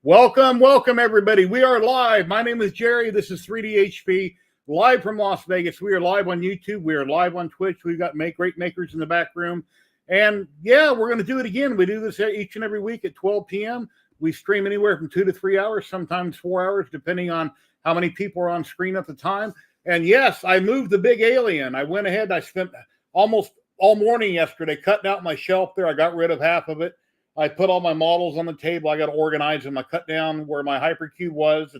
Welcome, everybody. We are live. My name is Jerry. This is 3DHP, live from Las Vegas. We are live on YouTube. We are live on Twitch. We've got great makers in the back room. And yeah, we're going to do it again. We do this each and every week at 12 p.m. We stream anywhere from 2 to 3 hours, sometimes 4 hours, depending on how many people are on screen at the time. And yes, I moved the big alien. I went ahead. I spent almost all morning yesterday cutting out my shelf there. I got rid of half of it. I put all my models on the table. I got to organize them. I cut down where my hypercube was,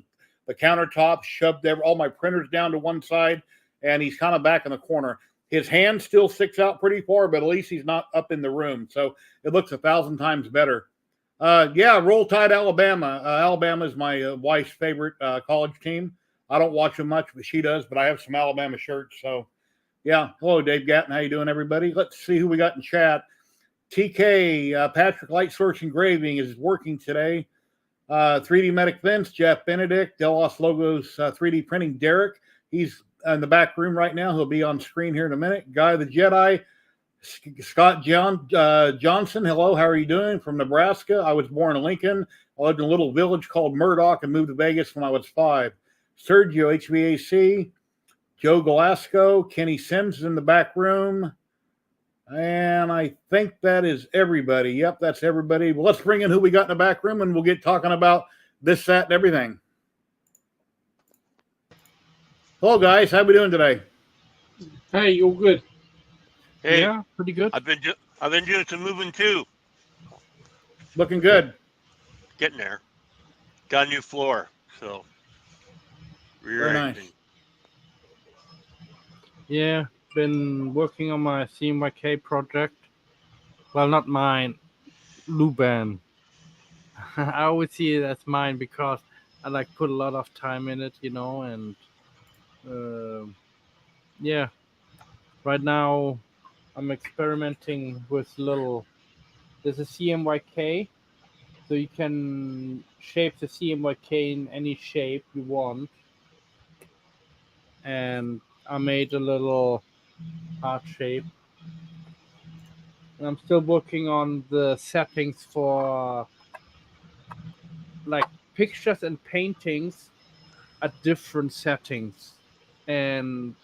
the countertop, shoved all my printers down to one side, and he's kind of back in the corner. His hand still sticks out pretty far, but at least he's not up in the room. So it looks 1,000 times better. Yeah, Roll Tide, Alabama. Alabama is my wife's favorite college team. I don't watch them much, but she does. But I have some Alabama shirts. So, yeah. Hello, Dave Gatton. How you doing, everybody? Let's see who we got in chat. TK, Patrick Light Source Engraving is working today. 3D Medic Vince, Jeff Benedict, Delos Logos 3D Printing Derek. He's in the back room right now. He'll be on screen here in a minute. Guy the Jedi, Scott Johnson. Hello, how are you doing? From Nebraska. I was born in Lincoln. I lived in a little village called Murdoch and moved to Vegas when I was 5. Sergio, HVAC. Joe Galasco. Kenny Sims is in the back room. And I think that is everybody. Yep, that's everybody. Well, let's bring in who we got in the back room, and we'll get talking about this, that, and everything. Hello, guys. How we doing today? Hey, you're good. Hey, yeah, pretty good. I've been doing some moving too. Looking good. Getting there. Got a new floor, so rearranging. Nice. Yeah. Been working on my CMYK project. Well, not mine, Luban. I always see it as mine because I like put a lot of time in it, you know, and yeah. Right now I'm experimenting with there's a CMYK, so you can shape the CMYK in any shape you want. And I made a little heart shape. And I'm still working on the settings for like pictures and paintings at different settings. And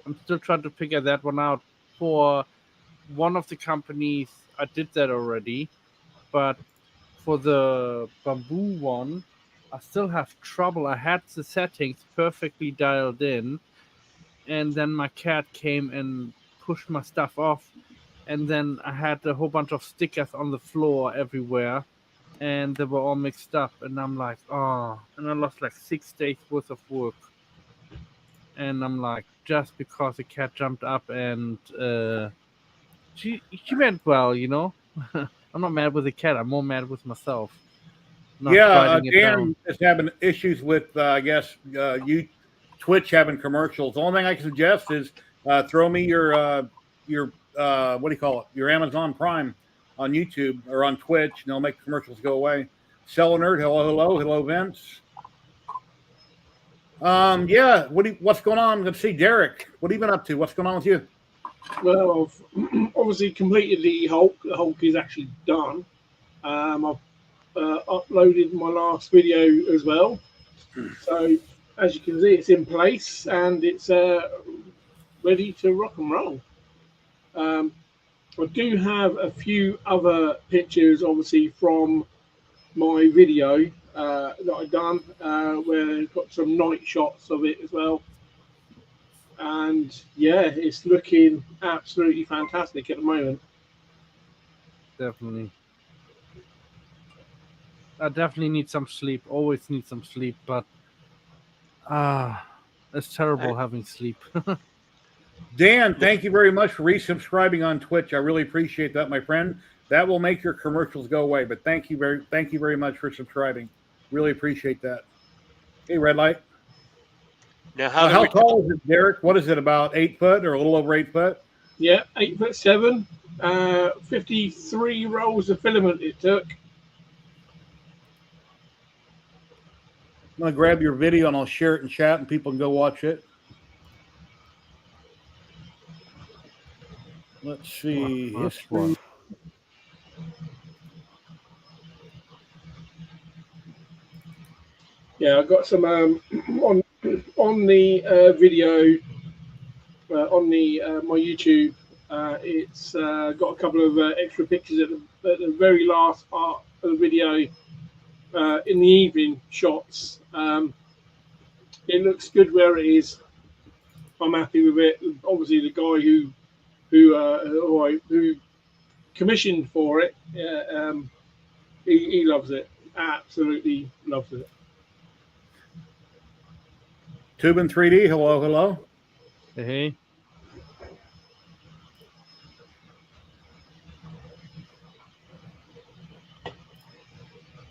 I'm still trying to figure that one out. For one of the companies, I did that already. But for the bamboo one, I still have trouble. I had the settings perfectly dialed in. And then my cat came and pushed my stuff off, and then I had a whole bunch of stickers on the floor everywhere, and they were all mixed up, and I'm like, oh, and I lost like 6 days worth of work. And I'm like, just because the cat jumped up and she meant well, you know. I'm not mad with the cat, I'm more mad with myself. Yeah, Dan is having issues with I guess Twitch having commercials. The only thing I can suggest is throw me your what do you call it? Your Amazon Prime on YouTube or on Twitch, and they'll make commercials go away. Cellar Nerd, hello, Vince. Yeah, what's going on? Let's see, Derek. What have you been up to? What's going on with you? Well, I've obviously completed the Hulk. The Hulk is actually done. I've uploaded my last video as well. So as you can see, it's in place and it's ready to rock and roll. I do have a few other pictures, obviously, from my video that I've done, where I've got some night shots of it as well. And yeah, it's looking absolutely fantastic at the moment. Definitely. I definitely need some sleep. Always need some sleep, but it's terrible having sleep. Dan, thank you very much for resubscribing on Twitch. I really appreciate that, my friend. That will make your commercials go away. But thank you very much for subscribing. Really appreciate that. Hey, Red Light. Now, how tall is it, Derek? What is it, about 8 foot or a little over 8 foot? Yeah, 8'7". 53 rolls of filament it took. I'm going to grab your video and I'll share it in chat and people can go watch it. Let's see. History. Yeah, I got some on the video on the my YouTube. It's got a couple of extra pictures at the very last part of the video in the evening shots. It looks good where it is. I'm happy with it. Obviously, the guy who commissioned for it, he loves it. Absolutely loves it. Tubin 3D, hello. Hey.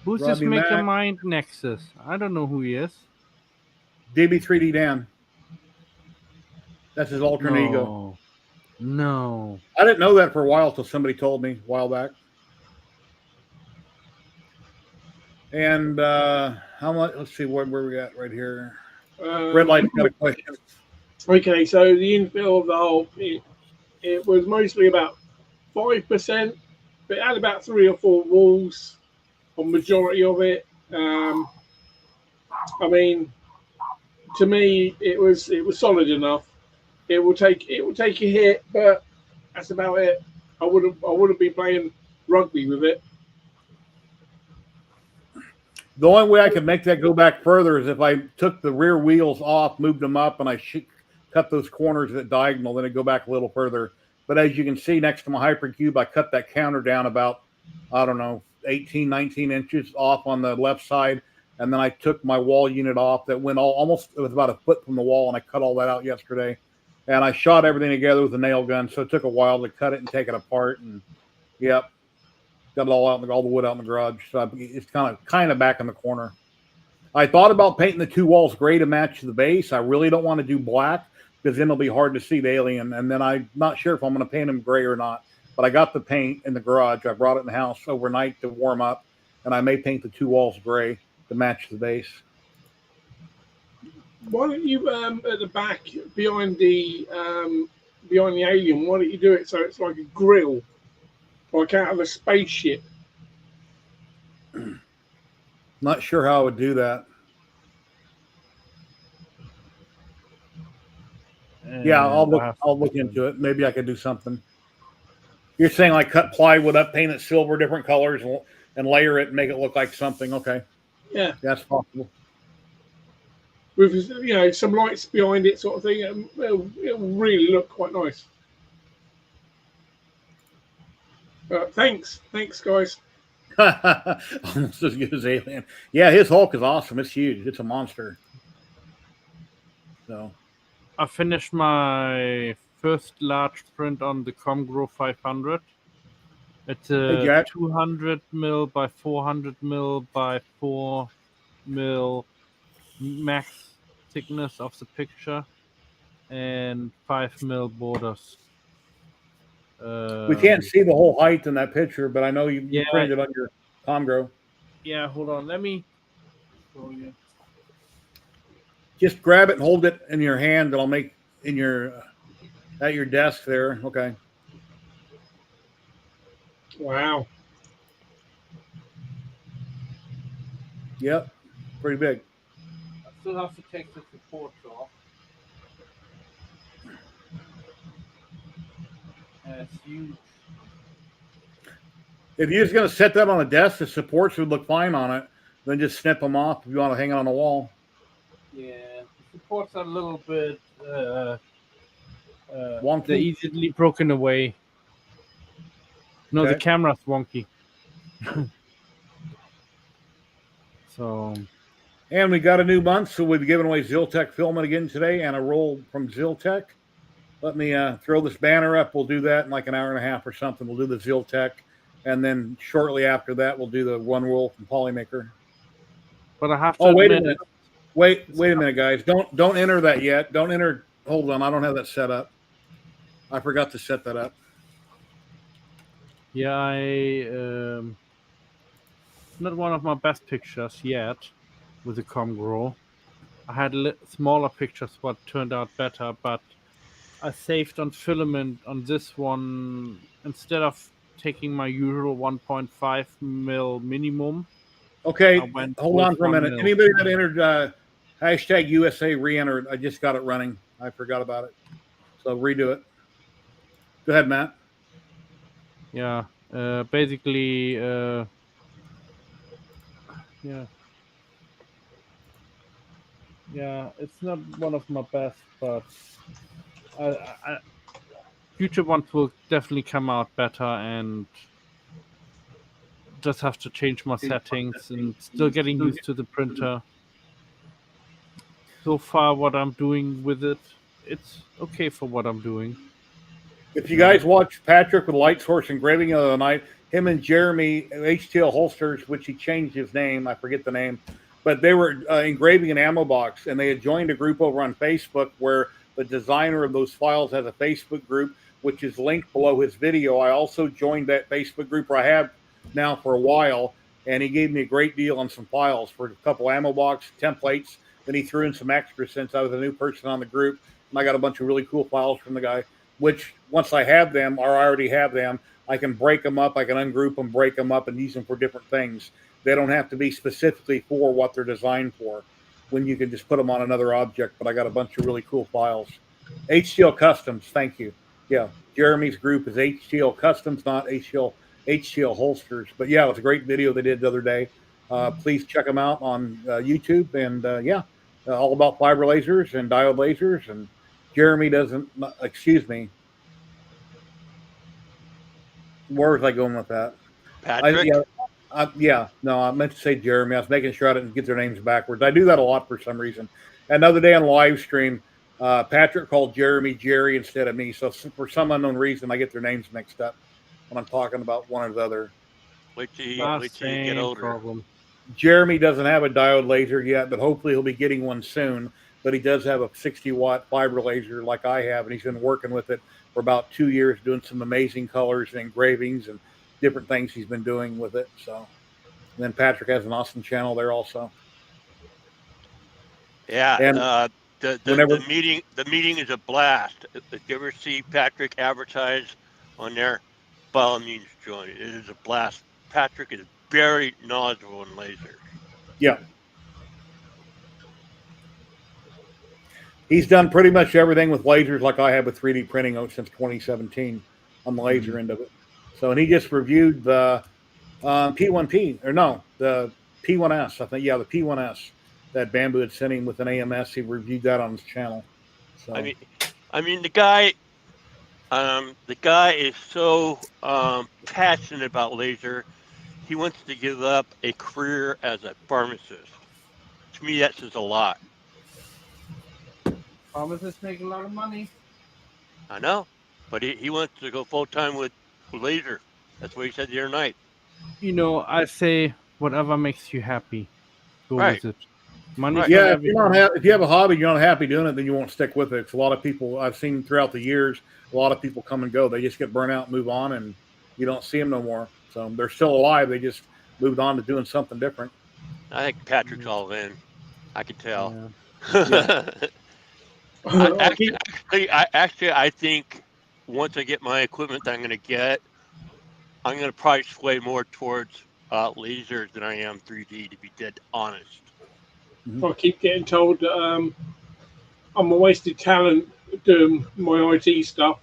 Who's this Robbie Maker Mack. Mind Nexus? I don't know who he is. DB3D Dan. That's his alternate ego. No. I didn't know that for a while till somebody told me a while back. And how much? Let's see where we at right here. Red Light's got a question. Okay, so the infill of the hole, it was mostly about 5%, but it had about 3 or 4 walls on majority of it. I mean, to me, it was solid enough. It will take a hit, but that's about it. I wouldn't be playing rugby with it. The only way I could make that go back further is if I took the rear wheels off, moved them up, and I cut those corners at diagonal, then it'd go back a little further. But as you can see next to my Hypercube, I cut that counter down about, I don't know, 18, 19 inches off on the left side. And then I took my wall unit off that went almost, it was about a foot from the wall, and I cut all that out yesterday. And I shot everything together with a nail gun, so it took a while to cut it and take it apart. And yep, got it all out, all the wood out in the garage. So it's kind of back in the corner. I thought about painting the 2 walls gray to match the base. I really don't want to do black because then it'll be hard to see the alien. And then I'm not sure if I'm going to paint them gray or not. But I got the paint in the garage. I brought it in the house overnight to warm up, and I may paint the 2 walls gray to match the base. Why don't you at the back behind the alien? Why don't you do it so it's like a grill, like out of a spaceship? Not sure how I would do that. Yeah, I'll look into it. Maybe I could do something. You're saying like cut plywood up, paint it silver, different colors, and layer it and make it look like something. Okay. Yeah, that's possible. With some lights behind it, sort of thing, it'll really look quite nice. Thanks, guys. Almost as good as Alien. Yeah, his Hulk is awesome. It's huge. It's a monster. So I finished my first large print on the Comgro 500. It's a 200 mil by 400 mil by 4 mil max thickness of the picture and 5 mil borders. We can't see the whole height in that picture, but I know you printed it on your Comgro. Yeah, hold on. Let me show you. Just grab it and hold it in your hand, and I'll make at your desk there. Okay. Wow. Yep. Pretty big. I still have to take the supports off. It's huge. If you're just going to set that on a desk, the supports would look fine on it. Then just snip them off if you want to hang it on the wall. Yeah, the supports are a little bit wonky. They're easily broken away. No, okay. The camera's wonky. So. And we got a new month, so we'll be giving away Ziltech filament again today and a roll from Ziltech. Let me throw this banner up. We'll do that in like an hour and a half or something. We'll do the Ziltech, and then shortly after that, we'll do the one roll from Polymaker. But I have to. Oh, wait a minute. Wait a minute, guys. Don't enter that yet. Don't enter. Hold on. I don't have that set up. I forgot to set that up. Yeah, not one of my best pictures yet with the Comgro. I had smaller pictures what turned out better, but I saved on filament on this one. Instead of taking my usual 1.5 mil minimum, Okay, I went hold with on for a 1 minute. mil. Anybody that entered hashtag USA re-entered, I just got it running. I forgot about it. So redo it. Go ahead, Matt. Yeah. Basically, yeah. Yeah, it's not one of my best, but future ones will definitely come out better, and just have to change my settings and still getting used to the printer. So far, what I'm doing with it, it's okay for what I'm doing. If you guys watched Patrick with Light Source Engraving the other night, him and Jeremy HTL Holsters, which he changed his name, I forget the name, but they were engraving an ammo box, and they had joined a group over on Facebook where the designer of those files has a Facebook group, which is linked below his video. I also joined that Facebook group, where I have now for a while, and he gave me a great deal on some files for a couple ammo box templates. Then he threw in some extras since I was a new person on the group, and I got a bunch of really cool files from the guy, which once I have them, or I already have them, I can break them up, I can ungroup them, break them up, and use them for different things. They don't have to be specifically for what they're designed for, when you can just put them on another object. But I got a bunch of really cool files. HTL Customs, thank you. Yeah, Jeremy's group is HTL Customs, not HTL Holsters. But yeah, it was a great video they did the other day. Please check them out on YouTube. And all about fiber lasers and diode lasers. And Jeremy doesn't, excuse me. Where was I going with that? Patrick. No, I meant to say Jeremy. I was making sure I didn't get their names backwards. I do that a lot for some reason. Another day on live stream, Patrick called Jeremy Jerry instead of me. So for some unknown reason, I get their names mixed up when I'm talking about one or the other. Wait till you get Same older. problem. Jeremy doesn't have a diode laser yet, but hopefully he'll be getting one soon. But he does have a 60-watt fiber laser like I have, and he's been working with it for about 2 years, doing some amazing colors and engravings and different things he's been doing with it. So, and then Patrick has an awesome channel there also. Yeah, And the meeting is a blast. If you ever see Patrick advertise on there, by all means join it. It is a blast. Patrick is very knowledgeable in lasers. Yeah. He's done pretty much everything with lasers like I have with 3D printing since 2017 on the laser end of it. So, and he just reviewed the P1P, or no, the P1S, I think. Yeah, the P1S that Bamboo had sent him with an AMS. He reviewed that on his channel. So I mean the guy is so passionate about laser. He wants to give up a career as a pharmacist. To me, that says a lot. Pharmacists make a lot of money. I know, but he wants to go full time with laser. That's what he said the other night. You know, I say whatever makes you happy, go Right. with it. Money's Right. not yeah, everything. if you have a hobby, you're not happy doing it, then you won't stick with it. It's a lot of people I've seen throughout the years. A lot of people come and go. They just get burnt out, and move on, and you don't see them no more. So they're still alive. They just moved on to doing something different. I think Patrick's all in. I can tell. Yeah. I think once I get my equipment that I'm going to get, I'm going to probably sway more towards lasers than I am 3D, to be dead honest. I keep getting told that I'm a wasted talent doing my IT stuff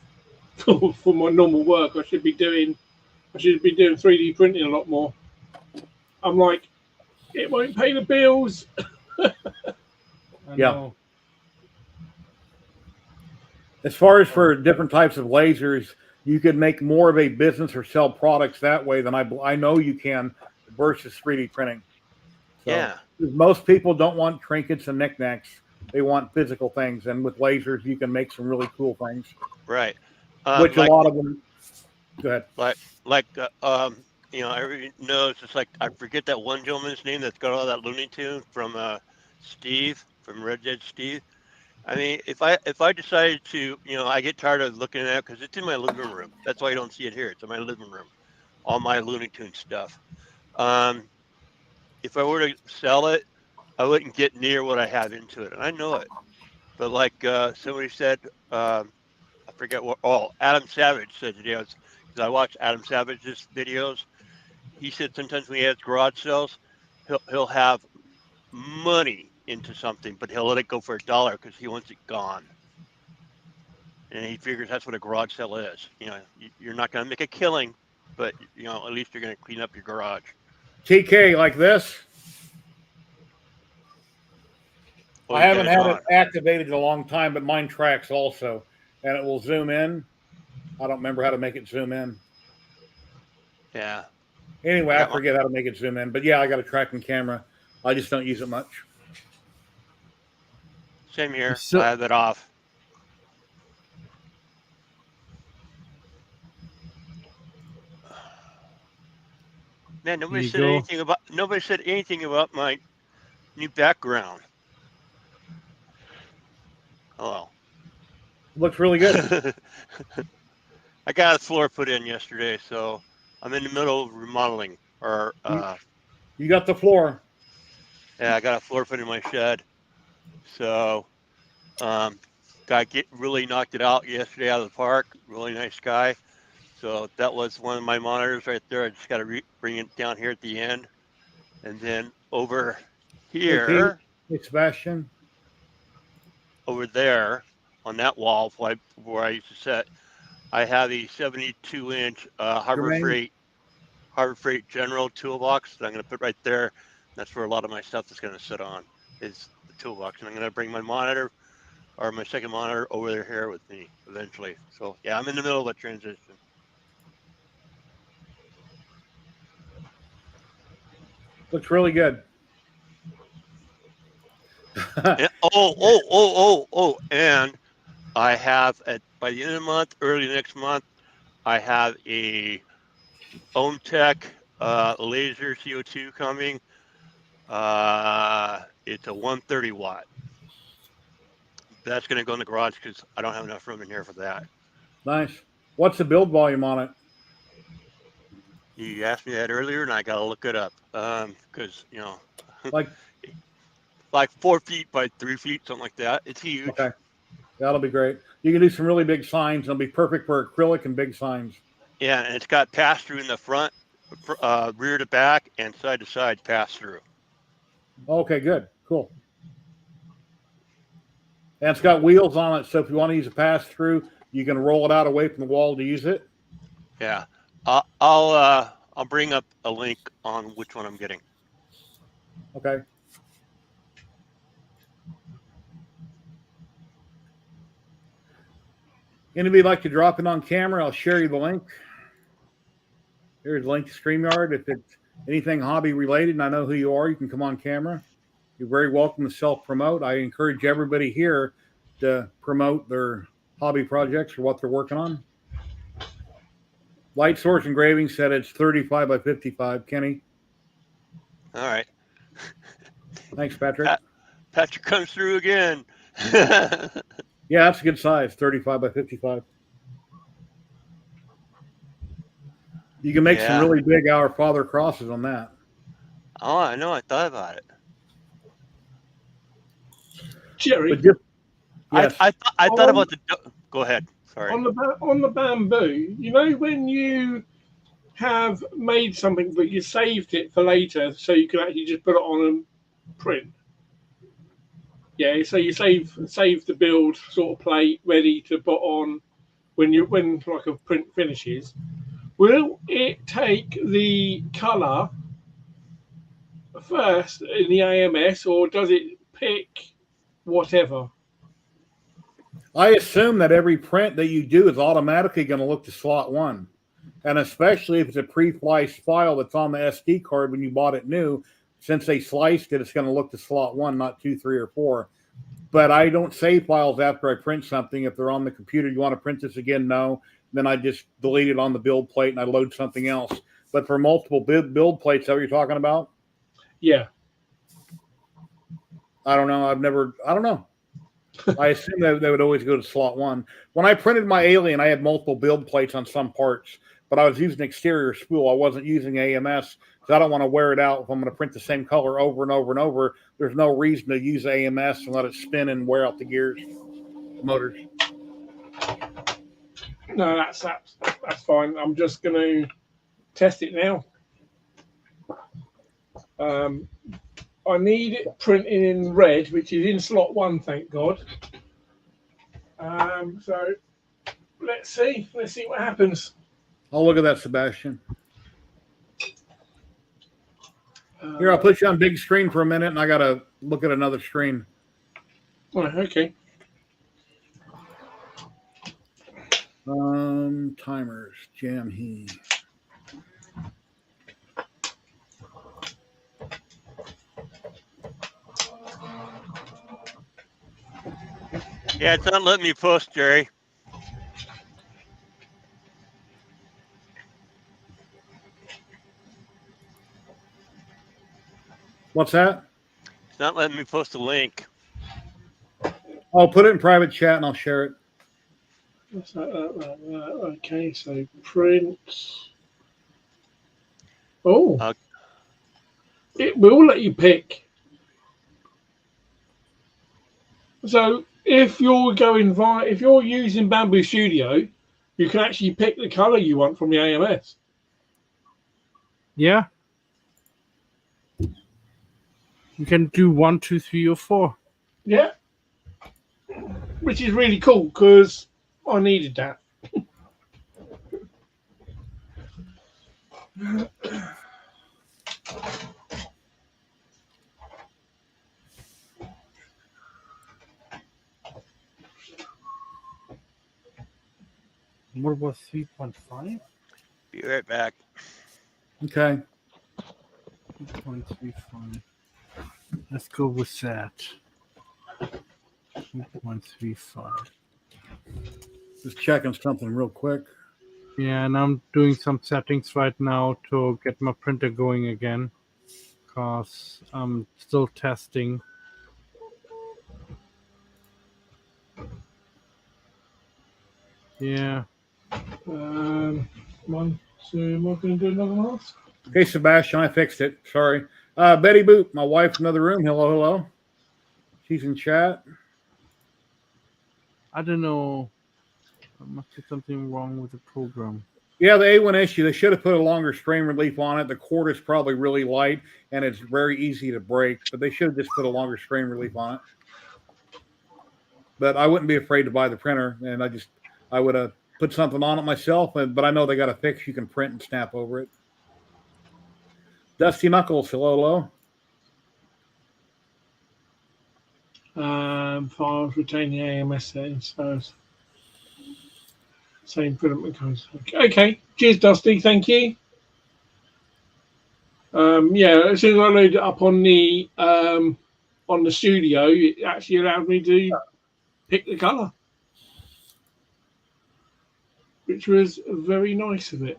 for my normal work. I should be doing 3D printing a lot more. I'm like, it won't pay the bills. I know. As far as for different types of lasers, you could make more of a business or sell products that way than I know you can versus 3D printing. So, Yeah. Most people don't want trinkets and knickknacks. They want physical things. And with lasers, you can make some really cool things. Right. Which like, a lot of them. Go ahead. Everybody knows. It's like, I forget that one gentleman's name that's got all that Looney Tune from Steve, from Red Dead Steve. I mean, if I decided to, I get tired of looking at it because it's in my living room. That's why you don't see it here. It's in my living room, all my Looney Tune stuff. If I were to sell it, I wouldn't get near what I have into it, and I know it. But like somebody said, I forget what. Oh, Adam Savage said today. Because I watch Adam Savage's videos. He said sometimes when he has garage sales, he'll have money into something, but he'll let it go for $1 because he wants it gone. And he figures that's what a garage sale is. You know, you're not going to make a killing, but you know, at least you're going to clean up your garage. TK, like this. Well, I haven't had on. it activated in a long time, but mine tracks also, and it will zoom in. I don't remember how to make it zoom in. Yeah. Anyway, I forget how to make it zoom in, but yeah, I got a tracking camera. I just don't use it much. Same here. I have it off. Man, nobody said anything about my new background. Hello. Looks really good. I got a floor put in yesterday, so I'm in the middle of remodeling. Or you got the floor. Yeah, I got a floor put in my shed. So guy really knocked it out yesterday out of the park. Really nice guy. So that was one of my monitors right there. I just got to bring it down here at the end. And then over here, hey, Sebastian, over there on that wall where I used to set, I have a 72-inch Harbor Freight General toolbox that I'm going to put right there. That's where a lot of my stuff is going to sit on, is the toolbox. And I'm going to bring my monitor or my second monitor over here with me eventually. So yeah, I'm in the middle of a transition. Looks really good. And, and I have by the end of the month, early next month, I have a OhmTech laser CO2 coming. It's a 130 watt. That's going to go in the garage because I don't have enough room in here for that. Nice. What's the build volume on it? You asked me that earlier, and I got to look it up because you know, like 4 feet by 3 feet, something like that. It's huge. Okay, that'll be great. You can do some really big signs. It'll be perfect for acrylic and big signs. Yeah, and it's got pass through in the front, rear to back, and side to side pass through. Okay, good, cool. And it's got wheels on it, so if you want to use a pass through, you can roll it out away from the wall to use it. Yeah, I'll bring up a link on which one I'm getting. Okay. Anybody like to drop in on camera? I'll share you the link. Here's a link to StreamYard. If it's anything hobby related and I know who you are, you can come on camera. You're very welcome to self-promote. I encourage everybody here to promote their hobby projects or what they're working on. Light Source Engraving said it's 35 by 55. Kenny? All right. Thanks, Patrick. Patrick comes through again. Yeah, that's a good size, 35 by 55. You can make some really big Our Father crosses on that. Oh, I know. I thought about it. Jerry, yes. I thought about the. Go ahead. Sorry. On the bamboo, you know, when you have made something but you saved it for later, so you can actually just put it on a print. Yeah, so you save the build sort of plate ready to put on when like a print finishes. Will it take the color first in the AMS, or does it pick whatever? I assume that every print that you do is automatically going to look to slot 1. And especially if it's a pre-sliced file that's on the SD card when you bought it new, since they sliced it, it's going to look to slot 1, not 2, 3, or 4. But I don't save files after I print something. If they're on the computer, you want to print this again? No. Then I just delete it on the build plate and I load something else. But for multiple build plates, is that what you're talking about? Yeah. I don't know. I don't know. I assume that they would always go to slot 1. When I printed my Alien, I had multiple build plates on some parts, but I was using exterior spool. I wasn't using AMS because I don't want to wear it out if I'm going to print the same color over and over and over. There's no reason to use AMS and let it spin and wear out the gears, the motors. No, that's fine. I'm just going to test it now. I need it printed in red, which is in slot 1, thank God. So let's see what happens. I'll look at that, Sebastian. Here, I'll put you on big screen for a minute, and I gotta look at another screen. Right, okay. Timers, jam he. Yeah, it's not letting me post, Jerry. What's that? It's not letting me post a link. I'll put it in private chat and I'll share it. Okay, so print. Oh, it will let you pick. So if you're if you're using Bamboo Studio, you can actually pick the color you want from the AMS. Yeah. You can do 1, 2, 3, or 4. Yeah, which is really cool because I needed that. What was 3.5? Be right back. Okay. 3.35. Let's go with that. 3.35. Just checking something real quick. Yeah, and I'm doing some settings right now to get my printer going again, because I'm still testing. Yeah. 1, 2, am I going to do another mask? Okay, Sebastian, I fixed it. Sorry. Betty Boop, my wife from another room. Hello, hello. She's in chat. I don't know. There must be something wrong with the program. Yeah, the A1 issue, they should have put a longer strain relief on it. The cord is probably really light and it's very easy to break, but they should have just put a longer strain relief on it. But I wouldn't be afraid to buy the printer, and I would have put something on it myself, but I know they got a fix you can print and snap over it. Dusty Knuckles, hello, hello. Files retain the AMS settings first. Same printer codes. Okay. Cheers, Dusty. Thank you. Yeah, as soon as I loaded it up on the studio, it actually allowed me to pick the color, which was very nice of it.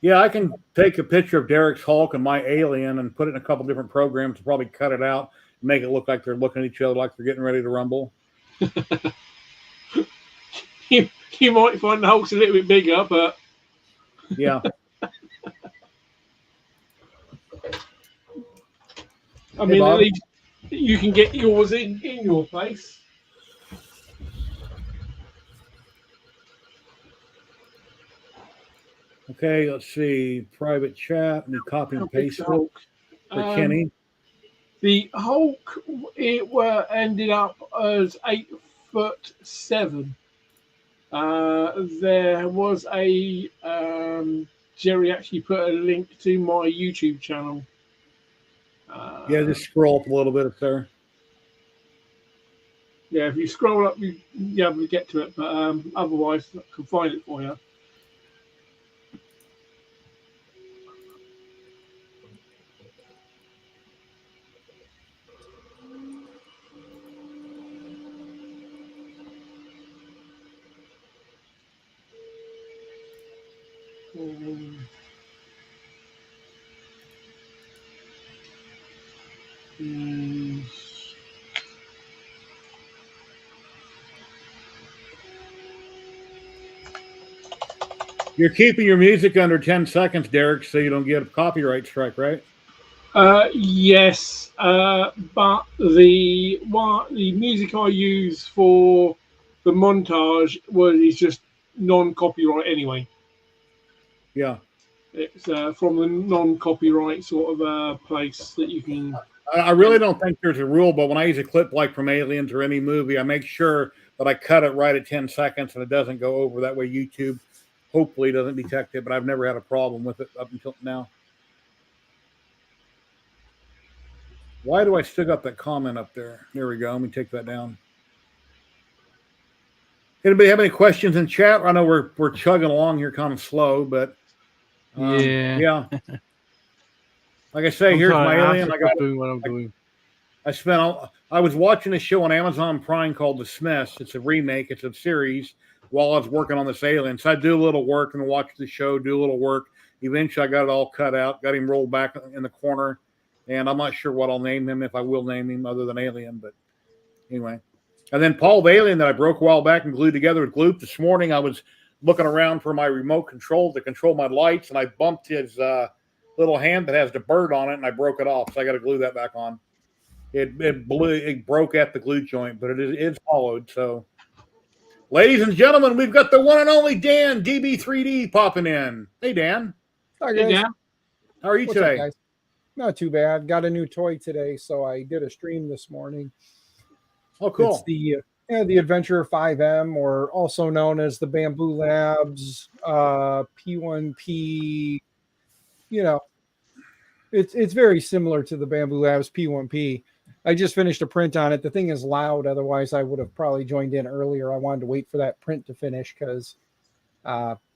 Yeah, I can take a picture of Derek's Hulk and my alien and put it in a couple different programs to probably cut it out and make it look like they're looking at each other like they're getting ready to rumble. You might find the Hulk's a little bit bigger, but yeah. I mean, at least you can get yours in your place. Okay, let's see. Private chat. Let me copy and paste it for Kenny. The Hulk, it ended up as 8'7". There was a Jerry actually put a link to my YouTube channel. Yeah, just scroll up a little bit there. Yeah, if you scroll up, you'll be able to get to it, but otherwise, I can find it for you. You're keeping your music under 10 seconds, Derek, so you don't get a copyright strike, right? Yes, but the music I use for the montage is just non-copyright anyway. Yeah. It's from a non-copyright sort of place that you can. I really don't think there's a rule, but when I use a clip like from Aliens or any movie, I make sure that I cut it right at 10 seconds and it doesn't go over. That way YouTube hopefully doesn't detect it, but I've never had a problem with it up until now. Why do I still got that comment up there? There we go. Let me take that down. Anybody have any questions in chat? I know we're chugging along here kind of slow, but yeah. Like I say, here's my alien. I got doing what I'm doing. I was watching a show on Amazon Prime called The Smiths. It's a remake. It's a series while I was working on this alien. So I do a little work and watch the show, do a little work. Eventually, I got it all cut out, got him rolled back in the corner. And I'm not sure what I'll name him, if I will name him other than Alien. But anyway. And then Paul the Alien that I broke a while back and glued together with glue. This morning, I was looking around for my remote control to control my lights, and I bumped his little hand that has the bird on it, and I broke it off. So I got to glue that back on. It broke at the glue joint, but it's hollowed. So, ladies and gentlemen, we've got the one and only Dan DB3D popping in. Hey, Dan. Hi, guys. Hey, Dan. How are you What's today? up, guys? Not too bad. Got a new toy today, so I did a stream this morning. Oh, cool. It's the Adventure 5M, or also known as the Bamboo Labs P1P. You know, it's very similar to the Bamboo Labs P1P. I just finished a print on it. The thing is loud, otherwise I would have probably joined in earlier. I wanted to wait for that print to finish because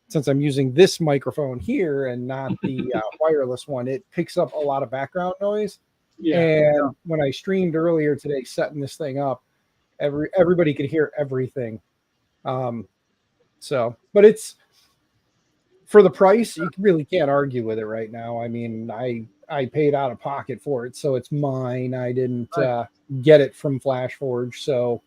since I'm using this microphone here and not the wireless one, it picks up a lot of background noise. Yeah. And when I streamed earlier today, setting this thing up, everybody could hear everything. But it's for the price, you really can't argue with it right now. I mean, I paid out of pocket for it, so it's mine. I didn't get it from FlashForge, so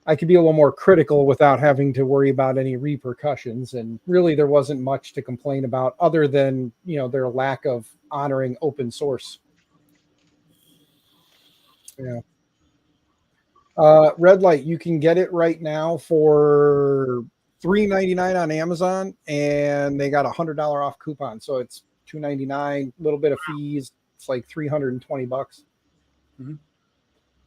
I could be a little more critical without having to worry about any repercussions. And really, there wasn't much to complain about other than, their lack of honoring open source. Yeah. Red Light, you can get it right now for $3.99 on Amazon, and they got $100 off coupon, so it's $2.99. A little bit of fees. It's like $320. Mm-hmm.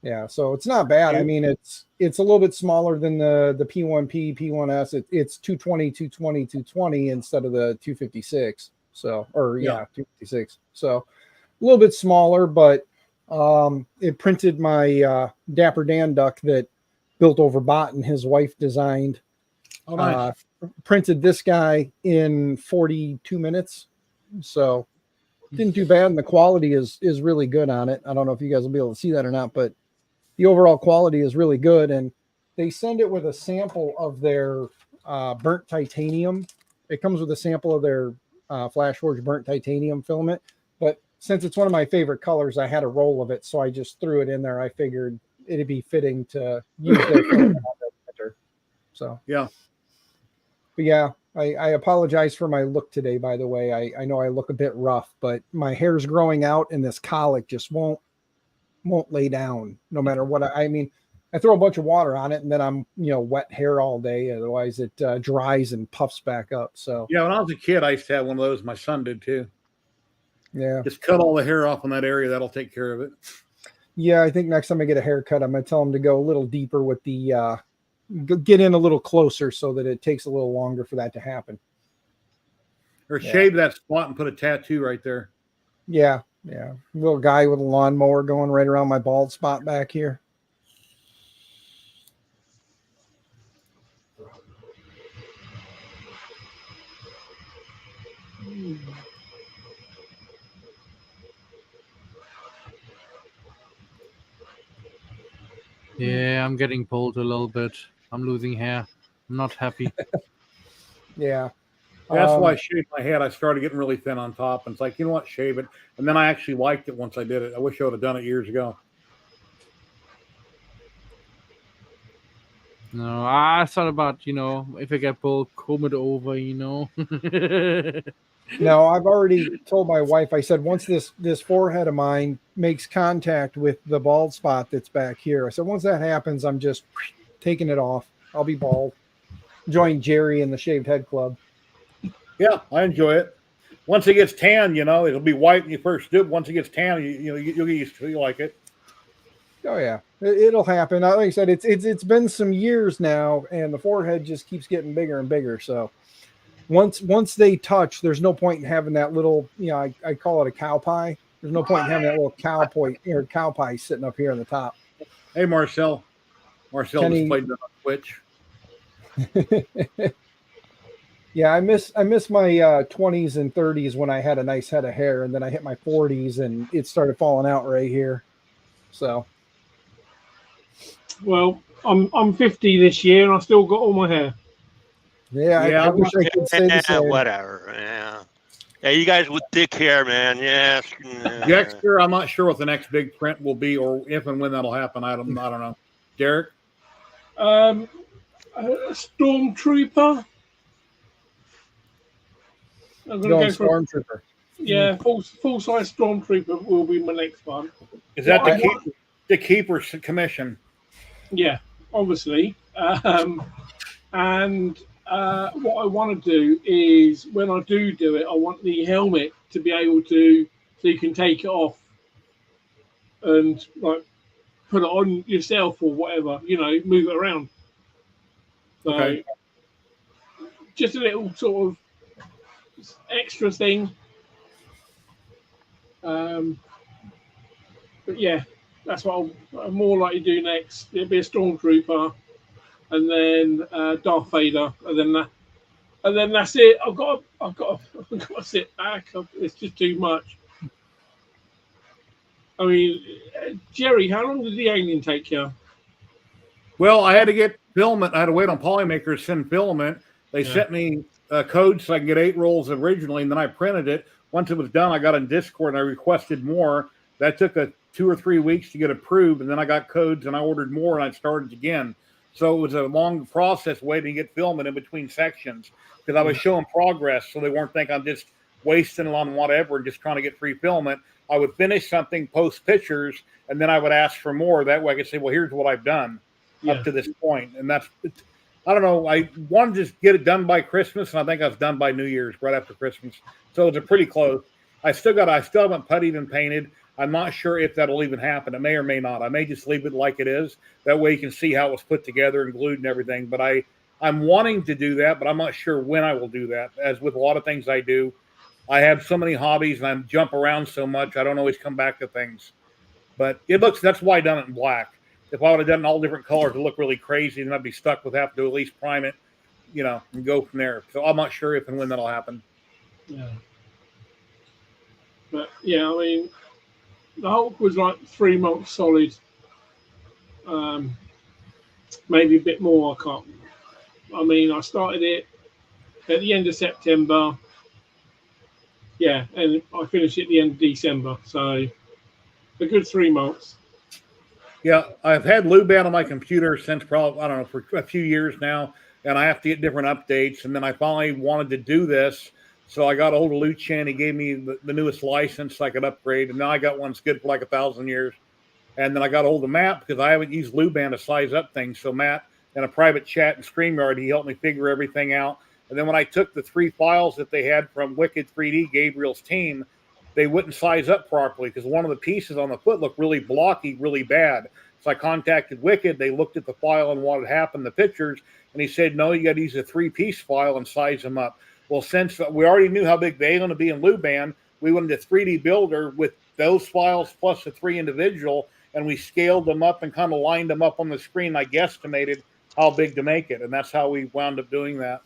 Yeah, so it's not bad. I mean, it's a little bit smaller than the P1P, P1S. It's 220 instead of the 256. So, 256. So a little bit smaller, but it printed my Dapper Dan duck that Built Over Bot and his wife designed. Oh, nice. Printed this guy in 42 minutes. So didn't do bad. And the quality is really good on it. I don't know if you guys will be able to see that or not, but the overall quality is really good. And they send it with a sample of their burnt titanium. It comes with a sample of their FlashForge burnt titanium filament. But since it's one of my favorite colors, I had a roll of it. So I just threw it in there. I figured it'd be fitting to use their filament on the printer. So, yeah. But yeah, I apologize for my look today, by the way. I know I look a bit rough, but my hair's growing out and this colic just won't lay down no matter what. I mean, I throw a bunch of water on it and then I'm, wet hair all day. Otherwise it dries and puffs back up. So yeah, when I was a kid, I used to have one of those. My son did too. Yeah. Just cut all the hair off in that area. That'll take care of it. Yeah, I think next time I get a haircut, I'm going to tell him to go a little deeper with the, get in a little closer so that it takes a little longer for that to happen. Or shave that spot and put a tattoo right there. Yeah. Yeah. Little guy with a lawnmower going right around my bald spot back here. Yeah, I'm getting pulled a little bit. I'm losing hair. I'm not happy. Yeah. That's why I shaved my head. I started getting really thin on top. And it's like, you know what, shave it. And then I actually liked it once I did it. I wish I would have done it years ago. No, I thought about, if I get pulled, comb it over, No, I've already told my wife, I said, once this forehead of mine makes contact with the bald spot that's back here, I said, once that happens, I'm just taking it off. I'll be bald. Join Jerry in the Shaved Head Club. Yeah, I enjoy it. once it gets tan, you know, it'll be white when you first do it. Once it gets tan, you'll get used to it. You like it. Oh yeah, it'll happen. Like I said, it's been some years now, and the forehead just keeps getting bigger and bigger. So once they touch, there's no point in having that little, you know, I call it a cow pie. There's no point in having that little cow pie sitting up here on the top. Hey, Marcel Kenny, just played on Twitch. Yeah, I miss my 20s and 30s when I had a nice head of hair, and then I hit my 40s and it started falling out right here. So, Well, I'm 50 this year and I still got all my hair. yeah, I wish I could say the same. Whatever. Yeah, you guys with thick hair, man. Yes. Dexter, I'm not sure what the next big print will be, or if and when that'll happen. I don't know. Derek, Stormtrooper. I'm gonna go for Stormtrooper. Yeah, full size Stormtrooper will be my next one. Is that the keeper's commission? Yeah, obviously. And what I want to do is when I do it, I want the helmet to be able to, so you can take it off and like put it on yourself or whatever, you know, move it around. So okay. Just a little sort of extra thing. But yeah, that's what I'm more likely to do next. It'll be a Stormtrooper, and then Darth Vader, and then that's it. I've got to sit back. It's just too much. I mean, Jerry, how long did the alien take you? Well, I had to get filament. I had to wait on Polymakers to send filament. They sent me code so I can get 8 rolls originally, and then I printed it. Once it was done, I got in Discord and I requested more. That took 2 or 3 weeks to get approved, and then I got codes and I ordered more and I started again. So it was a long process waiting to get filament in between sections because I was showing progress, so they weren't thinking I'm just wasting it on whatever and just trying to get free filament. I would finish something, post pictures, and then I would ask for more. That way I could say, well, here's what I've done up to this point. And that's, I don't know, I wanted to just get it done by Christmas, and I think I was done by New Year's, right after Christmas. So it's pretty close. I still haven't puttied and painted. I'm not sure if that'll even happen. It may or may not. I may just leave it like it is. That way you can see how it was put together and glued and everything. But I'm wanting to do that, but I'm not sure when I will do that. As with a lot of things I do, I have so many hobbies and I jump around so much, I don't always come back to things. But that's why I done it in black. If I would have done all different colors, it would look really crazy, and I'd be stuck with having to at least prime it, you know, and go from there. So I'm not sure if and when that'll happen. Yeah. But yeah, I mean, the Hulk was like 3 months solid. Maybe a bit more. I started it at the end of September. Yeah, and I finished it at the end of December. So a good 3 months. Yeah, I've had Luban on my computer since probably, I don't know, for a few years now, and I have to get different updates. And then I finally wanted to do this, so I got a hold of Lou Chen. He gave me the newest license so I could upgrade, and now I got one that's good for like 1,000 years. And then I got a hold of Matt because I haven't used Luban to size up things. So Matt, in a private chat in StreamYard, he helped me figure everything out. And then when I took the 3 files that they had from Wicked 3D, Gabriel's team, they wouldn't size up properly because one of the pieces on the foot looked really blocky, really bad. So I contacted Wicked. They looked at the file and what had happened, the pictures, and he said, no, you got to use a 3-piece file and size them up. Well, since we already knew how big they going to be in Luban, we went into 3D Builder with those files plus the 3 individual, and we scaled them up and kind of lined them up on the screen. I guesstimated how big to make it, and that's how we wound up doing that.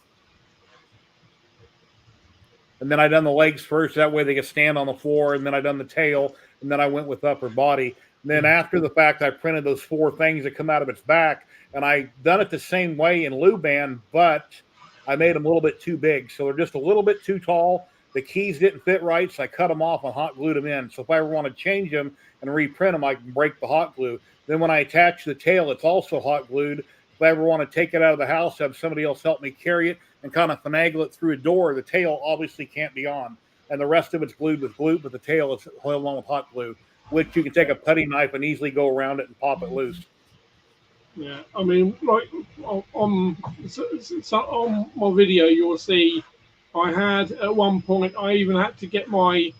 And then I done the legs first. That way they could stand on the floor. And then I done the tail. And then I went with upper body. And then after the fact, I printed those 4 things that come out of its back. And I done it the same way in Luban, but I made them a little bit too big. So they're just a little bit too tall. The keys didn't fit right, so I cut them off and hot glued them in. So if I ever want to change them and reprint them, I can break the hot glue. Then when I attach the tail, it's also hot glued. If I ever want to take it out of the house, have somebody else help me carry it and kind of finagle it through a door, the tail obviously can't be on. And the rest of it's glued with glue, but the tail is held on with hot glue, which you can take a putty knife and easily go around it and pop it loose. Yeah, I mean, like on my video, you'll see I had at one point. I even had to get my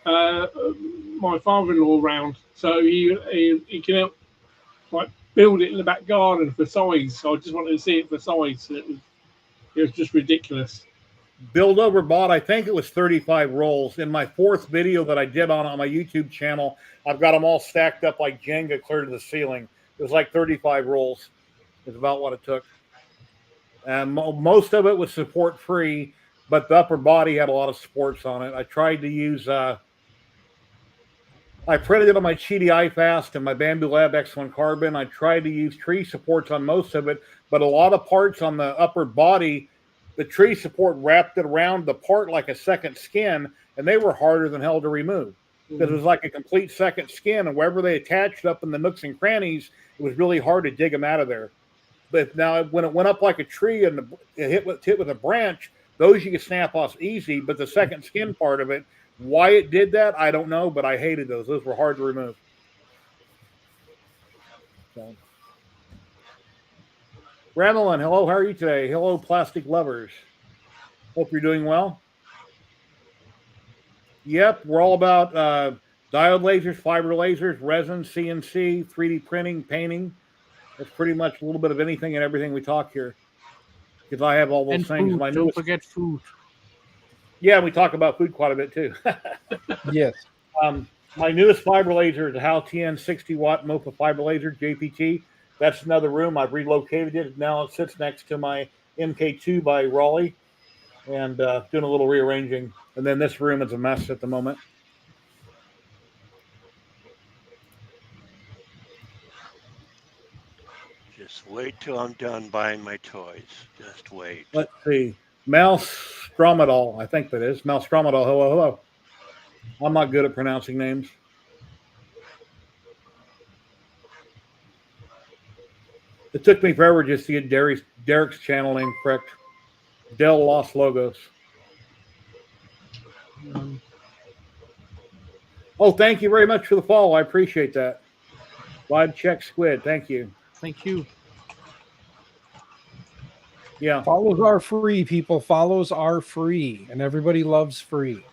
my father-in-law round, so he can help like build it in the back garden for size. So I just wanted to see it for size. It was just ridiculous. Build over bought, I think it was 35 rolls. In my fourth video that I did on my YouTube channel, I've got them all stacked up like Jenga clear to the ceiling. It was like 35 rolls is about what it took. And most of it was support free, but the upper body had a lot of supports on it. I tried to use, I printed it on my Cheaty iFast and my Bamboo Lab X1 Carbon. I tried to use tree supports on most of it, but a lot of parts on the upper body, the tree support wrapped it around the part like a second skin, and they were harder than hell to remove because it was like a complete second skin, and wherever they attached up in the nooks and crannies, it was really hard to dig them out of there. But now when it went up like a tree and it hit with a branch, those you can snap off easy, but the second skin part of it, why it did that, I don't know, but I hated those. Those were hard to remove. So. Ramelin, hello, how are you today? Hello, plastic lovers. Hope you're doing well. Yep, we're all about diode lasers, fiber lasers, resin, CNC, 3D printing, painting. That's pretty much a little bit of anything and everything we talk here. Because I have all those and things. Food. Don't forget food. Yeah, we talk about food quite a bit too. Yes. My newest fiber laser is a HAL TN 60 watt MOPA fiber laser, JPT. That's another room. I've relocated it. Now it sits next to my MK2 by Raleigh and doing a little rearranging. And then this room is a mess at the moment. Just wait till I'm done buying my toys. Just wait. Let's see. Malstromadol, I think that is. Malstromadol, hello. I'm not good at pronouncing names. It took me forever just to get Derek's channel name correct. Del Los Logos. Oh, thank you very much for the follow. I appreciate that. Wide check squid. Thank you. Thank you. Yeah. Follows are free, people. Follows are free. And everybody loves free.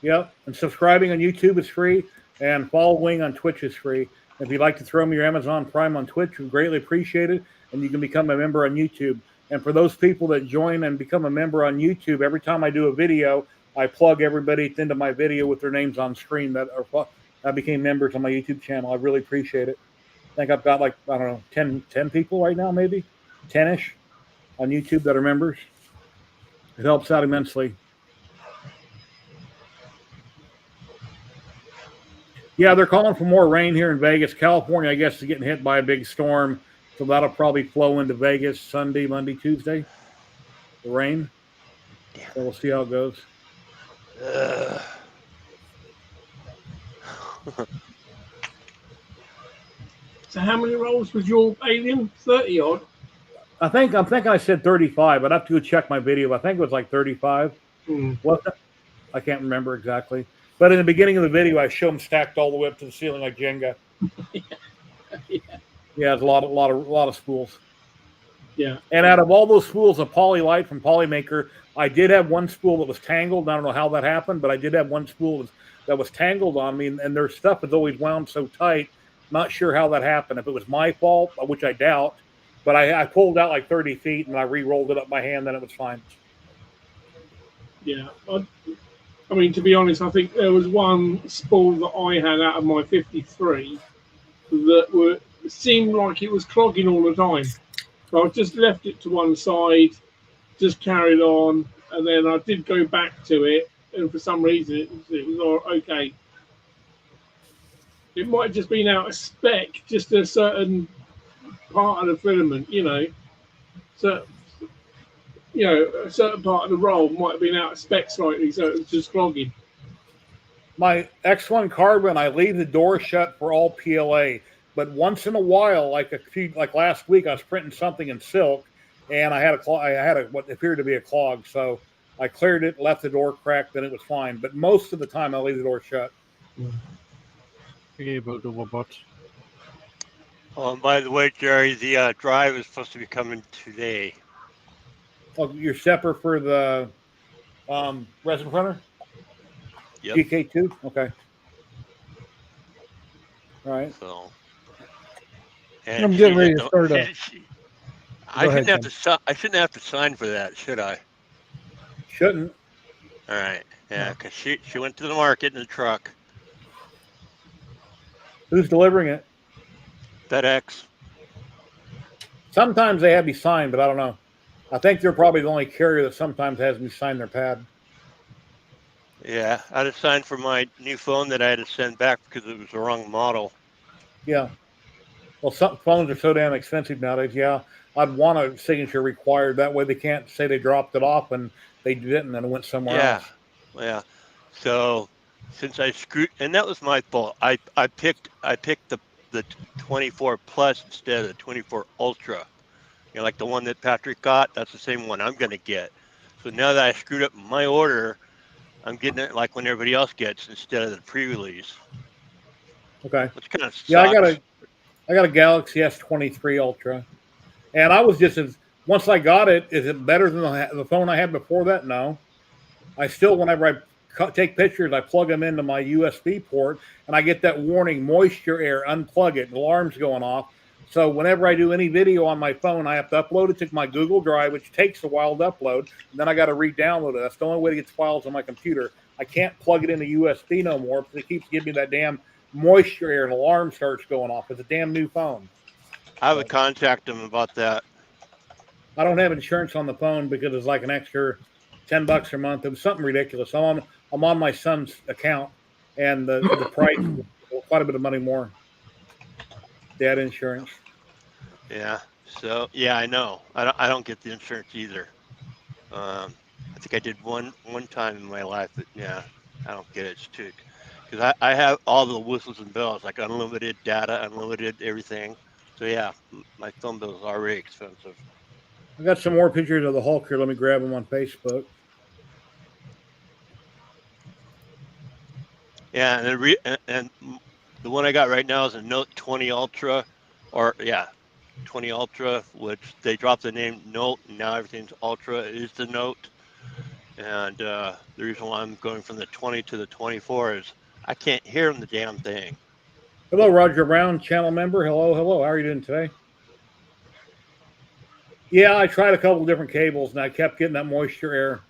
Yep. And subscribing on YouTube is free. And following on Twitch is free. If you'd like to throw me your Amazon Prime on Twitch, we greatly appreciate it. And you can become a member on YouTube. And for those people that join and become a member on YouTube, every time I do a video, I plug everybody into my video with their names on screen that became members on my YouTube channel. I really appreciate it. I think I've got like, I don't know, 10 people right now, maybe 10-ish on YouTube that are members. It helps out immensely. Yeah, they're calling for more rain here in Vegas. California, I guess, is getting hit by a big storm. So that'll probably flow into Vegas Sunday, Monday, Tuesday. The rain. So we'll see how it goes. So how many rolls was your alien? 30 odd? I'm thinking I said 35. I'd have to go check my video. I think it was like 35. I can't remember exactly. But in the beginning of the video, I show them stacked all the way up to the ceiling like Jenga. Yeah, it's a lot of spools. Yeah. And out of all those spools of Poly-Lite from Polymaker, I did have one spool that was tangled. I don't know how that happened, but I did have one spool that was tangled on me, and their stuff is always wound so tight. Not sure how that happened. If it was my fault, which I doubt, but I pulled out like 30 feet and I re-rolled it up by hand, then it was fine. Yeah. I mean, to be honest, I think there was one spool that I had out of my 53 that seemed like it was clogging all the time. So I just left it to one side, just carried on, and then I did go back to it, and for some reason it was all okay. It might have just been out of spec, just a certain part of the filament, So, a certain part of the roll might have been out of spec slightly, so it was just clogging. My X1 Carbon, I leave the door shut for all PLA. But once in a while, like last week, I was printing something in silk, and I had what appeared to be a clog. So I cleared it, left the door cracked, and it was fine. But most of the time, I leave the door shut. Oh, and by the way, Jerry, the drive is supposed to be coming today. Oh, your stepper for the Resin printer? Yep. GK2? Okay. All right. So. I'm getting ready to start a. I Go ahead, shouldn't have to. I shouldn't have to sign for that, should I? Shouldn't. All right. Yeah, because she went to the market in the truck. Who's delivering it? FedEx. Sometimes they have me sign, but I don't know. I think they're probably the only carrier that sometimes has me sign their pad. Yeah, I had to sign for my new phone that I had to send back because it was the wrong model. Yeah. Well, some phones are so damn expensive nowadays. Yeah, I'd want a signature required. That way they can't say they dropped it off and they didn't and it went somewhere else. Yeah. So since I screwed, and that was my fault. I picked the 24 Plus instead of the 24 Ultra. You know, like the one that Patrick got. That's the same one I'm gonna get. So now that I screwed up my order, I'm getting it like when everybody else gets instead of the pre-release. Okay. Which kind of sucks. Yeah, I got a Galaxy S23 Ultra, and I was just as once I got it, is it better than the phone I had before that? No. I still, whenever I take pictures, I plug them into my USB port, and I get that warning: moisture, air, unplug it. The alarm's going off. So whenever I do any video on my phone, I have to upload it to my Google Drive, which takes a while to upload, and then I got to re-download it. That's the only way to get files on my computer. I can't plug it into USB no more because it keeps giving me that damn moisture air, and alarm starts going off. It's a damn new phone. I would contact them about that. I don't have insurance on the phone because it's like an extra $10 a month. It was something ridiculous. I'm on my son's account, and the price was quite a bit of money more. Dad insurance. Yeah. So yeah, I know. I don't get the insurance either. I think I did one time in my life, but yeah, I don't get it. It's too because I have all the whistles and bells, like unlimited data, unlimited everything. So yeah, my phone bill is already expensive. I got some more pictures of the Hulk here. Let me grab them on Facebook. Yeah, and the one I got right now is a Note 20 Ultra, or yeah, 20 Ultra, which they dropped the name Note, and now everything's Ultra is the Note. And the reason why I'm going from the 20 to the 24 is I can't hear the damn thing. Hello, Roger Brown, channel member. Hello. How are you doing today? Yeah, I tried a couple of different cables, and I kept getting that moisture air.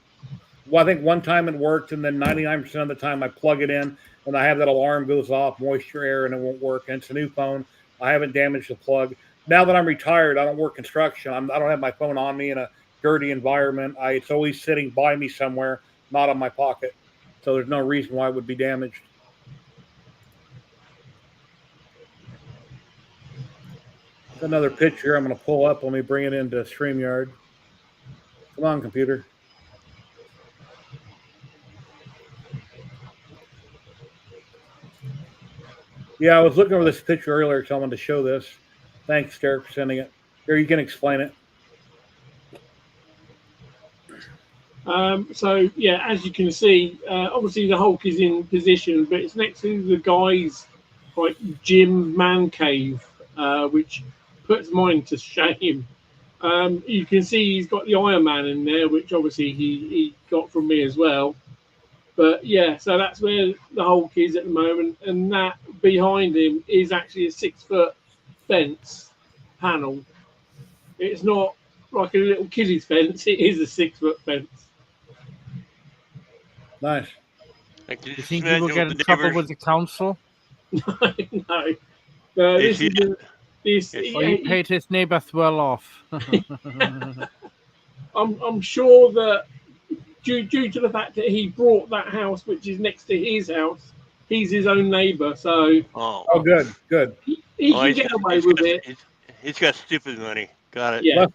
Well, I think one time it worked, and then 99% of the time I plug it in, and I have that alarm goes off, moisture air, and it won't work. And it's a new phone. I haven't damaged the plug. Now that I'm retired, I don't work construction. I don't have my phone on me in a dirty environment. It's always sitting by me somewhere, not on my pocket. So there's no reason why it would be damaged. Another picture I'm going to pull up. Let me bring it into StreamYard. Come on, computer. Yeah, I was looking over this picture earlier because I wanted to show this. Thanks, Derek, for sending it. Here, you can explain it. So yeah, as you can see, obviously the Hulk is in position, but it's next to the guy's like gym man cave, which puts mine to shame. You can see he's got the Iron Man in there, which obviously he got from me as well. But yeah, so that's where the Hulk is at the moment, and that behind him is actually a 6-foot fence panel. It's not like a little kiddie's fence; it is a 6-foot fence. Nice. You think you will get in trouble with the council? No. Is This he- Or you paid his neighbors well off? I'm sure that due to the fact that he brought that house, which is next to his house, he's his own neighbor, so Oh, good. he can get away with it. He's got stupid money. Got it. Yeah.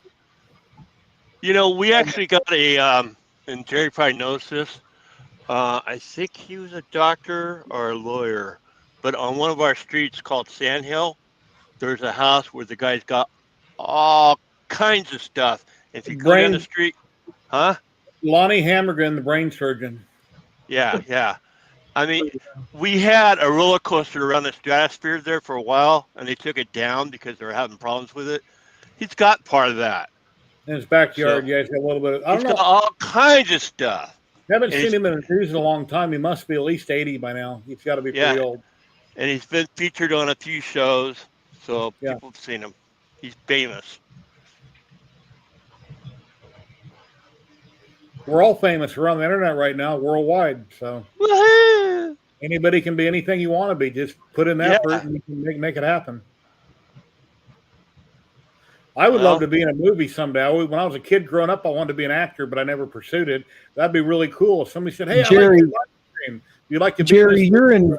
You know, we actually got a, and Jerry probably knows this. I think he was a doctor or a lawyer, but on one of our streets called Sandhill, there's a house where the guy's got all kinds of stuff. If you go down the street, huh? Lonnie Hammergan, the brain surgeon. Yeah. I mean, we had a roller coaster around the stratosphere there for a while, and they took it down because they were having problems with it. He's got part of that. In his backyard, So, yeah, he's got a little bit of, I don't He's know. got all kinds of stuff. Haven't And seen him in the news in a long time. He must be at least 80 by now. He's got to be pretty old. And he's been featured on a few shows, so Yeah. people have seen him. He's famous. We're all famous. We're on the internet right now, worldwide. So Woohoo! anybody can be anything you want to be. Just put in Yeah. effort and you can make it happen. I would love to be in a movie someday. When I was a kid growing up, I wanted to be an actor, but I never pursued it. That'd be really cool. If somebody said, "Hey, Jerry, I like your live stream. You'd like to be Jerry, in this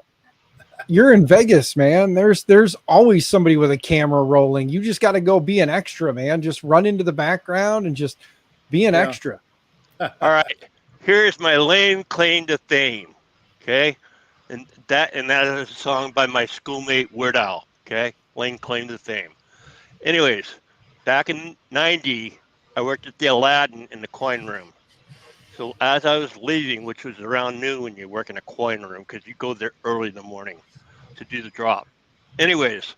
you're in Vegas, man. There's always somebody with a camera rolling. You just got to go be an extra, man. Just run into the background and just be an extra. All right. Here's my lame claim to fame. Okay. And that is a song by my schoolmate Weird Al. Okay. Lame claim to fame. Anyways, back in '90, I worked at the Aladdin in the coin room. So as I was leaving, which was around noon when you work in a coin room, because you go there early in the morning to do the drop. Anyways,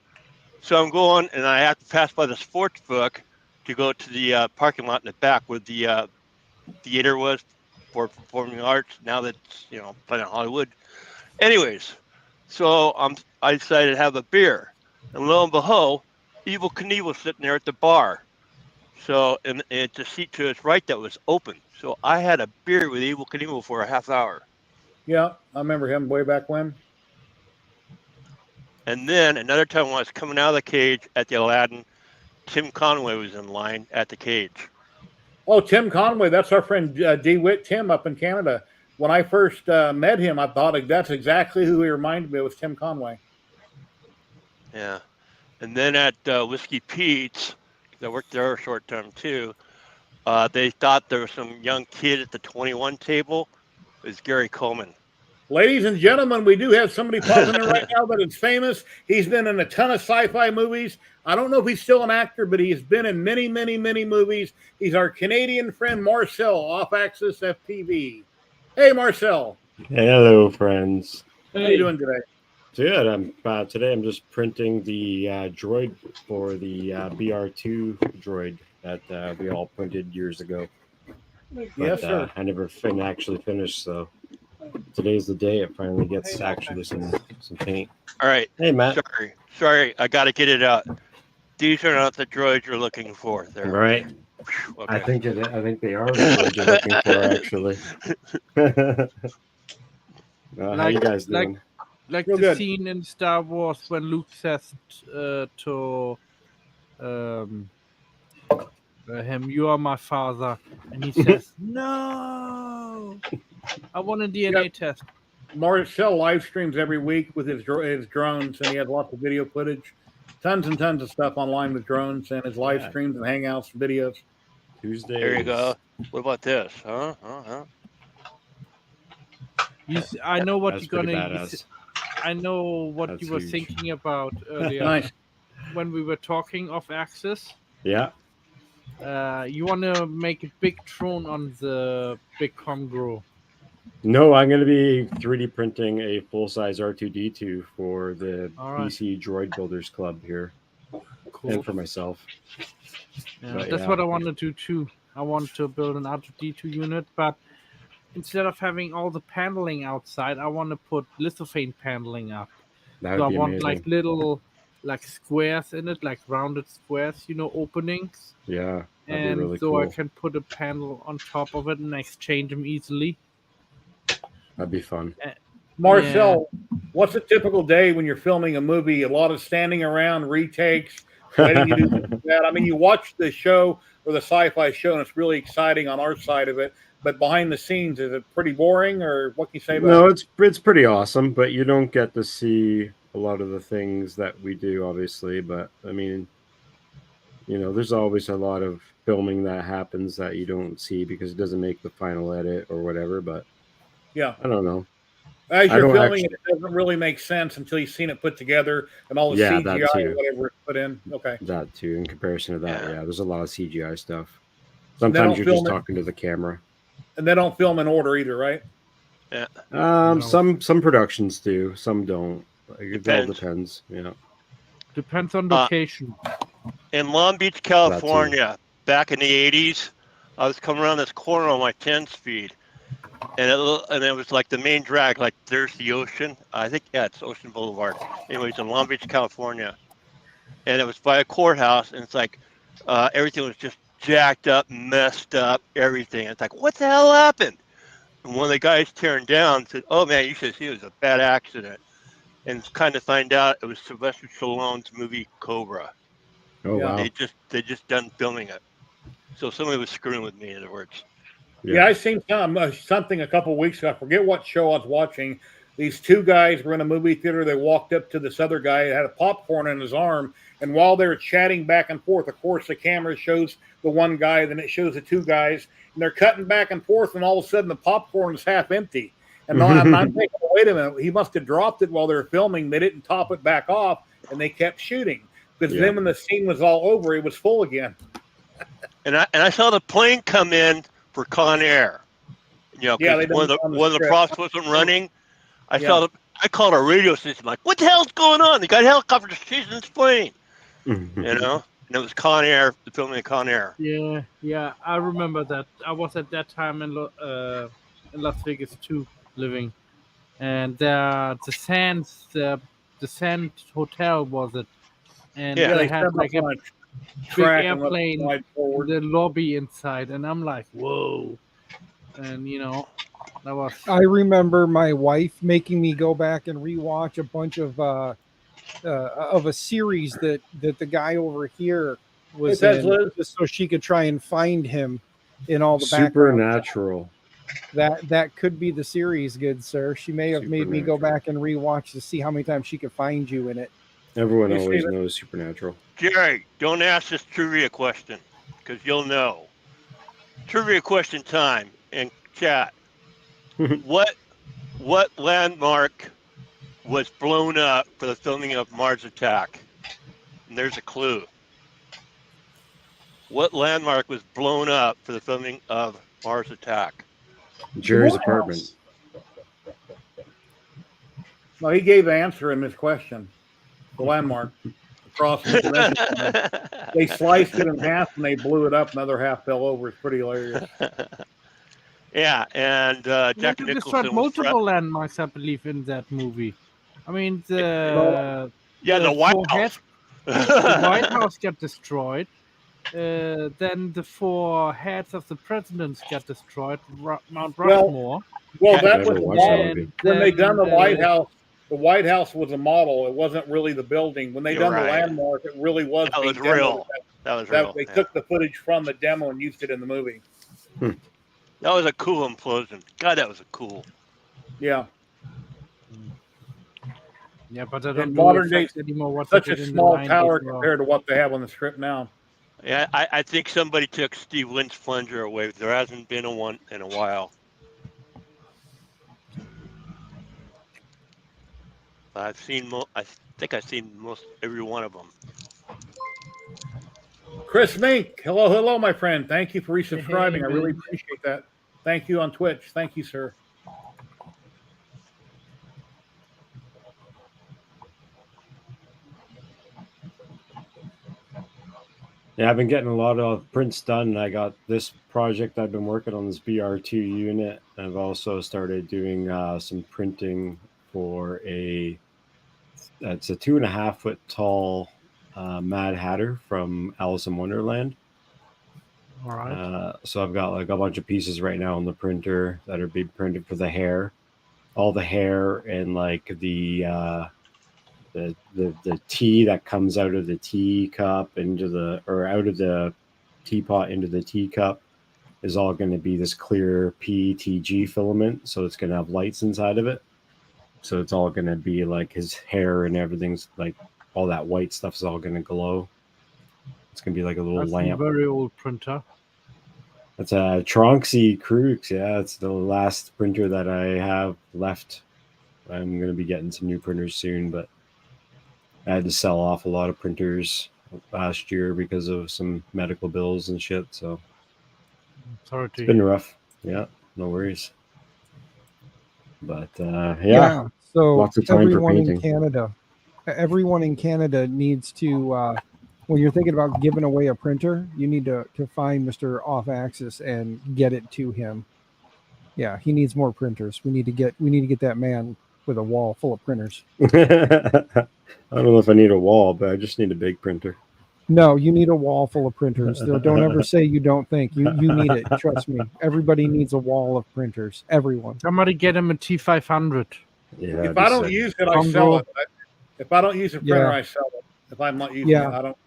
so I'm going and I have to pass by the sports book to go to the parking lot in the back where the theater was for performing arts. Now that's, Planet Hollywood. Anyways, so I decided to have a beer. And lo and behold, Evel Knievel sitting there at the bar. So, and it's a seat to his right that was open. So I had a beer with Evel Knievel for a half hour. Yeah, I remember him way back when. And then another time when I was coming out of the cage at the Aladdin, Tim Conway was in line at the cage. Oh, Tim Conway. That's our friend DeWitt Tim up in Canada. When I first met him, I thought that's exactly who he reminded me of, was Tim Conway. Yeah. And then at Whiskey Pete's, I worked there a short time too, they thought there was some young kid at the 21 table. It was Gary Coleman. Ladies and gentlemen, we do have somebody popping in right now that is famous. He's been in a ton of sci-fi movies. I don't know if he's still an actor, but he's been in many, many, many movies. He's our Canadian friend, Marcel, Off-Axis FPV. Hey, Marcel. Hello, friends. How are you doing today? Good. Today I'm just printing the droid for the BR2 droid that we all printed years ago. Yes, sir. I never actually finished, so today's the day it finally gets actually some paint. All right. Hey, Matt. Sorry, I got to get it out. These are not the droids you're looking for. They're Right. Okay. I think they are what you're looking for, actually. How you guys doing? Like Real the good. scene in Star Wars when Luke says to him, "You are my father," and he says, "No, I want a DNA test." Marcel live streams every week with his drones, and he has lots of video footage, tons and tons of stuff online with drones and his live streams and hangouts and videos. Tuesday. There you go. What about this? Huh? I know what That's you're pretty gonna. badass. I know what That's you were huge. thinking about earlier Nice. when we were talking off axis. Yeah. You want to make a big drone on the big Congro. No, I'm going to be 3D printing a full-size R2-D2 for the BC Droid Builders Club here. Cool. And for myself. Yeah, that's what I want to do too. I want to build an R2-D2 unit, but instead of having all the paneling outside, I want to put lithophane paneling up. That So would I be want amazing. like little squares in it, like rounded squares, openings. Yeah, that'd And be really so cool. I can put a panel on top of it and exchange them easily. That'd be fun. Marcel, what's a typical day when you're filming a movie? A lot of standing around, retakes, waiting to do that. I mean, you watch the show or the sci-fi show, and it's really exciting on our side of it. But behind the scenes, is it pretty boring, or what can you say about No, it? it's pretty awesome, but you don't get to see a lot of the things that we do, obviously. But I mean, there's always a lot of filming that happens that you don't see because it doesn't make the final edit or whatever. But Yeah. I don't know. As I you're don't filming it, it doesn't really make sense until you've seen it put together and all the Yeah, that CGI too. and whatever it's put in. Okay. That too, in comparison to that, yeah, there's a lot of CGI stuff. don't Sometimes you're just film it- talking to the camera. And they don't film in order either, right? Yeah. No. Some productions do, some don't. It all Depends. depends. Yeah. Depends on location. In Long Beach, California, back in the 80s, I was coming around this corner on my 10 speed, and it was like the main drag, like there's the ocean. I think it's Ocean Boulevard. Anyways, in Long Beach, California, and it was by a courthouse, and it's like everything was just jacked up, messed up, everything. It's like, what the hell happened? And one of the guys tearing down said, "Oh man, you should see, it was a bad accident." And kind of find out it was Sylvester Stallone's movie Cobra. Oh Yeah. wow. They just done filming it, so somebody was screwing with me. In other words. Yeah, I seen something a couple weeks ago. I forget what show I was watching. These two guys were in a movie theater. They walked up to this other guy that had a popcorn in his arm. And while they were chatting back and forth, of course, the camera shows the one guy, then it shows the two guys. And they're cutting back and forth. And all of a sudden, the popcorn is half empty. And I'm thinking, wait a minute, he must have dropped it while they were filming. They didn't top it back off. And they kept shooting. Because then when the scene was all over, it was full again. And I saw the plane come in for Con Air. You know, Yeah, one of the props wasn't running. I called a radio station, like, what the hell's going on? They got helicopters chasing this plane. You know? And it was Con Air, the filming of Con Air. Yeah, I remember that. I was at that time in Las Vegas too, living. And the Sand Hotel was it. And they had like a big airplane in the lobby inside, and I'm like, whoa. And you know, that was. I remember my wife making me go back and rewatch a bunch of a series that the guy over here was in, just so she could try and find him in all the Supernatural. That could be the series, good sir. She may have made me go back and rewatch to see how many times she could find you in it. Everyone always knows Supernatural. Jerry, don't ask this trivia question because you'll know. Trivia question time in chat. What landmark was blown up for the filming of Mars Attack? And there's a clue. What landmark was blown up for the filming of Mars Attack? Jerry's apartment. No, he gave the answer in this question. The landmark across they sliced it in half and they blew it up. Another half fell over. It's pretty hilarious. Yeah, and Jack Nicholson destroyed multiple landmarks, I believe, in that movie. I mean, the White House. The White House got destroyed. Then the four heads of the presidents got destroyed. Mount Rushmore. Well, that was the model. When they done the White House, the White House was a model. It wasn't really the building. When they done the landmark, it really was. That was real. That was real. They took the footage from the demo and used it in the movie. That was a cool implosion. God, that was a cool. Yeah. Yeah, but I don't modern day anymore. What such a small tower compared to what they have on the strip now. Yeah, I think somebody took Steve Wynn's plunger away. There hasn't been one in a while. I think I've seen most every one of them. Chris Mink, hello, my friend. Thank you for resubscribing. I really appreciate that. Thank you on Twitch. Thank you, sir. Yeah, I've been getting a lot of prints done. I got this project I've been working on, this BR2 unit. I've also started doing some printing for it's a 2.5 foot tall Mad Hatter from Alice in Wonderland. All right. So I've got like a bunch of pieces right now on the printer that are being printed for the hair, all the hair and like the tea that comes out of the teacup out of the teapot into the teacup is all going to be this clear PETG filament. So it's going to have lights inside of it. So it's all going to be like his hair and everything's like all that white stuff is all going to glow. It's going to be like a little lamp. A very old printer. It's a Tronxy Crux. Yeah, it's the last printer that I have left. I'm going to be getting some new printers soon, but I had to sell off a lot of printers last year because of some medical bills and shit. So it's been rough. Yeah, no worries. But yeah. So lots of time everyone for painting. Everyone in Canada needs to, when you're thinking about giving away a printer, you need to find Mr. Off Axis and get it to him. Yeah, he needs more printers. We need to get that man with a wall full of printers. I don't know if I need a wall, but I just need a big printer. No, you need a wall full of printers. Don't ever say you don't think. You need it. Trust me. Everybody needs a wall of printers. Everyone. Somebody get him a T500. Yeah. If I don't use it, I sell it. If I don't use a printer, I sell it. If I'm not using it, I don't.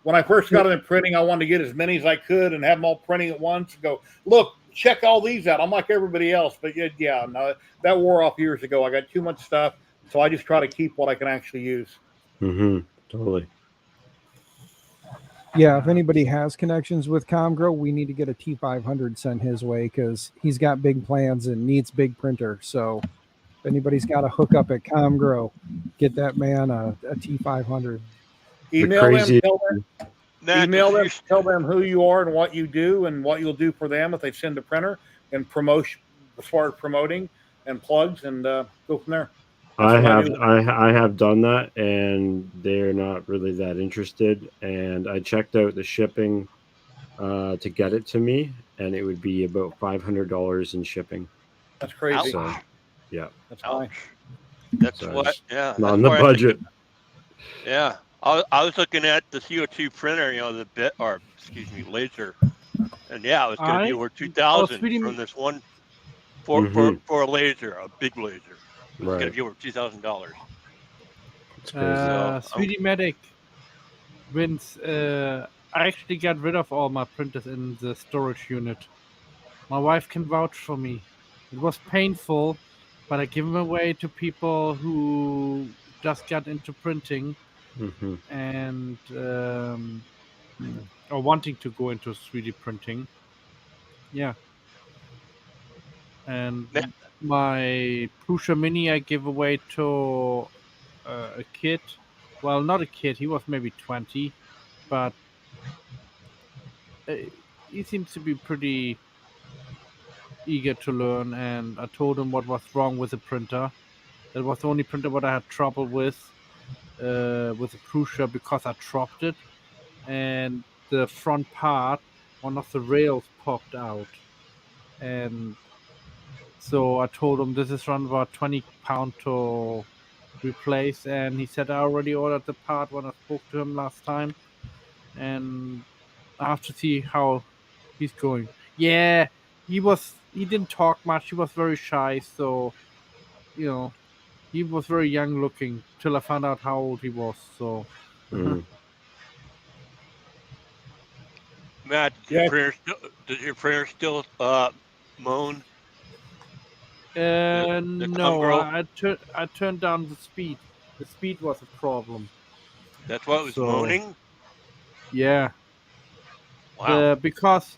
When I first got into printing, I wanted to get as many as I could and have them all printing at once and go, look, check all these out. I'm like everybody else. But yeah, no, that wore off years ago. I got too much stuff. So I just try to keep what I can actually use. Totally. Yeah, if anybody has connections with ComGrow, we need to get a T500 sent his way because he's got big plans and needs big printer. So if anybody's got a hookup at ComGrow, get that man a T500. Email them, tell them who you are and what you do and what you'll do for them if they send a printer, and promotion as far as promoting and plugs, and go from there. I have done that, and they're not really that interested. And I checked out the shipping to get it to me, and it would be about $500 in shipping. That's crazy. So, yeah, that's fine. That's what. Yeah, not on the budget. Yeah, I was looking at the CO2 printer, laser, and yeah, it was going to be over 2,000 from this one for a laser, a big laser. It's going to be over $2,000. Sweetie Medic wins. I actually got rid of all my printers in the storage unit. My wife can vouch for me. It was painful, but I give them away to people who just got into printing and or wanting to go into 3D printing. Yeah. And my Prusa Mini I give away to a kid. Well, not a kid. He was maybe 20, but he seems to be pretty eager to learn. And I told him what was wrong with the printer. That was the only printer what I had trouble with the Prusa because I dropped it, and the front part, one of the rails popped out, and so I told him this is around about £20 to replace, and he said I already ordered the part when I spoke to him last time, and I have to see how he's going. Yeah, he didn't talk much. He was very shy, so he was very young looking till I found out how old he was. So. Matt, does your printer still moan? No, I turned down the speed. The speed was a problem. That's why it was moaning? Yeah. Wow. Because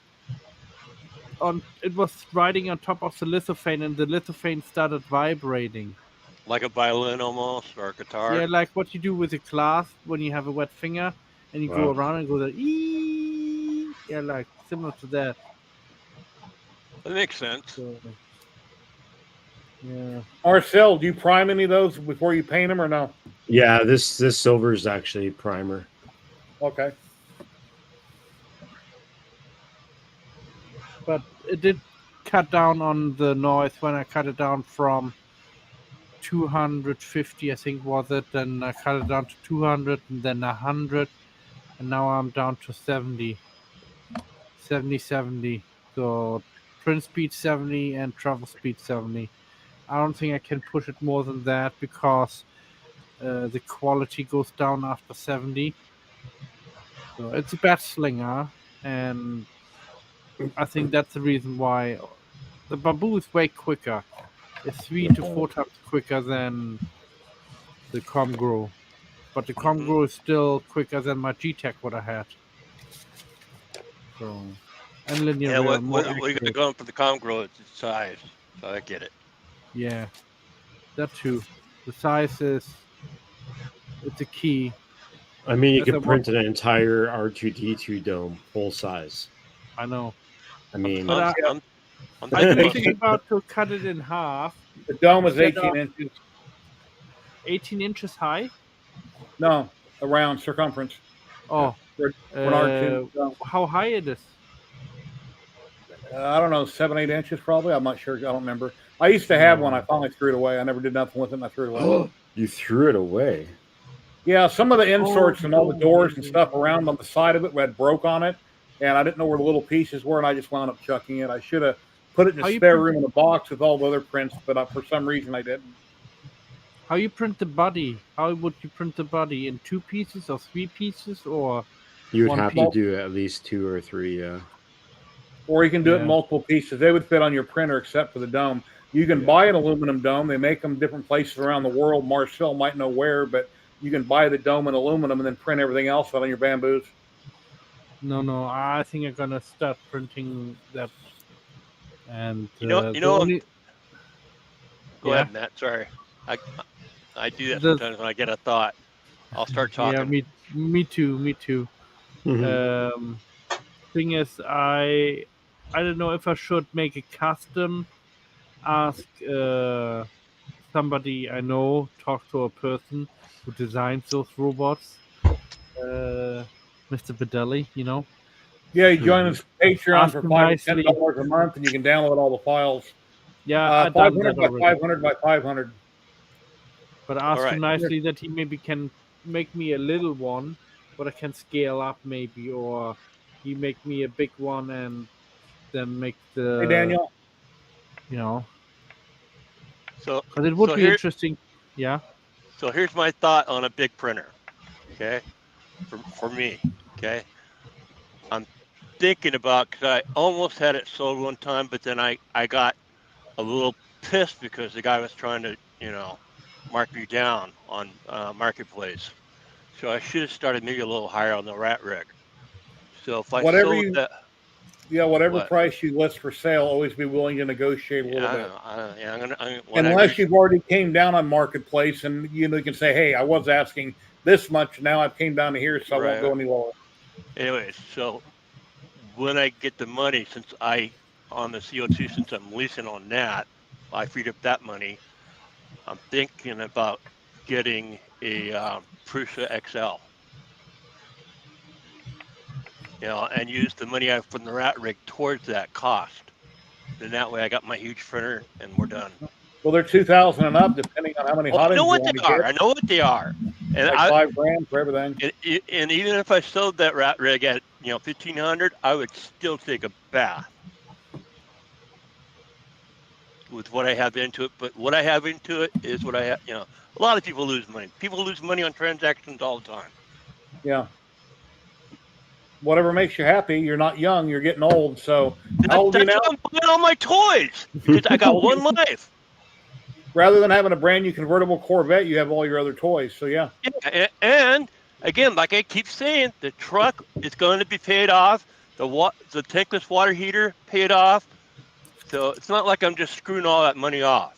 it was riding on top of the lithophane, and the lithophane started vibrating. Like a violin almost, or a guitar? Yeah, like what you do with a clasp when you have a wet finger, and you go around and go there. Ee! Yeah, like similar to that. That makes sense. So, yeah. Marcel, do you prime any of those before you paint them or no? Yeah, this silver is actually primer. Okay. But it did cut down on the noise when I cut it down from 250, I think was it. Then I cut it down to 200 and then 100. And now I'm down to 70. 70. So print speed 70 and travel speed 70. I don't think I can push it more than that because the quality goes down after 70. So it's a bad slinger, and I think that's the reason why the Bamboo is way quicker. It's 3 to 4 times quicker than the ComGrow. But the ComGrow is still quicker than my G-Tech what I had. So, and linear. Yeah, what are you going for the ComGrow? It's its size. So I get it. Yeah, that too. The size it's a key. I mean, you could print an entire R2D2 dome full size. I know. I mean, I'm thinking about to cut it in half. The dome is 18 inches. 18 inches high? No, around circumference. Oh. For an R2 dome. How high it is? I don't know, 7-8 inches probably. I'm not sure. I don't remember. I used to have one. I finally threw it away. I never did nothing with it, and I threw it away. You threw it away. Yeah, some of the inserts and all the doors and amazing. stuff around on the side of it had broke on it, and I didn't know where the little pieces were, and I just wound up chucking it. I should have put it in How a you spare print- room in a box with all the other prints, but for some reason I didn't. How you print the body? How would you print the body? In 2 pieces or 3 pieces, or You would one have piece? to do at least 2 or 3. Yeah. Or you can do it in Yeah. multiple pieces. They would fit on your printer except for the dome. You can buy an aluminum dome. They make them different places around the world. Marcel might know where, but you can buy the dome in aluminum and then print everything else out on your bamboos. No. I think I'm gonna start printing that. And You know, the only Go ahead, Matt. Sorry, I do that The- sometimes when I get a thought. I'll start talking. yeah, me too. Mhm. Thing is, I don't know if I should make a custom. Ask somebody I know. Talk to a person who designs those robots. Mr. Bedelli, you know. Yeah, you join us Patreon Ask for him $5 or nicely. $10 a month, and you can download all the files. Yeah, I've done 500 that by already. 500 by 500. But ask Alright. him nicely that he maybe can make me a little one, but I can scale up maybe, or he make me a big one and then make the. Hey, Daniel. You know, So, because it would so be here, interesting. Yeah. so here's my thought on a big printer. Okay, for me. Okay, I'm thinking about, because I almost had it sold one time, but then I got a little pissed because the guy was trying to, mark me down on Marketplace. So I should have started maybe a little higher on the rat rig. So if I Whatever sold you, that, whatever what? price you list for sale, always be willing to negotiate a little I bit. don't know. Yeah, when Unless you've already came down on Marketplace and you can say, hey, I was asking this much, now I've came down to here, so I won't go any lower. Anyways, so when I get the money, since on the CO2, since I'm leasing on that, I freed up that money. I'm thinking about getting a Prusa XL, and use the money from the rat rig towards that cost. Then that way I got my huge printer and we're done. Well, they're 2,000 and up, depending on how many Oh, hot I know ends you what want they to are. get. I know what they are. And Like $5,000 for everything. and even if I sold that rat rig at $1,500, I would still take a bath with what I have into it. But what I have into it is what I have. A lot of people lose money. People lose money on transactions all the time. Yeah. Whatever makes you happy. You're not young. You're getting old. So how old are you That's now? why I'm buying all my toys, because I got one life. Rather than having a brand new convertible Corvette, you have all your other toys. So yeah. Yeah, and again, like I keep saying, the truck is going to be paid off. The tankless water heater paid off. So it's not like I'm just screwing all that money off.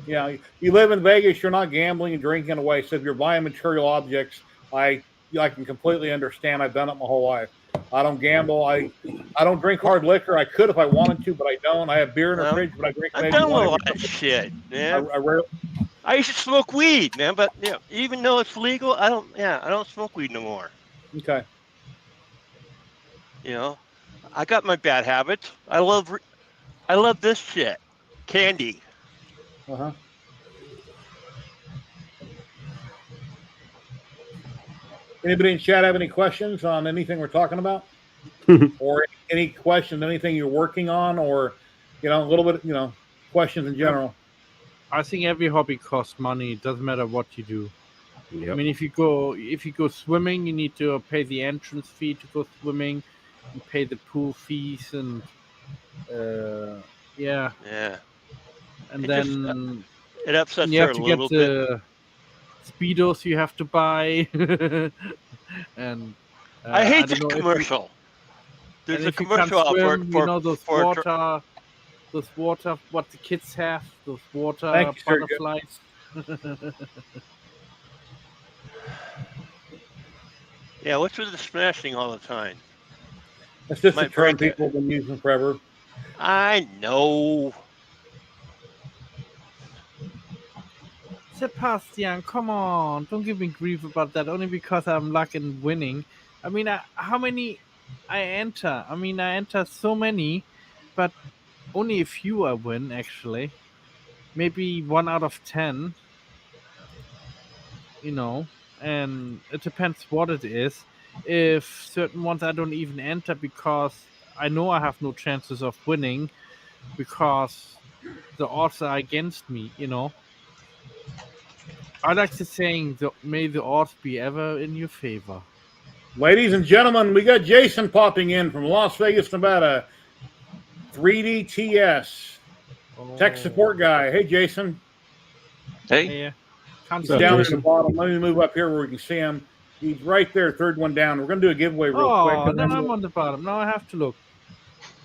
Yeah, you live in Vegas. You're not gambling and drinking away. So if you're buying material objects, I can completely understand. I've done it my whole life. I don't gamble. I don't drink hard liquor. I could if I wanted to, but I don't. I have beer in the fridge, but I drink I've maybe done a one lot every of shit, man. I rarely. I used to smoke weed, man, but even though it's legal, I don't smoke weed no more. Okay. I got my bad habits. I love this shit, candy. Uh-huh. Anybody in chat have any questions on anything we're talking about? Or any questions, anything you're working on, or a little bit, questions in general? I think every hobby costs money. It doesn't matter what you do. Yep. I mean, if you go swimming, you need to pay the entrance fee to go swimming, and pay the pool fees, and yeah. And then it upsets you her have a to get little the speedos you have to buy, and I hate don't that know commercial. There's a if you can't commercial out swim, for those water, what the kids have, those water Thank you, sir. butterflies. Yeah, what's with the smashing all the time? It's just a Might term break it. people have been using forever. I know. Sebastian, come on! Don't give me grief about that. Only because I'm lucky in winning. I mean, how many I enter? I mean, I enter so many, but only a few I win actually. Maybe 1 out of 10. And it depends what it is. If certain ones I don't even enter because I know I have no chances of winning because the odds are against me. I like to saying, may the odds be ever in your favor. Ladies and gentlemen, we got Jason popping in from Las Vegas, Nevada. 3DTS tech support guy. Hey, Jason. Hey, Yeah. Can't He's What's up, see down him. in Jason? the bottom. Let me move up here where we can see him. He's right there, third one down. We're going to do a giveaway real quick. Oh, And then then I'm on the bottom. Now I have to look.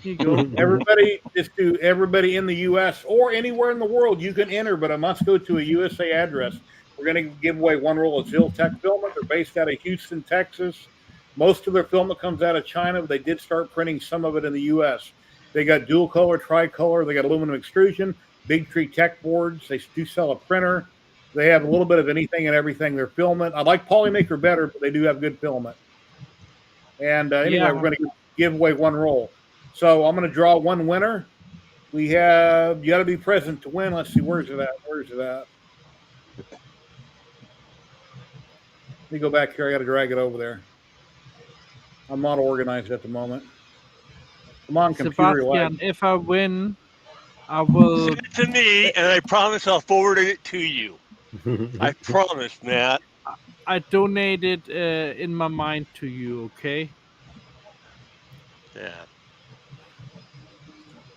Here you go. everybody, just do everybody in the U.S. or anywhere in the world, you can enter, but it must go to a USA address. We're going to give away one roll of Ziltech filament. They're based out of Houston, Texas. Most of their filament comes out of China, but they did start printing some of it in the U.S. They got dual color, tricolor. They got aluminum extrusion, Big Tree Tech boards. They do sell a printer. They have a little bit of anything and everything. Their filament, I like Polymaker better, but they do have good filament. And anyway, Yeah. we're going to give away one roll. So I'm going to draw one winner. We have, you got to be present to win. Let's see, where's it at? Where's it at? Let me go back here. I got to drag it over there. I'm not organized at the moment. Come on, computer. Sebastian, if I win, I will. Send it to me, and I promise I'll forward it to you. I promise, Matt. I donated in my mind to you, okay? Yeah.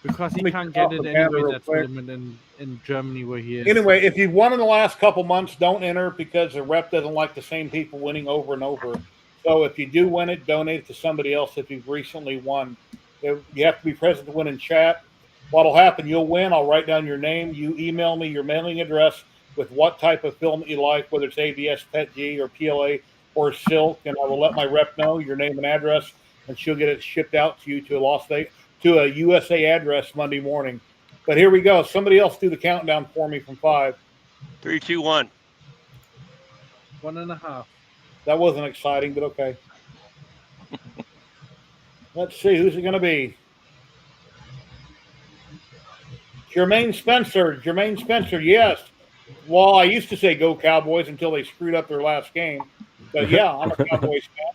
Because he Let me can't turn get off it the banner anyway, real that quick. filament in Germany where he is. Anyway, if you've won in the last couple months, don't enter because the rep doesn't like the same people winning over and over. So if you do win it, donate it to somebody else if you've recently won. You have to be present to win in chat. What'll happen, you'll win. I'll write down your name. You email me your mailing address with what type of filament you like, whether it's ABS, PETG, or PLA, or silk, and I will let my rep know your name and address, and she'll get it shipped out to you to a USA address Monday morning. But here we go. Somebody else do the countdown for me from 5. 3, 2, 1. 1.5. That wasn't exciting, but okay. Let's see. Who's it going to be? Jermaine Spencer, yes. Well, I used to say go Cowboys until they screwed up their last game. But yeah, I'm a Cowboys fan.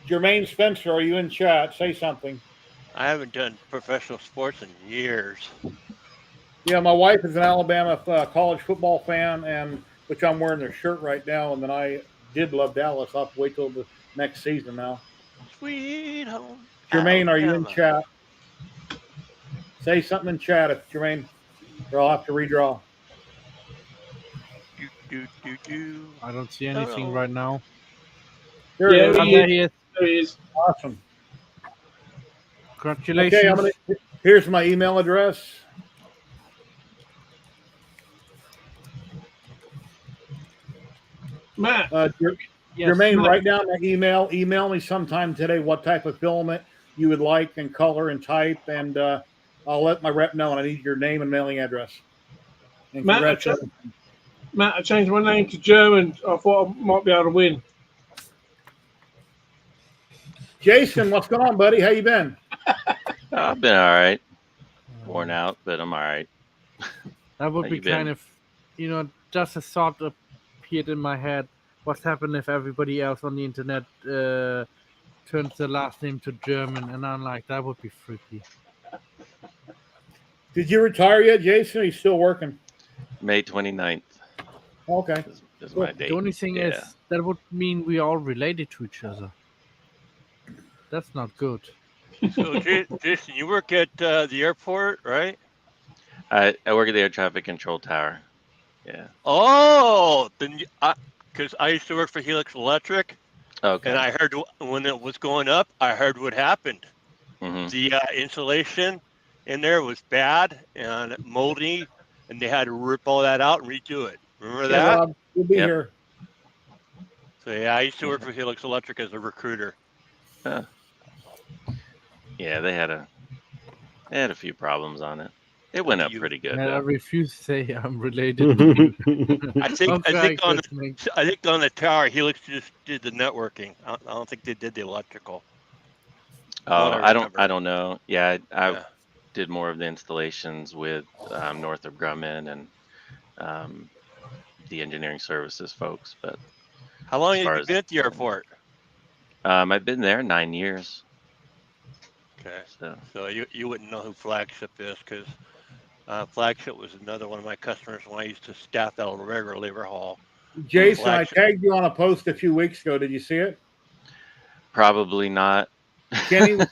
Jermaine Spencer, are you in chat? Say something. I haven't done professional sports in years. Yeah, my wife is an Alabama college football fan, and which I'm wearing their shirt right now. And then I did love Dallas. I'll have to wait till the next season now. Sweet home. Jermaine, are you in Alabama. chat? Say something in chat, if Jermaine, or I'll have to redraw. Do. I don't see anything Oh. right now. There it is. Oh, there he is. There he is. Awesome. Congratulations. Okay, here's my email address. Matt, Yes, Jermaine, Matt. write down my email. Email me sometime today what type of filament you would like and color and type, and I'll let my rep know. And I need your name and mailing address. And Matt, congratulations. I changed my name to German. I thought I might be able to win. Jason, what's going on, buddy? How you been? I've been all right. Worn out, but I'm all right. That would How be you been? kind of, just a thought appeared in my head. What's happened if everybody else on the internet turns their last name to German? And I'm like, that would be freaky. Did you retire yet, Jason? Or are you still working? May 29th Okay. is my date. The only thing Yeah. is, that would mean we all related to each other. That's not good. So, Jason, you work at the airport, right? I work at the air traffic control tower. Yeah. Oh, then because I used to work for Helix Electric, Okay. and I heard when it was going up, I heard what happened. Mhm. The insulation in there was bad and moldy, and they had to rip all that out and redo it. Remember Yeah, that? Rob, we'll be Yep. here. So yeah, I used to work for Helix Electric as a recruiter. Yeah, they had a few problems on it. It went up You- pretty good And I though. refuse to say I'm related to you. I think Okay, on listening. the tower, Helix just did the networking. I don't think they did the electrical. Oh, What I remember. don't know. Yeah, I Yeah. did more of the installations with Northrop Grumman and um, the engineering services folks. But How long as have far you as been at the airport? I've been there 9 years. Okay. So So you wouldn't know who Flagship is because Flagship was another one of my customers when I used to staff out of regular labor hall. Jason, I Flagship. tagged you on a post a few weeks ago. Did you see it? probably not. Kenny was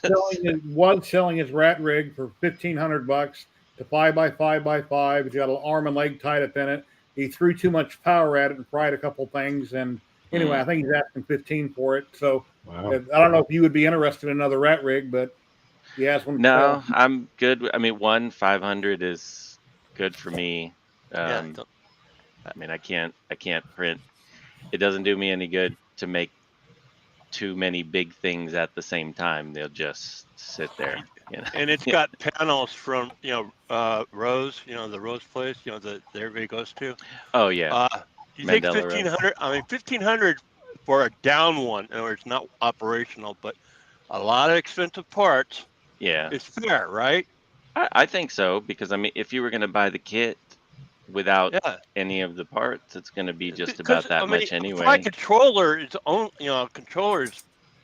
selling his rat rig for $1,500 to 5x5x5. He's got an arm and leg tied up in it. He threw too much power at it and fried a couple things. And anyway, I think he's asking 15 for it. So Wow. I don't know if you would be interested in another rat rig, but he has one to No, sell. I'm good. I mean, 500 is good for me. Yeah. I mean, I can't print. It doesn't do me any good to make too many big things at the same time. They'll just sit there. You know? And it's got panels from Rose, the Rose place, that everybody goes to. Oh yeah, You take Mandela Rose. 1,500. I mean, 1,500 for a down one, in other words, not operational, but a lot of expensive parts. Yeah, It's fair, right? I think so because I mean, if you were going to buy the kit without Yeah. any of the parts, it's going to be just Because about that I mean, much a anyway. flight controller is controller is,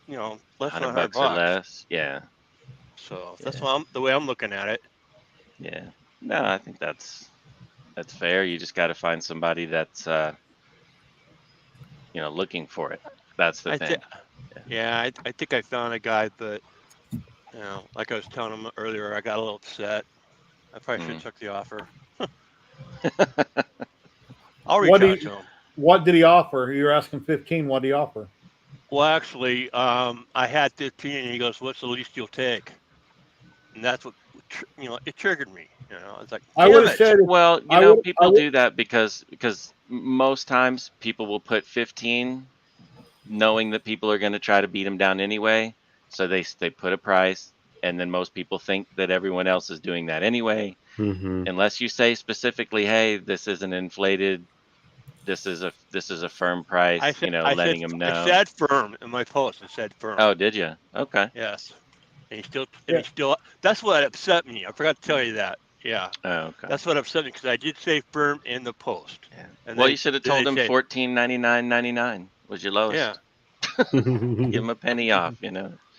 less than $100 or less. Yeah. So Yeah. that's the way I'm looking at it. Yeah. No, I think that's fair. You just got to find somebody that's looking for it. That's the thing. I think I found a guy, but like I was telling him earlier, I got a little upset. I probably should have took the offer. I'll reach out to him. What did he offer? You're asking 15. What did he offer? Well, actually, I had 15, and he goes, "What's the least you'll take?" And that's what it triggered me. It's like, I would damn have it. said, Well, I would, people do that because most times people will put 15 knowing that people are going to try to beat them down anyway. So they put a price, and then most people think that everyone else is doing that anyway. Mm-hmm. Unless you say specifically, "Hey, this isn't inflated. This is a firm price." Letting them know. I said firm in my post. I said firm. Oh, did you? Okay. Yes. And he still. That's what upset me. I forgot to tell you that. Yeah. Oh, okay. That's what upset me because I did say firm in the post. Yeah. And Well, you should have told him $14.99.99 was your lowest. Yeah. Give him a penny off.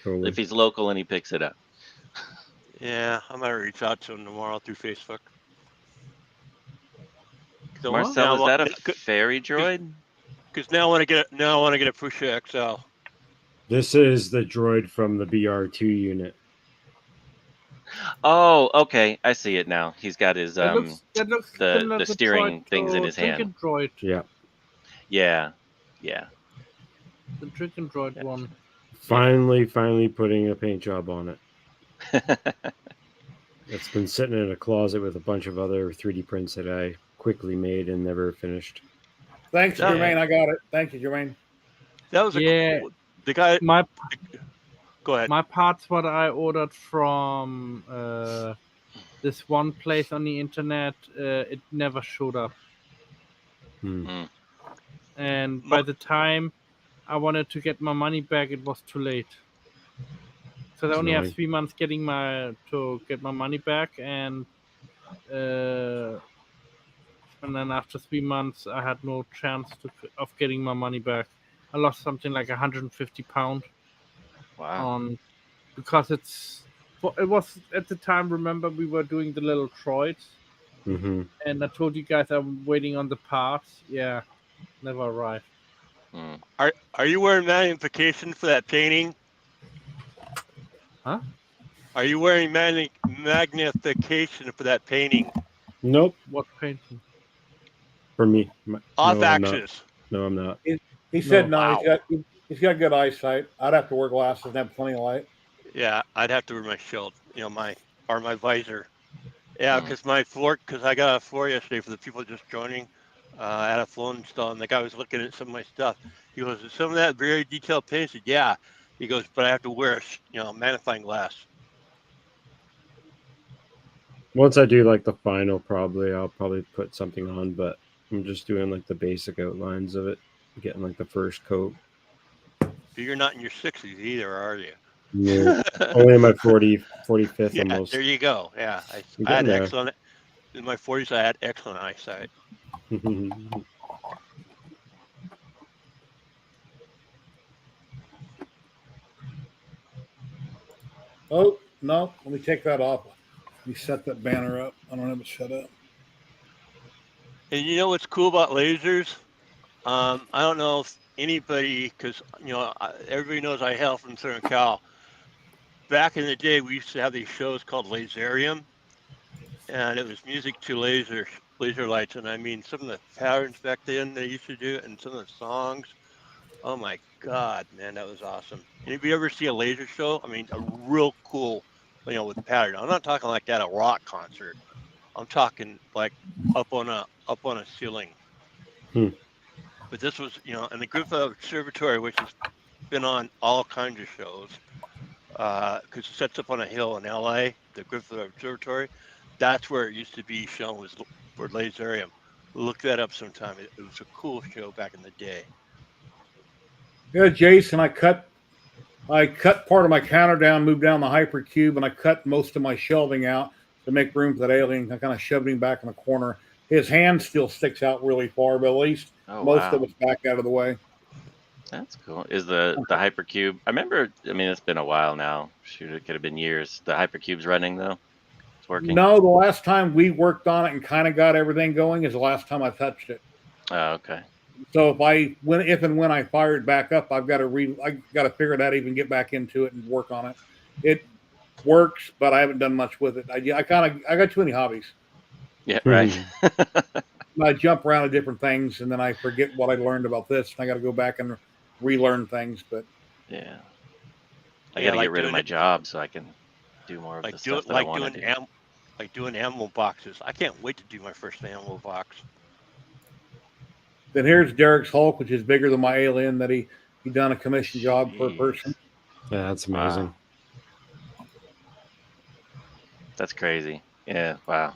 Totally. If he's local and he picks it up. Yeah, I'm gonna reach out to him tomorrow through Facebook. So Marcel, is that a fairy droid? Because now I want to get a Fuchsia XL. This is the droid from the BR2 unit. Oh, okay. I see it now. He's got his That looks the steering things in his hand. Droid. Yeah. Yeah. Yeah. The Drinking Droid one. Finally putting a paint job on it. It's been sitting in a closet with a bunch of other 3D prints that I quickly made and never finished. Thanks, Jermaine. I got it. Thank you, Jermaine. That was the guy. Go ahead. My parts, what I ordered from this one place on the internet, it never showed up. And by the time I wanted to get my money back, it was too late. So I only have 3 months to get my money back, and then after 3 months, I had no chance of getting my money back. I lost something like £150. Wow. Because it was at the time. Remember, we were doing the little droids, and I told you guys I'm waiting on the parts. Yeah, never arrived. Are you wearing magnification for that painting? Huh? Are you wearing magnification for that painting? Nope. What painting? For me. Off axis. No, I'm not. He said no. Wow. He's got good eyesight. I'd have to wear glasses and have plenty of light. Yeah, I'd have to wear my shield, my visor. Yeah, because I got a floor yesterday for the people just joining. I had a floor installed, and the guy was looking at some of my stuff. He goes, "Is some of that very detailed paint?" I said, "Yeah." He goes, "But I have to wear a magnifying glass." Once I do like the final, I'll probably put something on, but I'm just doing like the basic outlines of it, getting like the first coat. You're not in your 60s either, are you? Yeah. Only in my 45th Yeah, almost. there you go. Yeah, I You're had getting there. excellent. In my 40s, I had excellent eyesight. Oh, no, let me take that off. Let me set that banner up. I don't have it set up. And you know what's cool about lasers? I don't know if anybody, because everybody knows I hail from Southern Cal. Back in the day, we used to have these shows called Laserium, and it was music to laser lights. And I mean, some of the patterns back then they used to do, and some of the songs. Oh my God, man, that was awesome. And if you ever see a laser show, I mean, a real cool, with pattern. I'm not talking like that a rock concert. I'm talking like up on a ceiling. Hmm. But this was, in the Griffith Observatory, which has been on all kinds of shows, because it sets up on a hill in LA, the Griffith Observatory. That's where it used to be shown was for Laserium. Look that up sometime. It was a cool show back in the day. Yeah, Jason, I cut part of my counter down, moved down the hypercube, and I cut most of my shelving out to make room for that alien. I kind of shoved him back in the corner. His hand still sticks out really far, but at least most of it's back out of the way. That's cool. Is the hypercube? I remember. I mean, it's been a while now. Shoot, it could have been years. The hypercube's running though. It's working. No, the last time we worked on it and kind of got everything going is the last time I touched it. Oh, okay. So if and when I fire it back up, I got to figure it out, even get back into it and work on it. It works, but I haven't done much with it. I got too many hobbies. Yeah, right. I jump around to different things, and then I forget what I learned about this. And I got to go back and relearn things. But yeah, I got to get rid of my job so I can do more of the stuff that I want to do. Like doing animal boxes. I can't wait to do my first animal box. Then here's Derek's Hulk, which is bigger than my alien that he done a commission job for a person. Yeah, that's amazing. Wow. That's crazy. Yeah, wow.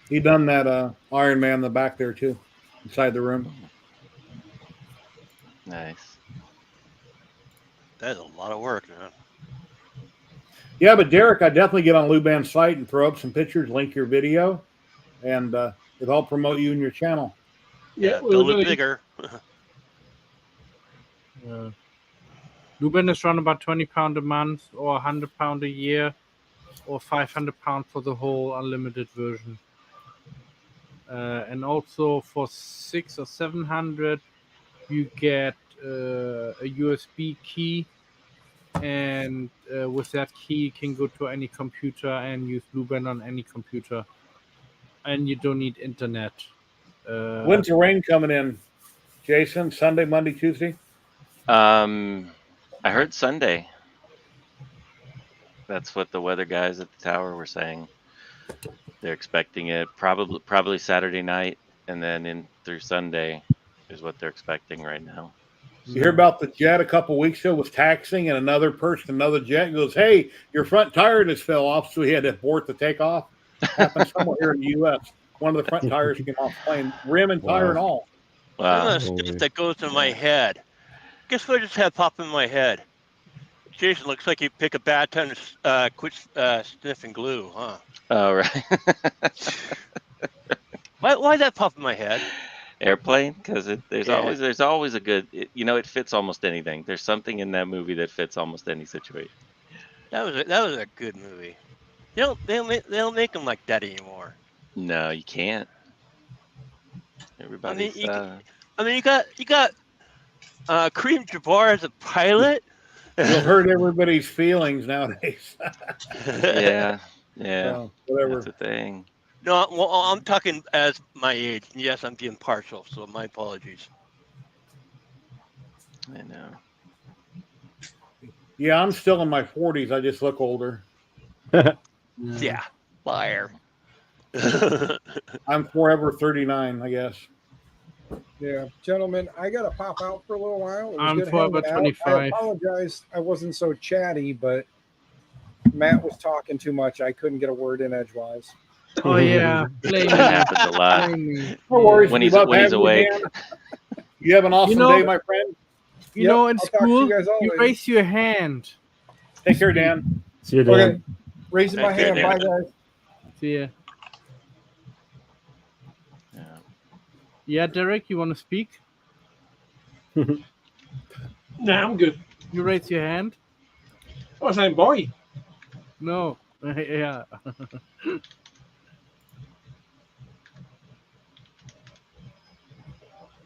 He done that Iron Man in the back there too, inside the room. Nice. That's a lot of work, man. Yeah, but Derek, I definitely get on Luban's site and throw up some pictures, link your video, and it'll help promote you and your channel. Yeah, build it bigger. Luban is around about £20 a month, or £100 a year, or £500 for the whole unlimited version. And also for 600 or 700, you get a USB key, and with that key, you can go to any computer and use Luban on any computer, and you don't need internet. When's the rain coming in, Jason? Sunday, Monday, Tuesday? I heard Sunday. That's what the weather guys at the tower were saying. They're expecting it probably Saturday night, and then in through Sunday is what they're expecting right now. You hear about the jet a couple weeks ago was taxiing, and another jet goes, "Hey, your front tire just fell off," so he had to abort the takeoff. Happened somewhere here in the U.S. One of the front tires came off the plane, rim and tire and all. Wow. Some of the stuff that goes in my head. Guess what I just had pop in my head? Jason, looks like you pick a bad time to quit sniffing glue, huh? Oh, right. Why that pop in my head? Airplane, because there's always a good. It fits almost anything. There's something in that movie that fits almost any situation. That was a good movie. They don't make them like that anymore. No, you can't. Everybody's. You got Kareem Jabbar as a pilot. You'll hurt everybody's feelings nowadays. Yeah. So, whatever. That's a thing. No, well, I'm talking as my age. Yes, I'm being partial, so my apologies. I know. Yeah, I'm still in my 40s. I just look older. Yeah, liar. I'm forever 39, I guess. Yeah, gentlemen, I got to pop out for a little while. It was I'm good forever hanging out. 25. I apologize. I wasn't so chatty, but Matt was talking too much. I couldn't get a word in edgewise. Oh yeah, It happens a lot No worries. when he's Love having you, awake. man. You have an awesome day, my friend. You Yep, know, in I'll talk to you school, guys all you later. raise your hand. Take care, Dan. See you, Dan. Okay, raising my Okay, hand. Dan. Bye, guys. See ya. Yeah. Yeah, Derek, you want to speak? Nah, I'm good. You raise your hand? I was saying bye. No. Yeah.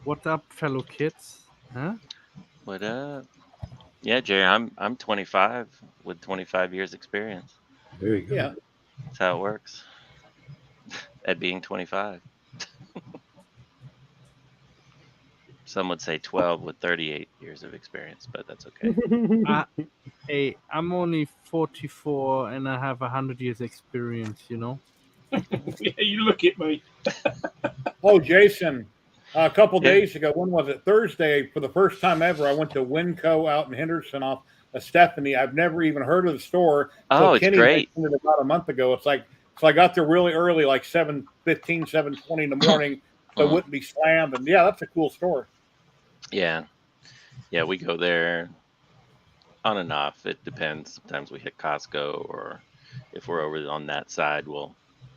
What up, fellow kids? Huh? What up? Yeah, Jerry, I'm 25 with 25 years experience. There you go. Yeah. That's how it works. At being 25. Some would say 12 with 38 years of experience, but that's okay. Hey, I'm only 44 and I have 100 years experience, you know? Yeah, you look at me. Oh, Jason, a couple Yeah. days ago, when was it? Thursday, for the first time ever, I went to Winco out in Henderson off of Stephanie. I've never even heard of the store. Oh, it's Kenny great. mentioned it about a month ago. It's like, so I got there really early, like 7:15, 7:20 in the morning, so it wouldn't be slammed. And yeah, that's a cool store. Yeah. Yeah, we go there on and off. It depends. Sometimes we hit Costco, or if we're over on that side, we'll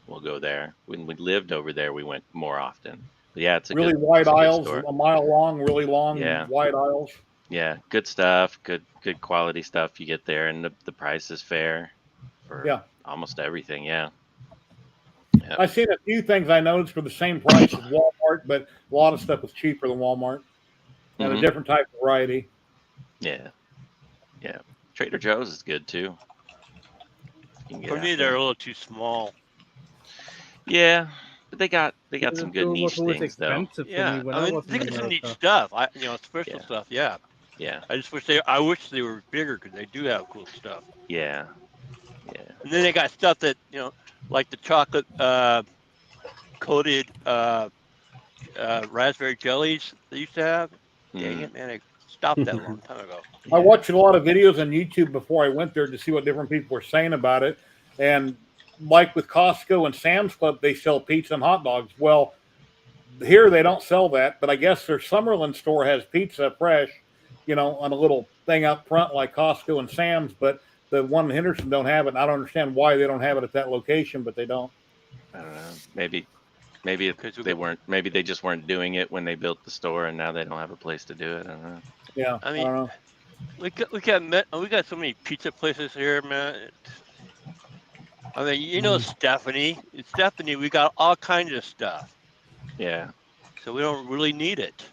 go there. When we lived over there, we went more often. But yeah, it's a Really good, wide it's a good aisles, store. a mile long, really long, Yeah. wide aisles. Yeah, good stuff, good quality stuff you get there, and the price is fair for Yeah. almost everything. Yeah. Yep. I've seen a few things I noticed for the same price as Walmart, but a lot of stuff was cheaper than Walmart and a Mhm. different type of variety. Yeah. Yeah. Trader Joe's is good too. You can get For out me, there. they're a little too small. Yeah, but they got some It good was niche always things though. expensive for me Yeah, when I I mean, was they in got some neat America. stuff. Special Yeah. stuff. Yeah, Yeah. I wish they were bigger because they do have cool stuff. Yeah. Yeah. And then they got stuff that like the chocolate coated raspberry jellies they used to have. Dang it, man! I stopped that a long time ago. I watched a lot of videos on YouTube before I went there to see what different people were saying about it. And like with Costco and Sam's Club, they sell pizza and hot dogs. Well, here they don't sell that, but I guess their Summerlin store has pizza fresh, on a little thing up front like Costco and Sam's, but the one in Henderson don't have it. And I don't understand why they don't have it at that location, but they don't. I don't know. Maybe Because they weren't. Maybe they just weren't doing it when they built the store, and now they don't have a place to do it. I don't know. Yeah, I I mean, don't know. we got so many pizza places here, man. I mean, Stephanie, we got all kinds of stuff, Yeah. so we don't really need it.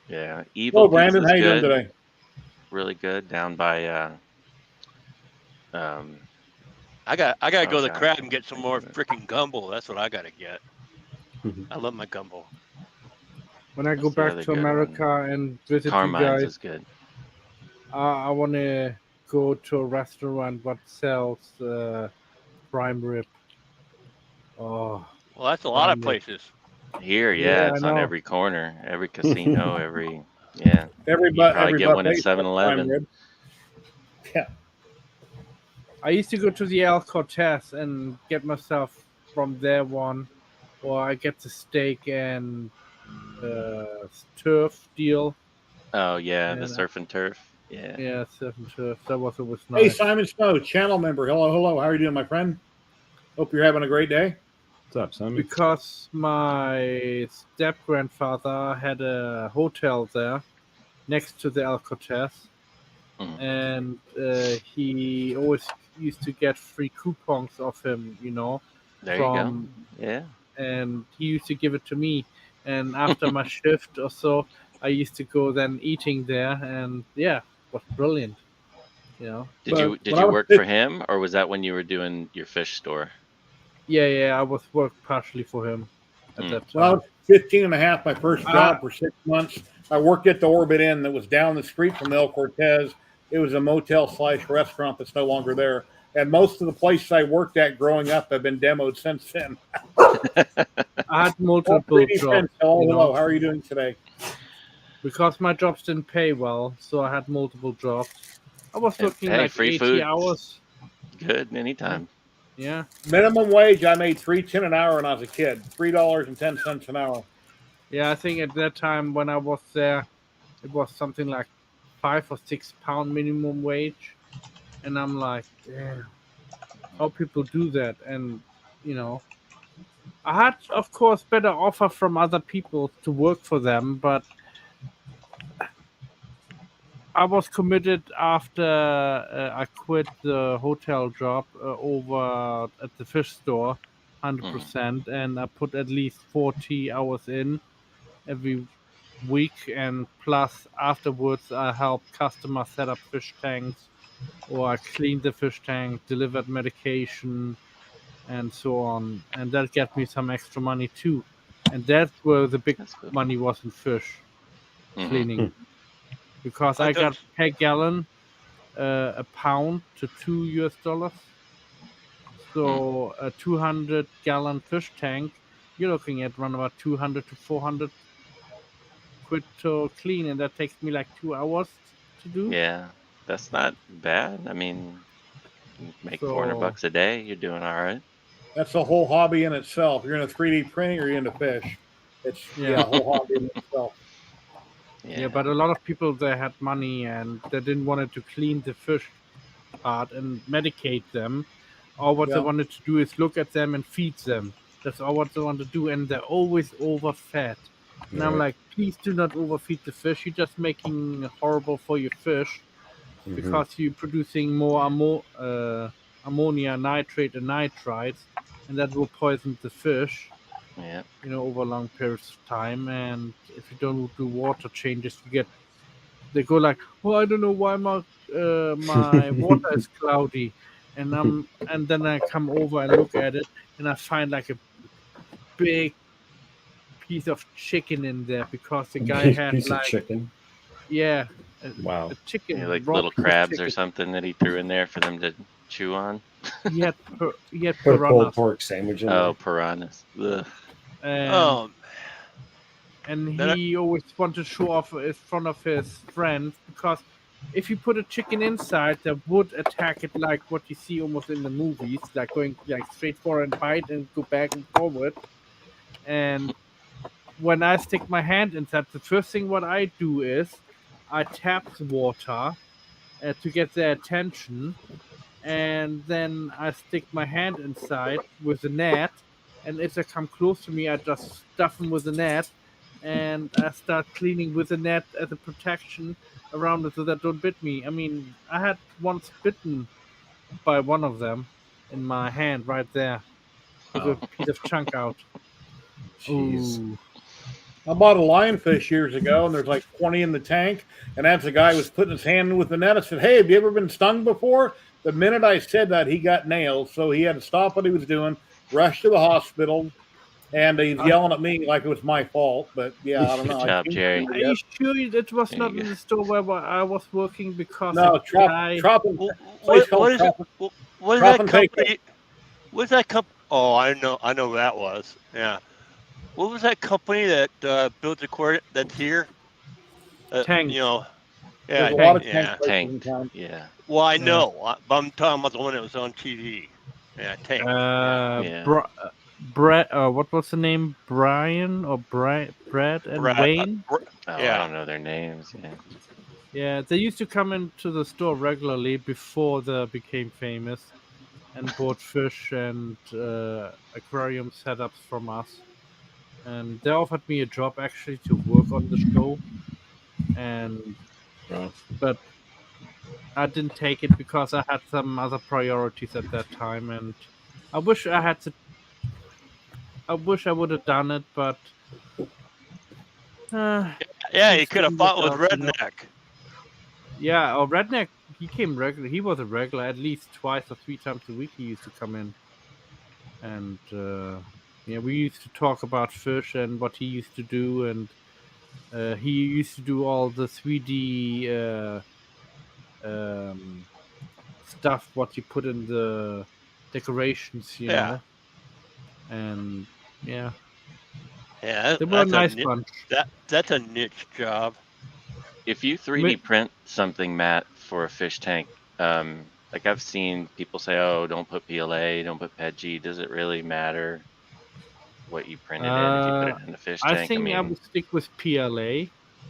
Yeah. Hello, Evil Brandon. Pizza's How you doing good. today? Really good down by I got to go to the God. crab and get some more freaking gumbo. That's what I got to get. Mhm. I love my gumbo. When I go What's the back other to good America and visit Carmine's you guys, is good. I want to go to a restaurant that sells prime rib. Oh, Well, that's a lot of Prime rib. places. Here, Yeah, yeah, I it's on know. every corner, every casino, yeah. Every You probably get one at buffet sells prime 7-Eleven. rib. Yeah. I used to go to the El Cortez and get myself from there one, or I get the steak and turf deal. Oh yeah, the And, surf and turf. Yeah. Yeah, surf and turf. That was always Hey, nice. Simon Snow, channel member. Hello, hello. How are you doing, my friend? Hope you're having a great day. What's up, Simon? Because my step grandfather had a hotel there next to the El Cortez, Mhm. and he always used to get free coupons of him, There you from, go. Yeah. and he used to give it to me. And after my shift or so, I used to go then eating there, and yeah, it was brilliant. Did But you when I was work for him, or was that when you were doing your fish store? Yeah, I was worked partially for him at that When I time. was 15 and a half, my first job for 6 months, I worked at the Orbit Inn that was down the street from El Cortez. It was a motel/restaurant that's no longer there. And most of the places I worked at growing up have been demoed since then. I had multiple 3D jobs, friends, hello, hello. How are you doing today? because my jobs didn't pay well, so I had multiple jobs. I was And, working hey, like free 80 food. hours. Good anytime. Yeah. Minimum wage, I made $3.10 an hour when I was a kid. $3.10 an hour. Yeah, I think at that time when I was there, it was something like 5 or 6 pound minimum wage, and I'm like, damn, how people do that. And I had, of course, better offer from other people to work for them, but I was committed after I quit the hotel job over at the fish store, 100%, and I put at least 40 hours in every week, and plus afterwards I helped customers set up fish tanks, or I cleaned the fish tank, delivered medication, and so on, and that got me some extra money too, and that's where the big That's good. money was in fish cleaning, because I've I done got per gallon a pound to $2. So a 200-gallon fish tank, you're looking at around about 200 to 400 quid to clean, and that takes me like 2 hours to do. Yeah, that's not bad. I mean, you make So $400 a day. You're doing all right. That's a whole hobby in itself. You're into 3D printing or you're into fish. It's Yeah. a whole hobby in itself. yeah, but a lot of people, they had money and they didn't want to clean the fish part and medicate them. All what they Yeah. wanted to do is look at them and feed them. That's all what they want to do, and they're always overfed. And I'm Right. like, please do not overfeed the fish. You're just making it horrible for your fish, because you're producing more ammonia, nitrate, and nitrites, and that will poison the fish, Yeah. over long periods of time. And if you don't do water changes, they go like, well, I don't know why my water is cloudy, and then I come over and look at it, and I find like a big piece of chicken in there, because the guy had Piece of like, chicken. yeah, Wow. a chicken, Yeah, like raw little piece of crabs or chicken. something that he threw in there for them to chew on. He had Put a piranhas, pulled pork sandwich in Oh, piranhas. Ugh. and Then he always wanted to show off in front of his friends, because if you put a chicken inside, they would attack it like what you see almost in the movies, like going like straight forward and bite and go back and forward. And when I stick my hand inside, the first thing what I do is I tap the water to get their attention, and then I stick my hand inside with the net, and if they come close to me, I just stuff them with the net, and I start cleaning with the net as a protection around it so that don't bit me. I mean, I had once bitten by one of them in my hand right there, with a piece of chunk out. Jeez. Ooh. I bought a lionfish years ago, and there's like 20 in the tank. And as the guy was putting his hand in with the net, I said, "Hey, have you ever been stung before?" The minute I said that, he got nailed. So he had to stop what he was doing, rush to the hospital, and he's yelling at me like it was my fault. But yeah, I don't Good know. job, Jerry. Are you sure it was There not you in go. the store where I was working? Because No, the guy, place called is it? Trop- What is Trop that and Take. company? What's that company? Oh, I know who that was. Yeah. What was that company that built the court that's here? Tank. Yeah, There's a lot of yeah. tank places in Tanked. town. Yeah. Well, I know, but I'm talking about the one that was on TV. Yeah, Tank. Yeah. Yeah. Brett, what was the name? Brian or Brad and Brad, Wayne? Oh, I yeah. don't know their names. Yeah. Yeah, they used to come into the store regularly before they became famous, and bought fish and aquarium setups from us. And they offered me a job actually to work on the show, and but I didn't take it because I had some other priorities at that time, and I wish I had to. I wish I would have done it, but Yeah, he things could have didn't fought work with out, Redneck. Yeah, or Redneck, he came regular. He was a regular at least twice or three times a week. He used to come in, and yeah, we used to talk about fish and what he used to do, and he used to do all the 3D stuff what you put in the decorations, Yeah. and yeah, Yeah, they were a nice bunch. that's a niche job. If you 3D print something, Matt, for a fish tank, like I've seen people say, "Oh, don't put PLA, don't put PETG." Does it really matter what you print it in if you put it in a fish I tank? I think I mean, would stick with PLA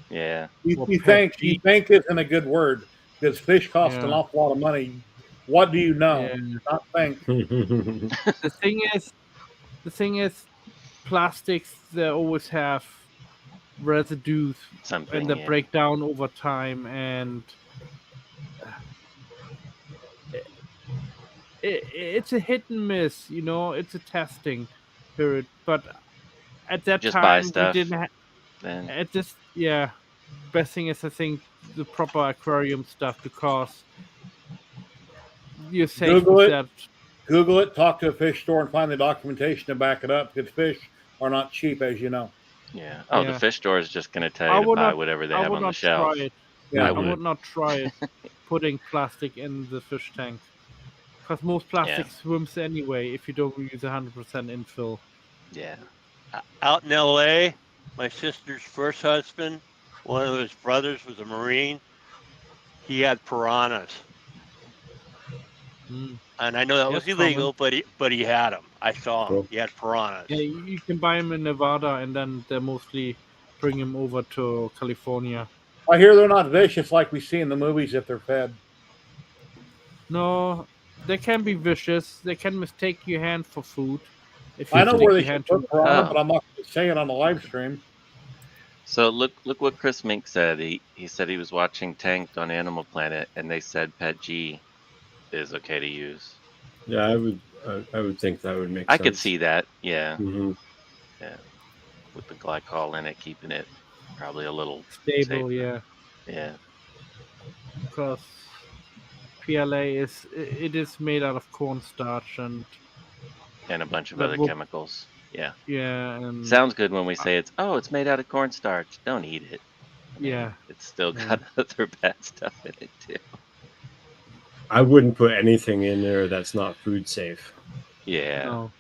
Yeah. You Or think PEG. isn't a good word because fish cost an Yeah. awful lot of money. What do you know? Yeah. Not think. The thing is, plastics, they always have residues Something. and they Yeah. break down over time, and it's a hit and miss, you know. It's a testing period, but at that Just buy time we stuff. didn't Then at this best thing is, I think, the proper aquarium stuff, because you're safe Google with it. that. Google it. Talk to a fish store and find the documentation to back it up. Because fish are not cheap, as you know. yeah. Oh, the Yeah. fish store is just gonna tell I you to would buy not whatever they I have would on the not shelf. try it. Yeah. I I would. would not try it putting plastic in the fish tank, because most plastic swims anyway if you don't use 100% infill. Yeah. Out in L.A., my sister's first husband, one of his brothers was a Marine. He had piranhas, Mm. and I know that Yeah, was it's common. illegal, but he had them. I saw him. Cool. He had piranhas. Yeah, you can buy them in Nevada, and then they mostly bring them over to California. I hear they're not vicious like we see in the movies if they're fed. No, they can be vicious. They can mistake your hand for food if I you know stick where they your should hand to put piranha, Oh. but I'm not going to say it on the live stream. So look what Chris Mink said. He said he was watching Tanked on Animal Planet, and they said PEG is okay to use. Yeah, I would think that would make I sense. could see that. Yeah. Hmm. Yeah. With the glycol in it, keeping it probably a little stable. safer. Yeah, Yeah. because PLA is made out of cornstarch, and And a bunch of that other will chemicals. Yeah. and Sounds good when we say it's made out of cornstarch. Don't eat it. I mean, yeah. it's still got other bad stuff in it too. I wouldn't put anything in there that's not food safe. Yeah. No.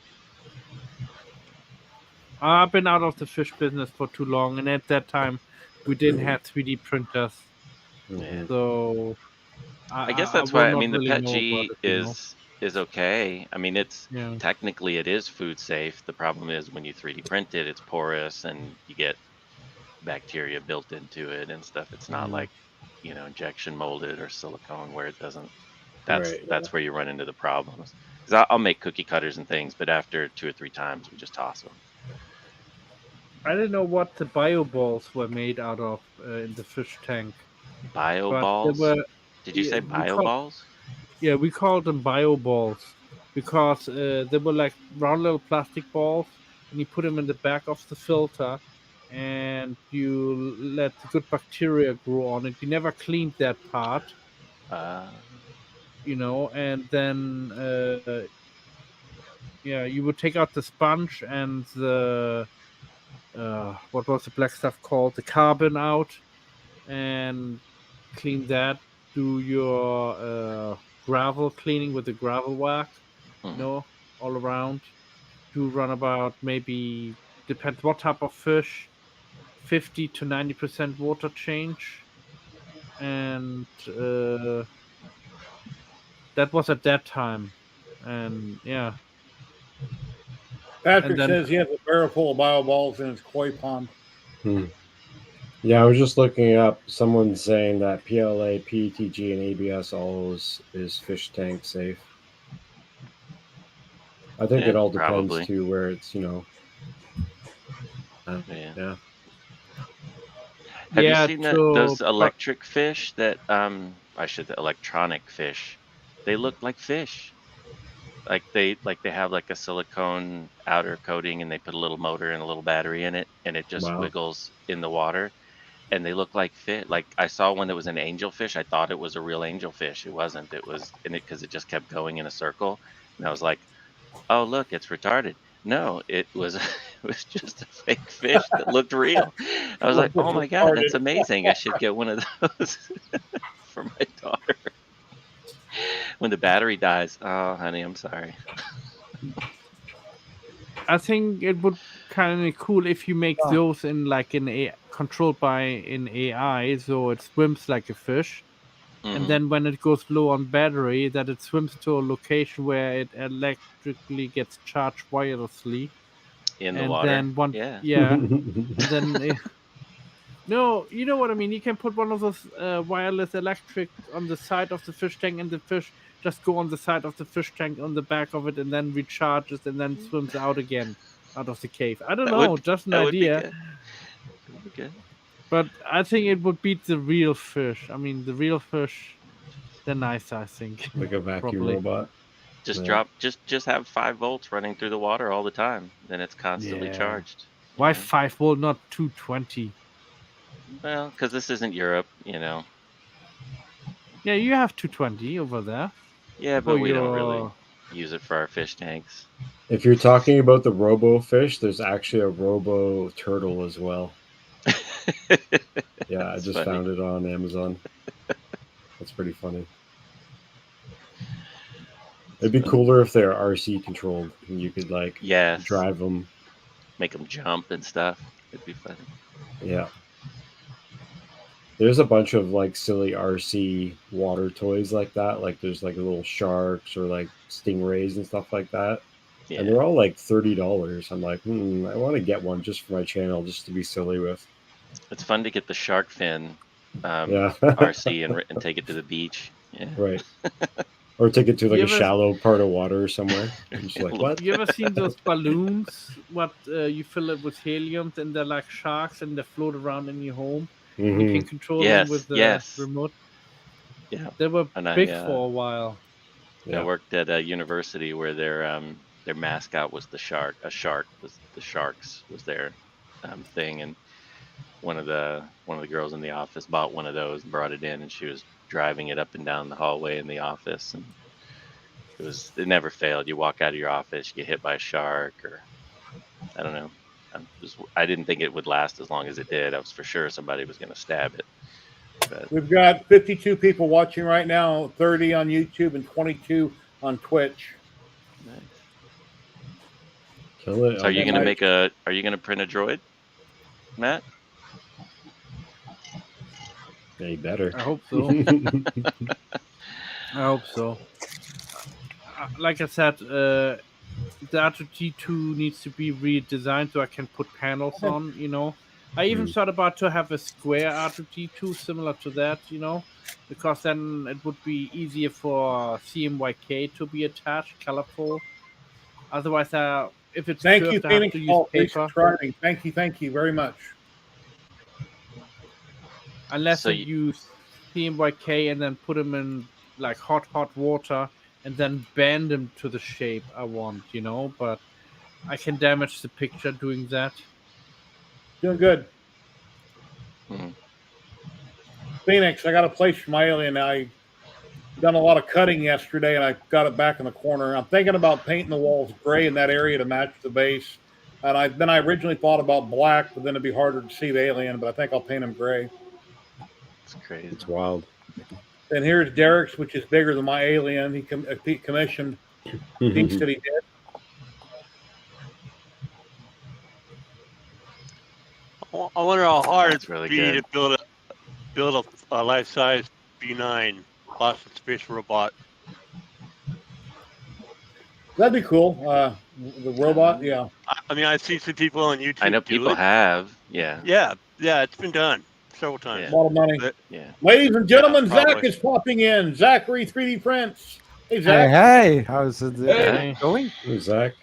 I've been out of the fish business for too long, and at that time, we didn't have 3D printers, Yeah. so I guess I that's will why. I not mean, the really know about PETG it. You know? is okay. I mean, it's Yeah. technically it is food safe. The problem is when you 3D print it, it's porous and you get bacteria built into it and stuff. It's not like, injection molded or silicone where it doesn't. That's where you run into the problems. Because I'll make cookie cutters and things, but after 2 or 3 times, we just toss them. I didn't know what the bio balls were made out of in the fish tank. Bio But balls? they were, Did you say we bio balls? Yeah, we called them bio balls because they were like round little plastic balls, and you put them in the back of the filter, and you let the good bacteria grow on it. You never cleaned that part, and then you would take out the sponge and the what was the black stuff called, the carbon out, and clean that. Do your gravel cleaning with the gravel whack, all around. Do run about, maybe, depends what type of fish, 50 to 90% water change, and that was at that time, and yeah. Patrick And then says he has a barrel full of bio balls in his koi pond. Yeah, I was just looking up. Someone's saying that PLA, PETG, and ABS all is fish tank safe. I think it all depends probably. to where it's, Yeah. Have you yeah, seen to those electric fish that electronic fish? They look like fish. Like they have like a silicone outer coating, and they put a little motor and a little battery in it, and it just Wow. wiggles in the water, and they look like fish. Like I saw one that was an angelfish. I thought it was a real angelfish. It wasn't. It was in it because it just kept going in a circle, and I was like, "Oh, look, it's retarded." No, it was it was just a fake fish that looked real. I was like, "Oh my god, that's amazing! I should get one of those for my daughter." When the battery dies, oh honey, I'm sorry. I think it would kind of be cool if you make those in like controlled by an AI, so it swims like a fish, and then when it goes low on battery, that it swims to a location where it electrically gets charged wirelessly In the and water, then yeah. and then No, you know what I mean. You can put one of those wireless electric on the side of the fish tank, and the fish just go on the side of the fish tank on the back of it, and then recharges, and then swims out again out of the cave. I don't That know, would just an that would be idea. good. That would be good. But I think it would beat the real fish. I mean, the real fish, they're nice. I think. Like a vacuum Probably. robot. Just Yeah. drop just have 5 volts running through the water all the time. Then it's constantly Yeah. charged. you Why know? 5 volt, not 220? Well, because this isn't Europe, Yeah, you have 220 over there. Yeah, but For we don't really your use it for our fish tanks. If you're talking about the robo fish, there's actually a robo turtle as well. Yeah, I That's just funny. found it on Amazon. That's pretty funny. It'd be cooler if they're RC controlled and you could like Yes. drive them. Make them jump and stuff. It'd be funny. Yeah. There's a bunch of like silly RC water toys like that. Like there's like little sharks or like stingrays and stuff like that. Yeah. And they're all like $30. I'm like, I want to get one just for my channel, just to be silly with. It's fun to get the shark fin Yeah. RC and take it to the beach. Yeah. Right. Or take it to like You a ever- shallow part of water or somewhere. I'm just like, what? You ever seen those balloons? What you fill it with helium, and they're like sharks, and they float around in your home. You Mhm. can control Yes, them with the yes. remote. Yeah. They were And I, big for a while. Yeah. I worked at a university where their mascot was the shark. A shark was the sharks was their thing, and one of the girls in the office bought one of those and brought it in, and she was driving it up and down the hallway in the office, and it never failed. You walk out of your office, you get hit by a shark, or I don't know. I didn't think it would last as long as it did. I was for sure somebody was going to stab it. But We've got 52 people watching right now, 30 on YouTube and 22 on Twitch. nice. Kill it. So are you then going I- to Are you going to print a droid, Matt? Yeah, you better. I hope so. I hope so. Like I said, the R2D2 needs to be redesigned so I can put panels on, I even thought about to have a square R2D2 similar to that, because then it would be easier for CMYK to be attached, colorful. Otherwise, if it's Thank curved, you, I have Phoenix to use Paul. Thanks paper. for subscribing. Thank you very much. Unless So you use CMYK and then put them in like hot water and then bend them to the shape I want, but I can damage the picture doing that. Doing good. Mhm. Phoenix, I got a place for my alien. I done a lot of cutting yesterday, and I got it back in the corner. I'm thinking about painting the walls gray in that area to match the base. And I originally thought about black, but then it'd be harder to see the alien. But I think I'll paint them gray. It's crazy. It's wild. And here's Derek's, which is bigger than my alien. He commissioned. He said he did. I wonder how hard That's it's really be to good. build a life-size B9 Boston Space robot. That'd be cool. The robot, yeah. I mean, I've seen some people on YouTube. I know do people it. have. Yeah. Yeah, it's been done several times. A lot of money. But- Yeah. Ladies and gentlemen, Yeah, Zach probably. is popping in. Zachary 3D Prints. Hey, Hey, Zach. hey, how's it Hey. going? Who's Zach?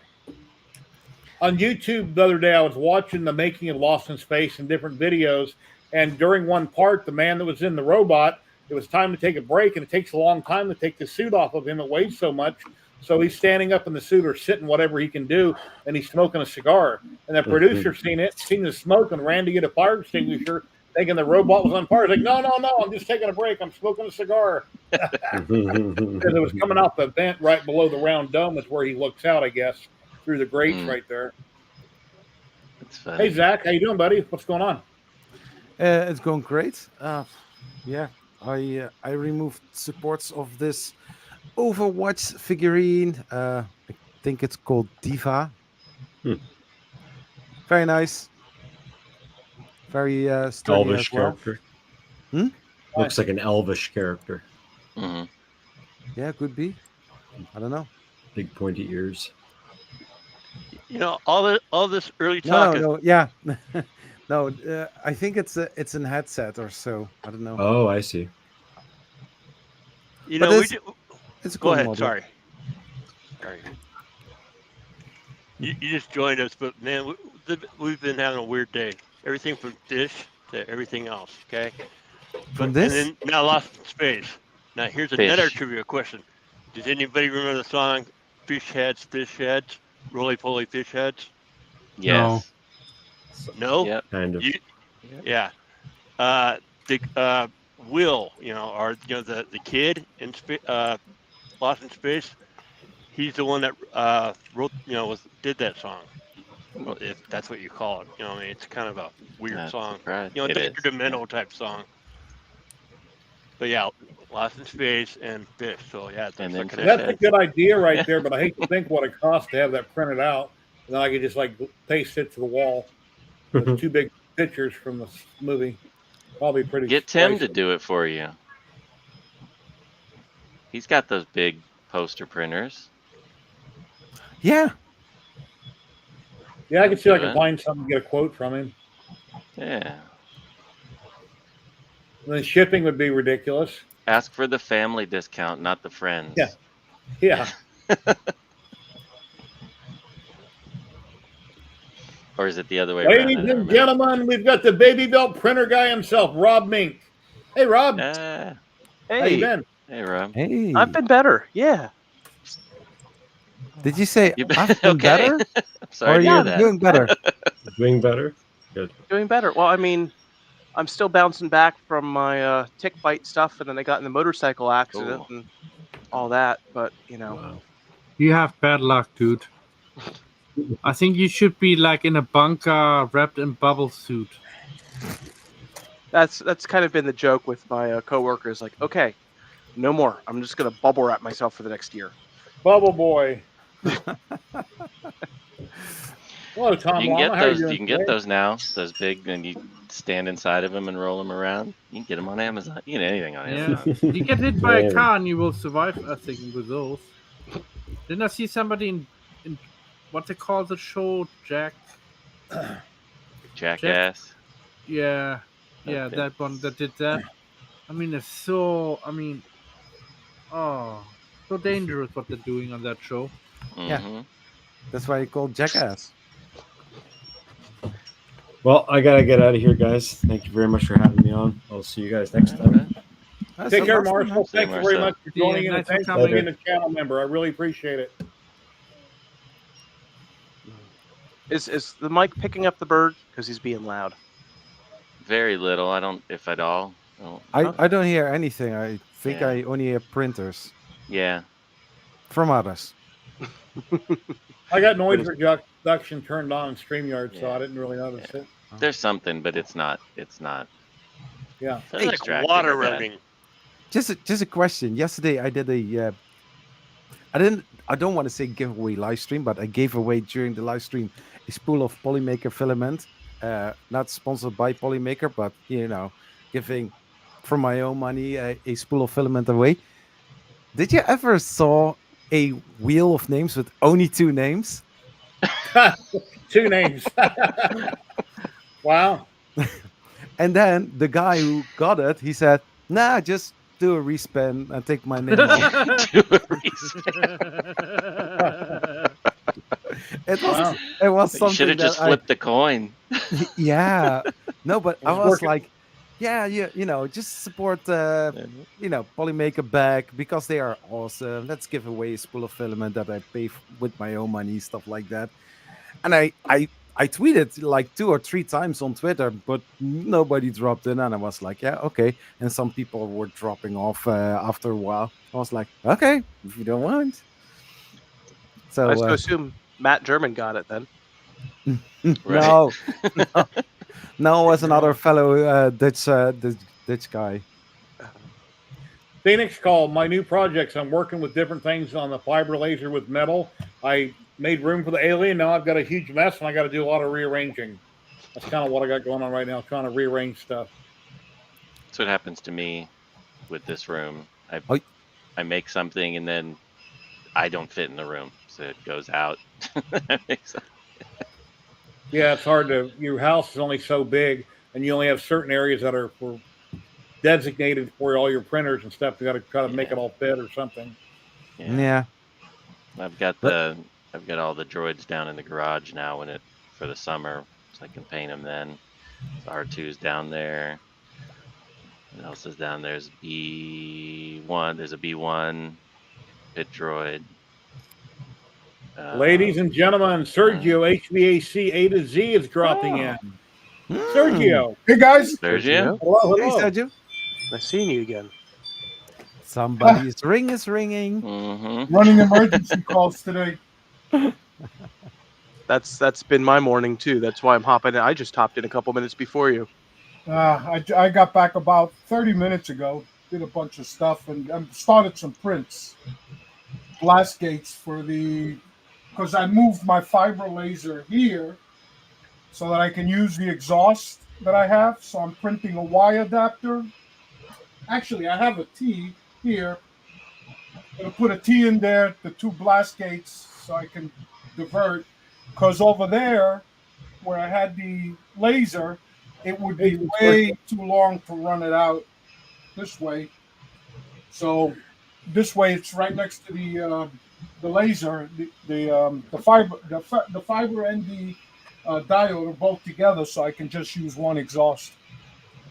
On YouTube the other day, I was watching the making of Lost in Space and different videos. And during one part, the man that was in the robot, it was time to take a break. And it takes a long time to take the suit off of him. It weighs so much. So he's standing up in the suit or sitting, whatever he can do. And he's smoking a cigar. And the producer seen the smoke and ran to get a fire extinguisher, thinking the robot was on fire. He's like, no, I'm just taking a break. I'm smoking a cigar. Because it was coming out the vent right below the round dome is where he looks out, I guess, through the grates right there. It's funny. Hey, Zach, how you doing, buddy? What's going on? It's going great. Yeah, I removed supports of this Overwatch figurine. I think it's called Diva. Very nice. Very sturdy Elvish as well. character. Hmm? Looks like an elvish character. Mhm. Yeah, could be. I don't know. Big pointy ears. You know, all this early talk No, yeah. No, I think it's a headset or so. I don't know. Oh, I see. You But know, we it's do. it's a Go cool ahead. model. Sorry. You just joined us, but man, we've been having a weird day. Everything from fish to everything else. Okay, From and this, then now lost in space. Now here's another Fish. trivia question. Does anybody remember the song Fish Heads, Roly Poly Fish Heads"? No. Yes. No. Yep. Kind of. You Yep. yeah. The Will, or the kid in Lost in Space. He's the one that wrote, did that song. Well, if that's what you call it, I mean, it's kind of a weird Not song, surprised. It is. Dr. Yeah. Demento type song. But yeah, Lost in Space and Fish. So yeah, And there's then like Fish That's a Heads. good idea right Yeah. there, but I hate to think what it costs to have that printed out. And then I could just like paste it to the wall with two big pictures from the movie. Probably pretty Get Tim to pricey. do it for you. He's got those big poster printers. yeah, Yeah, I can see if I Do can it. find something to get a quote from him. Yeah. And then shipping would be ridiculous. Ask for the family discount, not the friends. Yeah. Yeah. Or is it the other way around? I Ladies don't and remember. gentlemen, we've got the baby belt printer guy himself, Rob Mink. Hey, Rob. Ah, How you Hey, been? hey, Rob. hey, I've been better. Yeah. did you say You I've been okay? better, I'm or sorry to hear you're that. doing better? Doing better. Good. Doing better. Well, I mean, I'm still bouncing back from my tick bite stuff, and then I got in the motorcycle accident Ooh. and all that. But Wow. You have bad luck, dude. I think you should be like in a bunker wrapped in bubble suit. that's kind of been the joke with my coworkers. Like, okay, no more. I'm just gonna bubble wrap myself for the next year. Bubble Boy. Hello, Tom You can Lama. get How are you those. doing You can get today? those now. Those big, and you stand inside of them and roll them around. You can get them on Amazon. You can get anything on Yeah. Amazon. You get hit by a Man. car and you will survive, I think, with those. Didn't I see somebody in what they call the show, Jackass. Yeah, Okay. that one that did that. I mean, oh, so dangerous what they're doing on that show. Yeah. Mm-hmm. That's why you call jackass. Well, I gotta get out of here, guys. Thank you very much for having me on. I'll see you guys next time. Take care, Marcel. Marshall. See you, Thank you very Marcel. much for Yeah, joining in, and nice for thanks for coming. being a channel member. I really appreciate it. Is the mic picking up the bird? Because he's being loud. Very little. I don't, if at all. I don't hear anything. I think Yeah. I only hear printers Yeah. from others. I got noise reduction turned on in StreamYard, so Yeah. I didn't really notice it. There's something, but it's not. Yeah. so It's like distracting water or bad. running. Just a question. Yesterday I did a I don't want to say giveaway live stream, but I gave away during the live stream a spool of Polymaker filament. Not sponsored by Polymaker, but giving from my own money a spool of filament away. Did you ever saw a wheel of names with only 2 names? 2 names. Wow. And then the guy who got it, he said, "Nah, just do a respin and take my name off." Do a reason. It was Wow. it was You should something have just that flipped the coin. yeah. No, but I It's was working. like, yeah, just support Polymaker back because they are awesome. Let's give away a spool of filament that I pay with my own money, stuff like that. And I tweeted like 2 or 3 times on Twitter, but nobody dropped in, and I was like, yeah, okay. And some people were dropping off after a while. I was like, okay, if you don't want. So I just assume Matt German got it then. no, no, it was another fellow Dutch guy. Phoenix Call, my new projects. I'm working with different things on the fiber laser with metal. I made room for the alien. Now I've got a huge mess, and I got to do a lot of rearranging. That's kind of what I got going on right now, trying to rearrange stuff. That's what happens to me with this room. Oh. I make something and then I don't fit in the room, so it goes out. That makes sense. Yeah, it's hard to. Your house is only so big, and you only have certain areas that are for designated for all your printers and stuff. You got to try to make Yeah. it all fit or something. Yeah. I've got But- all the droids down in the garage now for the summer, so I can paint them then. So R2's down there. What else is down there? There's B1. There's a B1 pit droid. Ladies and gentlemen, Sergio HVAC A to Z is dropping in. Sergio, Hey guys. Sergio? hello, Hey, hello. Sergio. Nice seeing you again. Somebody's ring is ringing. Mm-hmm. Running emergency calls today. That's been my morning too. That's why I'm hopping in. I just hopped in a couple minutes before you. I got back about 30 minutes ago. Did a bunch of stuff and started some prints. Glass gates because I moved my fiber laser here so that I can use the exhaust that I have. So I'm printing a Y adapter. Actually, I have a T here. I'm going to put a T in there, the two blast gates, so I can divert. Because over there, where I had the laser, it would be way too long to run it out this way. So this way, it's right next to the laser, the fiber and the diode are both together, so I can just use one exhaust.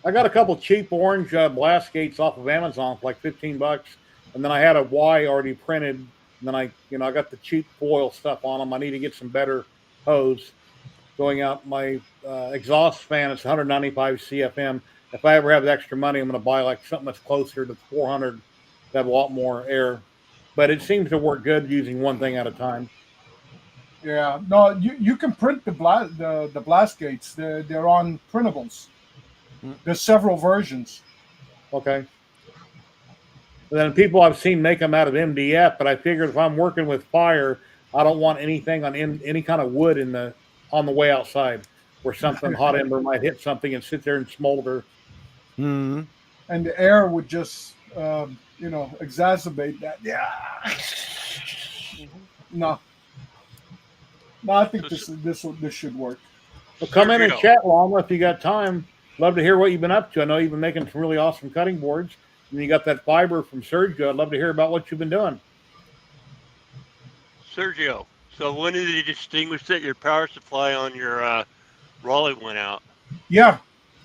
I got a couple cheap orange blast gates off of Amazon for like $15, and then I had a Y already printed. And then I got the cheap foil stuff on them. I need to get some better hose going out. My exhaust fan is 195 CFM. If I ever have the extra money, I'm going to buy like something that's closer to 400 that have a lot more air. But it seems to work good using one thing at a time. Yeah, no, you can print the blast gates. They're on printables. There's several versions. Okay. And then people I've seen make them out of MDF, but I figured if I'm working with fire, I don't want anything on any kind of wood on the way outside, where something hot ember might hit something and sit there and smolder. Hmm. And the air would just exacerbate that. Yeah. No, I think this should work. Well, come in and chat, Llama, if you got time. Love to hear what you've been up to. I know you've been making some really awesome cutting boards, and you got that fiber from Sergio. I'd love to hear about what you've been doing. Sergio, so when did you distinguish that your power supply on your Raleigh went out? Yeah,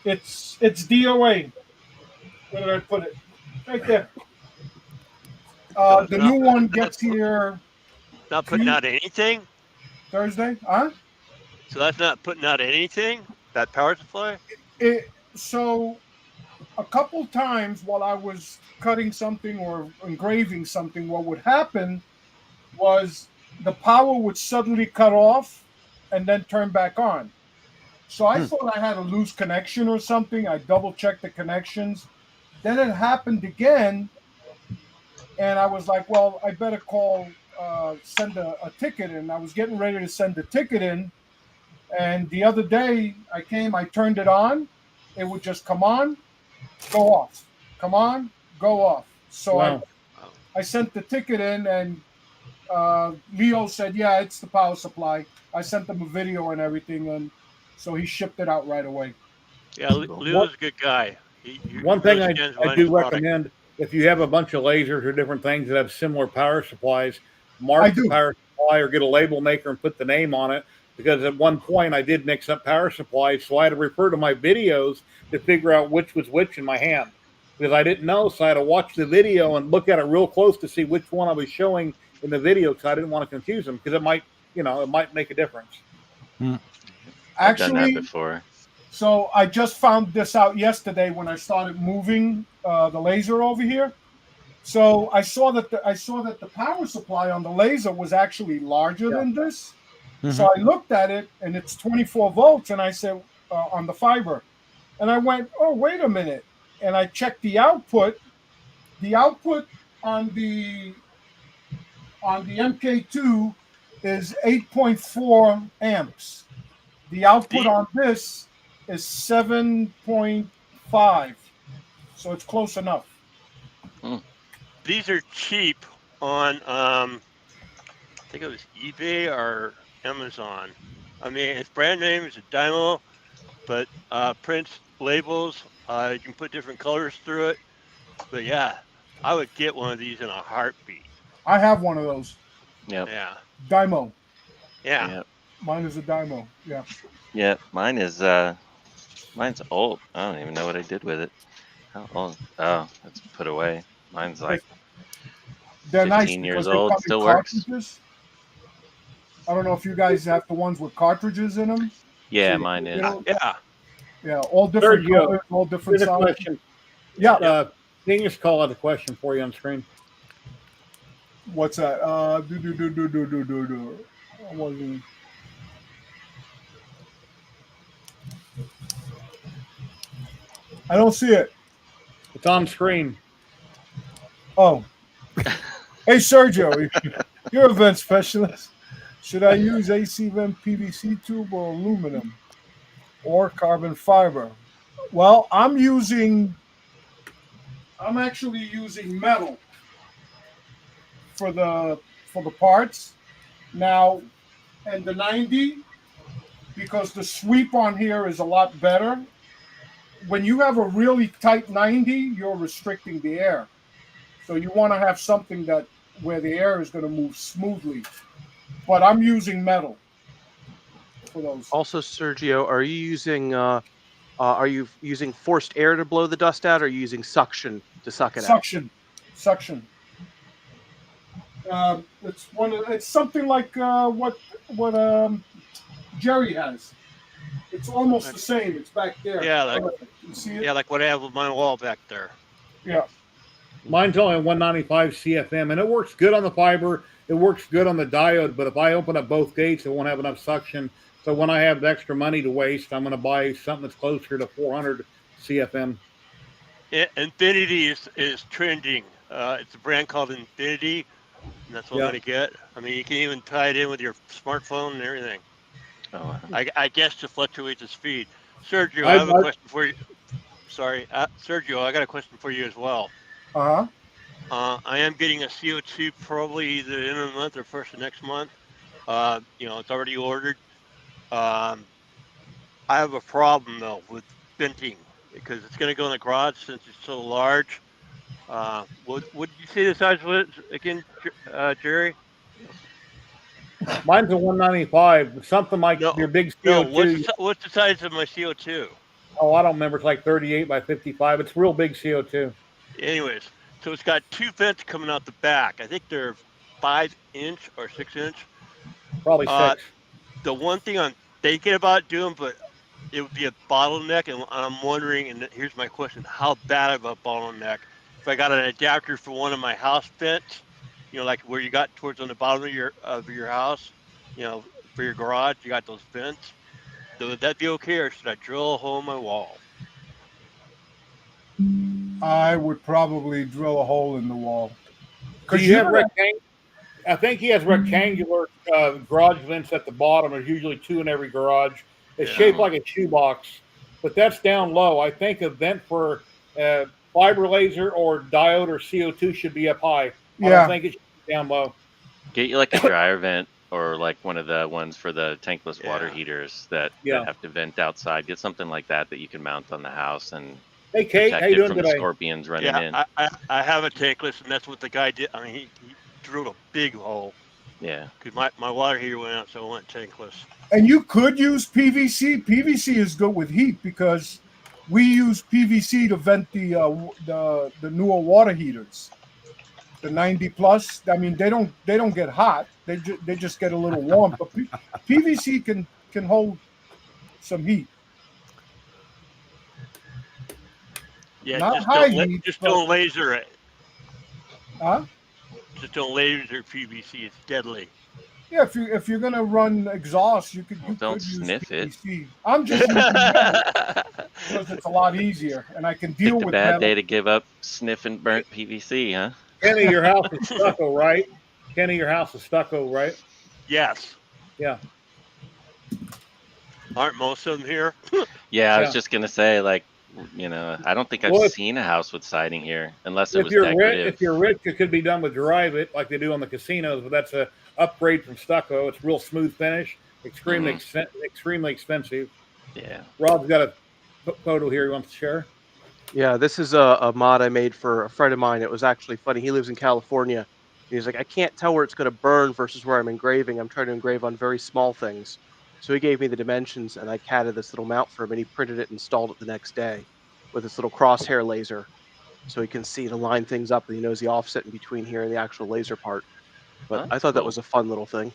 it's DOA. Where did I put it? Right there. The new one gets here Not putting out anything? Thursday, huh? So that's not putting out anything? That power supply? So a couple times while I was cutting something or engraving something, what would happen was the power would suddenly cut off and then turn back on. So I thought I had a loose connection or something. I double checked the connections. Then it happened again. And I was like, well, I better send a ticket in. I was getting ready to send the ticket in. And the other day I turned it on. It would just come on, go off. Come on, go off. So Wow. I sent the ticket in, and Leo said, yeah, it's the power supply. I sent him a video and everything, and so he shipped it out right away. Yeah, Leo's a good guy. One thing I do recommend, if you have a bunch of lasers or different things that have similar power supplies, mark the power supply or get a label maker and put the name on it. Because at one point I did mix up power supplies, so I had to refer to my videos to figure out which was which in my hand. Because I didn't know, so I had to watch the video and look at it real close to see which one I was showing in the video, because I didn't want to confuse them, because it might make a difference. I've done that before. So I just found this out yesterday when I started moving the laser over here. So I saw that the power supply on the laser was actually larger than this. Mm-hmm. So I looked at it, and it's 24 volts, and I said on the fiber, and I went, oh, wait a minute, and I checked the output. The output on the MK2 is 8.4 amps. The output on this is 7.5, so it's close enough. These are cheap on, I think it was eBay or Amazon. I mean, its brand name is a Dymo, but prints, labels, you can put different colors through it. But yeah, I would get one of these in a heartbeat. I have one of those. Yep. Yeah, Dymo. yeah. Yep. Mine is a Dymo. Yeah. Yeah. Mine's old. I don't even know what I did with it. How old? Oh, it's put away. Mine's like They're nice 15 because years they old. come in Still works. cartridges. I don't know if you guys have the ones with cartridges in them. Yeah, So, mine you is. know, Yeah. yeah, all different Sergio, colors, all different Here's a sizes. question. Yeah. Can you just call out a question for you on screen? What's that? I wasn't. I don't see it. It's on screen. Oh. Hey, Sergio, you're a vent specialist. Should I use AC vent PVC tube or aluminum or carbon fiber? Well, I'm actually using metal for the parts now, and the 90, because the sweep on here is a lot better. When you have a really tight 90, you're restricting the air. So you want to have something that where the air is going to move smoothly. But I'm using metal for those. Also, Sergio, are you using forced air to blow the dust out, or are you using suction to suck it out? Suction. It's something like what Jerry has. It's almost the same. It's back there. Yeah, you see it? Yeah, like what I have on my wall back there. Yeah. Mine's only a 195 CFM, and it works good on the fiber. It works good on the diode, but if I open up both gates, it won't have enough suction. So when I have extra money to waste, I'm going to buy something that's closer to 400 CFM. Infinity is trending. It's a brand called Infinity, and that's what I'm going to get. I mean, you can even tie it in with your smartphone and everything. Oh, I guess to fluctuate the speed. Sergio, I have a question for you. Sorry, Sergio, I got a question for you as well. I am getting a CO2 probably either the end of the month or first of next month. It's already ordered. I have a problem though with venting because it's going to go in the garage since it's so large. What did you say the size was again, Jerry? Mine's a 195, something like your big CO2. No, what's the size of my CO2? Oh, I don't remember. It's like 38 by 55. It's real big CO2. Anyways, so it's got two vents coming out the back. I think they're 5-inch or 6-inch. Probably 6. The one thing I'm thinking about doing, but it would be a bottleneck, and I'm wondering, and here's my question, how bad of a bottleneck? If I got an adapter for one of my house vents, like where you got towards on the bottom of your house, for your garage, you got those vents. So would that be okay, or should I drill a hole in my wall? I would probably drill a hole in the wall. Do you have rectangular? I think he has rectangular garage vents at the bottom. There's usually 2 in every garage. It's shaped like a shoebox, but that's down low. I think a vent for fiber laser or diode or CO2 should be up high. I don't think it should be down low. Get you like a dryer vent or like one of the ones for the tankless water heaters that have to vent outside. Get something like that you can mount on the house and hey, Kate, protect how you doing from today? The scorpions running in. I have a tankless, and that's what the guy did. I mean, he drilled a big hole. Yeah. Because my water heater went out, so I went tankless. And you could use PVC. PVC is good with heat because we use PVC to vent the newer water heaters, the 90 plus. I mean, they don't get hot. They just get a little warm. But PVC can hold some heat. Yeah, not just high don't heat. Don't laser it. Huh? Just don't laser PVC. It's deadly. Yeah, if you're gonna run exhaust, you could sniff use PVC. it. I'm just using metal because it's a lot easier, and I can deal Picked with a bad metal. day to give up sniffing burnt PVC, huh? Kenny, your house is stucco, right? Kenny, your house is stucco, right? Yes. Yeah. Aren't most of them here? Yeah, I was just gonna say, like, I don't think I've seen a house with siding here, unless it was decorative. If you're rich, it could be done with dry it like they do on the casinos, but that's a upgrade from stucco. It's real smooth finish. Extremely expensive. Yeah. Rob's got a photo here he wants to share. Yeah, this is a mod I made for a friend of mine. It was actually funny. He lives in California. He's like, I can't tell where it's going to burn versus where I'm engraving. I'm trying to engrave on very small things. So he gave me the dimensions, and I CAD'd this little mount for him, and he printed it and installed it the next day with this little crosshair laser, so he can see to line things up, and he knows the offset in between here and the actual laser part. But That's I thought that cool. was a fun little thing.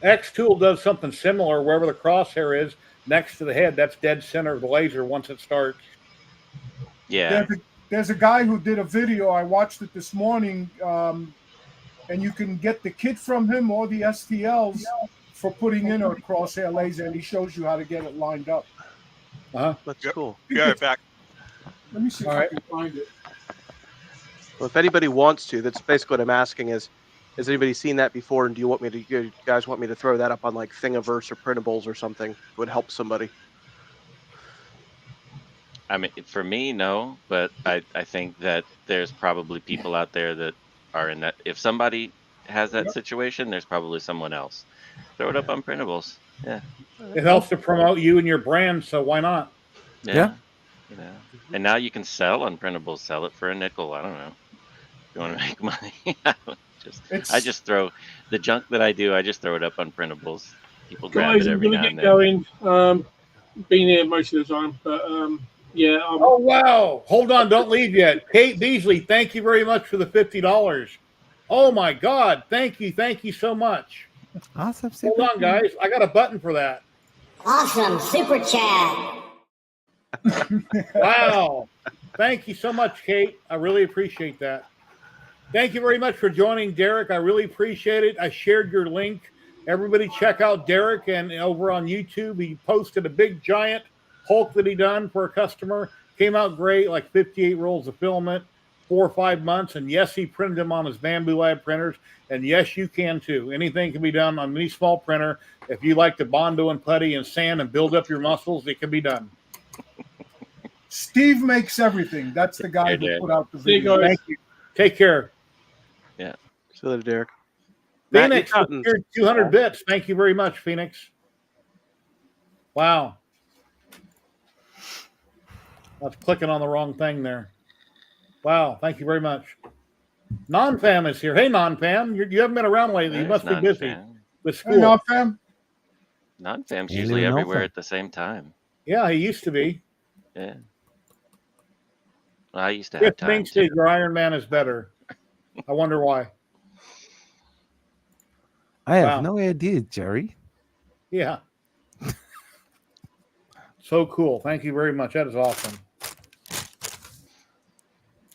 X Tool does something similar. Wherever the crosshair is next to the head, that's dead center of the laser once it starts. Yeah. There's a guy who did a video. I watched it this morning, and you can get the kit from him or the STLs for putting in a crosshair laser, and he shows you how to get it lined up. That's cool. Yeah, back. Let me see if I can find it. Well, if anybody wants to, that's basically what I'm asking is, has anybody seen that before? And do you guys want me to throw that up on like Thingiverse or printables or something? It would help somebody. I mean, for me, no, but I think that there's probably people out there that are in that. If somebody has that situation, there's probably someone else. Throw it up on printables. Yeah. It helps to promote you and your brand, so why not? Yeah. You know. And now you can sell on printables. Sell it for a nickel. I don't know. If you want to make money. I just throw the junk that I do. I just throw it up on printables. People grab Guys, it I'm every going now to and get then. going. Been here most of the time, but yeah. Oh wow! Hold on, don't leave yet. Kate Beasley, thank you very much for the $50. Oh my God! Thank you so much. Awesome. Hold on, guys. I got a button for that. Awesome super chat. Wow! Thank you so much, Kate. I really appreciate that. Thank you very much for joining, Derek. I really appreciate it. I shared your link. Everybody check out Derek and over on YouTube. He posted a big giant Hulk that he done for a customer. Came out great, like 58 rolls of filament, 4 or 5 months. And yes, he printed them on his Bamboo Lab printers. And yes, you can too. Anything can be done on any small printer. If you like to Bondo and putty and sand and build up your muscles, it can be done. Steve makes everything. That's the guy who put out the video. Thank you. Take care. Yeah. See you later, Derek. Phoenix, 200 bits. Thank you very much, Phoenix. Wow. I was clicking on the wrong thing there. Wow. Thank you very much. Non-Fam is here. Hey, Non-Fam. You haven't been around lately. You must be busy with school. Hey, Non-Fam. Non-Fam's usually everywhere at the same time. Yeah, he used to be. Yeah. Well, I used to have time thinks that your Iron Man is better. I wonder why. I have no idea, Jerry. Yeah. So cool. Thank you very much. That is awesome.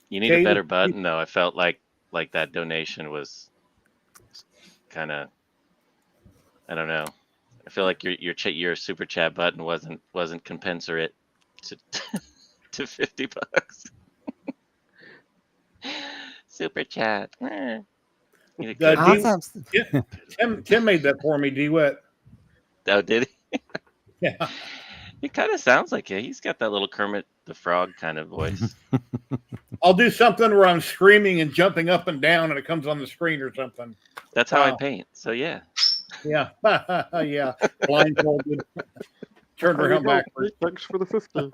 You need a better button, though. I felt like that donation was kind of, I don't know. I feel like your super chat button wasn't compensate to to $50. Super chat. Tim made that for me, DeWitt. Oh, did he? Yeah. It kind of sounds like it. He's got that little Kermit the Frog kind of voice. I'll do something where I'm screaming and jumping up and down and it comes on the screen or something. That's how I paint. So, yeah. Yeah. Yeah. Blindfolded. Turned around backwards. Thanks for the 50.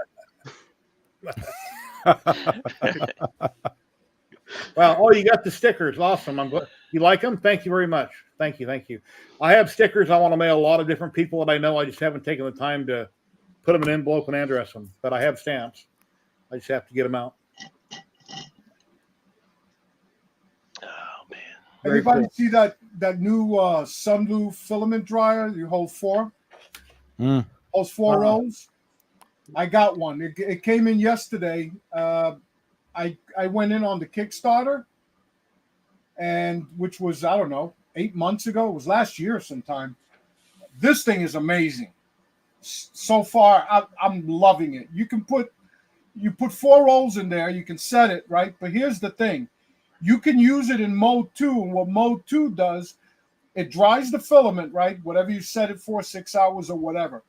Wow. Oh, you got the stickers. Awesome. You like them? Thank you very much. Thank you. I have stickers I want to mail a lot of different people that I know. I just haven't taken the time to put them in an envelope and address them. But I have stamps. I just have to get them out. Oh, man. Everybody see that new Sunblue filament dryer? You hold 4? Holds 4 rolls? I got one. It came in yesterday. I went in on the Kickstarter, and which was, I don't know, 8 months ago. It was last year sometime. This thing is amazing. So far, I'm loving it. You put 4 rolls in there. You can set it, right? But here's the thing. You can use it in mode 2, and what mode 2 does, it dries the filament, right? Whatever you set it for, 6 hours or whatever.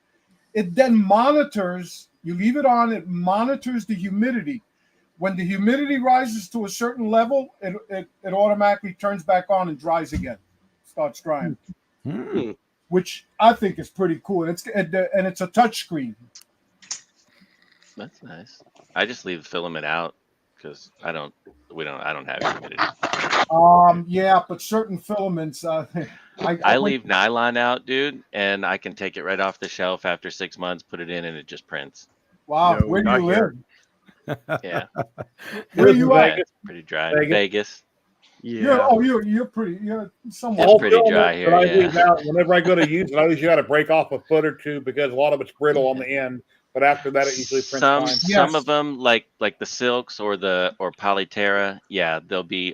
It then monitors, you leave it on, it monitors the humidity. When the humidity rises to a certain level, it automatically turns back on and dries again. Starts drying. which I think is pretty cool. It's and it's a touch screen. That's nice. I just leave the filament out because I don't have humidity. Yeah, but certain filaments, I leave nylon out, dude, and I can take it right off the shelf after 6 months, put it in, and it just prints. Wow, No, where do not you here. live? Yeah. Where are you at? Yeah, it's pretty dry. Vegas. Vegas. Yeah. You're somewhat. It's pretty dry here, But I yeah. leave out whenever I go to use it. I usually got to break off a foot or two because a lot of it's brittle on the end. But after that, it usually prints fine. Some of them, like the silks or polyterra, yeah,